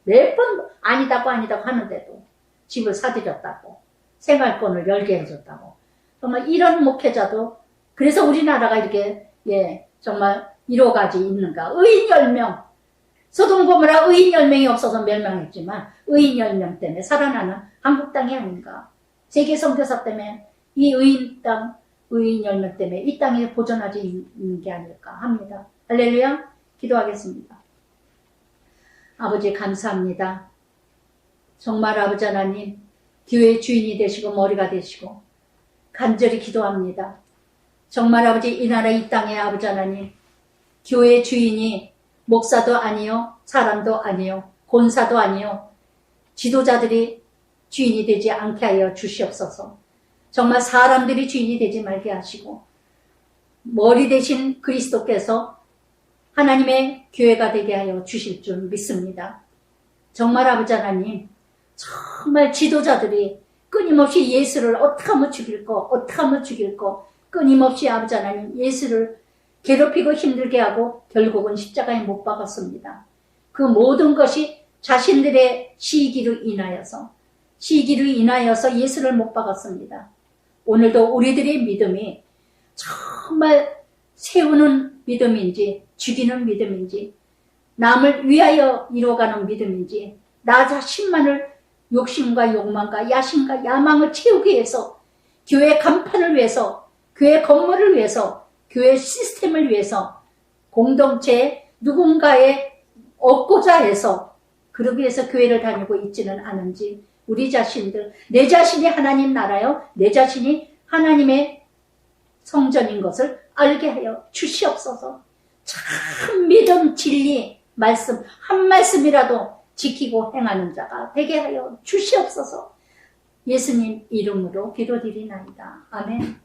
몇 번 아니다고 하는데도 집을 사들였다고 생활권을 열게 해줬다고. 정말 이런 목회자도 그래서 우리나라가 이렇게 정말 이로가지 있는가. 의인 10명 소돔 고모라 의인 10명이 없어서 멸망했지만 의인 10명 때문에 살아나는 한국 땅이 아닌가. 세계 선교사 때문에 이 의인 땅 의인 10명 때문에 이 땅에 보존하지 있는 게 아닐까 합니다. 할렐루야. 기도하겠습니다. 아버지 감사합니다. 정말 아버지 하나님 교회의 주인이 되시고 머리가 되시고 간절히 기도합니다. 정말 아버지 이 나라 이 땅에 아버지 하나님 교회의 주인이 목사도 아니요 사람도 아니요 권사도 아니요 지도자들이 주인이 되지 않게 하여 주시옵소서. 정말 사람들이 주인이 되지 말게 하시고 머리 대신 그리스도께서 하나님의 교회가 되게 하여 주실 줄 믿습니다. 정말 아버지 하나님 정말 지도자들이 끊임없이 예수를 어떻게 하면 죽일까 끊임없이 아버지 하나님 예수를 괴롭히고 힘들게 하고 결국은 십자가에 못 박았습니다. 그 모든 것이 자신들의 시기로 인하여서 예수를 못 박았습니다. 오늘도 우리들의 믿음이 정말 세우는 믿음인지 죽이는 믿음인지 남을 위하여 이루어가는 믿음인지 나 자신만을 욕심과 욕망과 야심과 야망을 채우기 위해서 교회 간판을 위해서 교회 건물을 위해서 교회 시스템을 위해서 공동체 누군가에 얻고자 해서 그러기 위해서 교회를 다니고 있지는 않은지 우리 자신들 내 자신이 하나님 나라요 내 자신이 하나님의 성전인 것을 알게 하여 주시옵소서. 참 믿음 진리 말씀 한 말씀이라도 지키고 행하는 자가 되게 하여 주시옵소서. 예수님 이름으로 기도드리나이다. 아멘.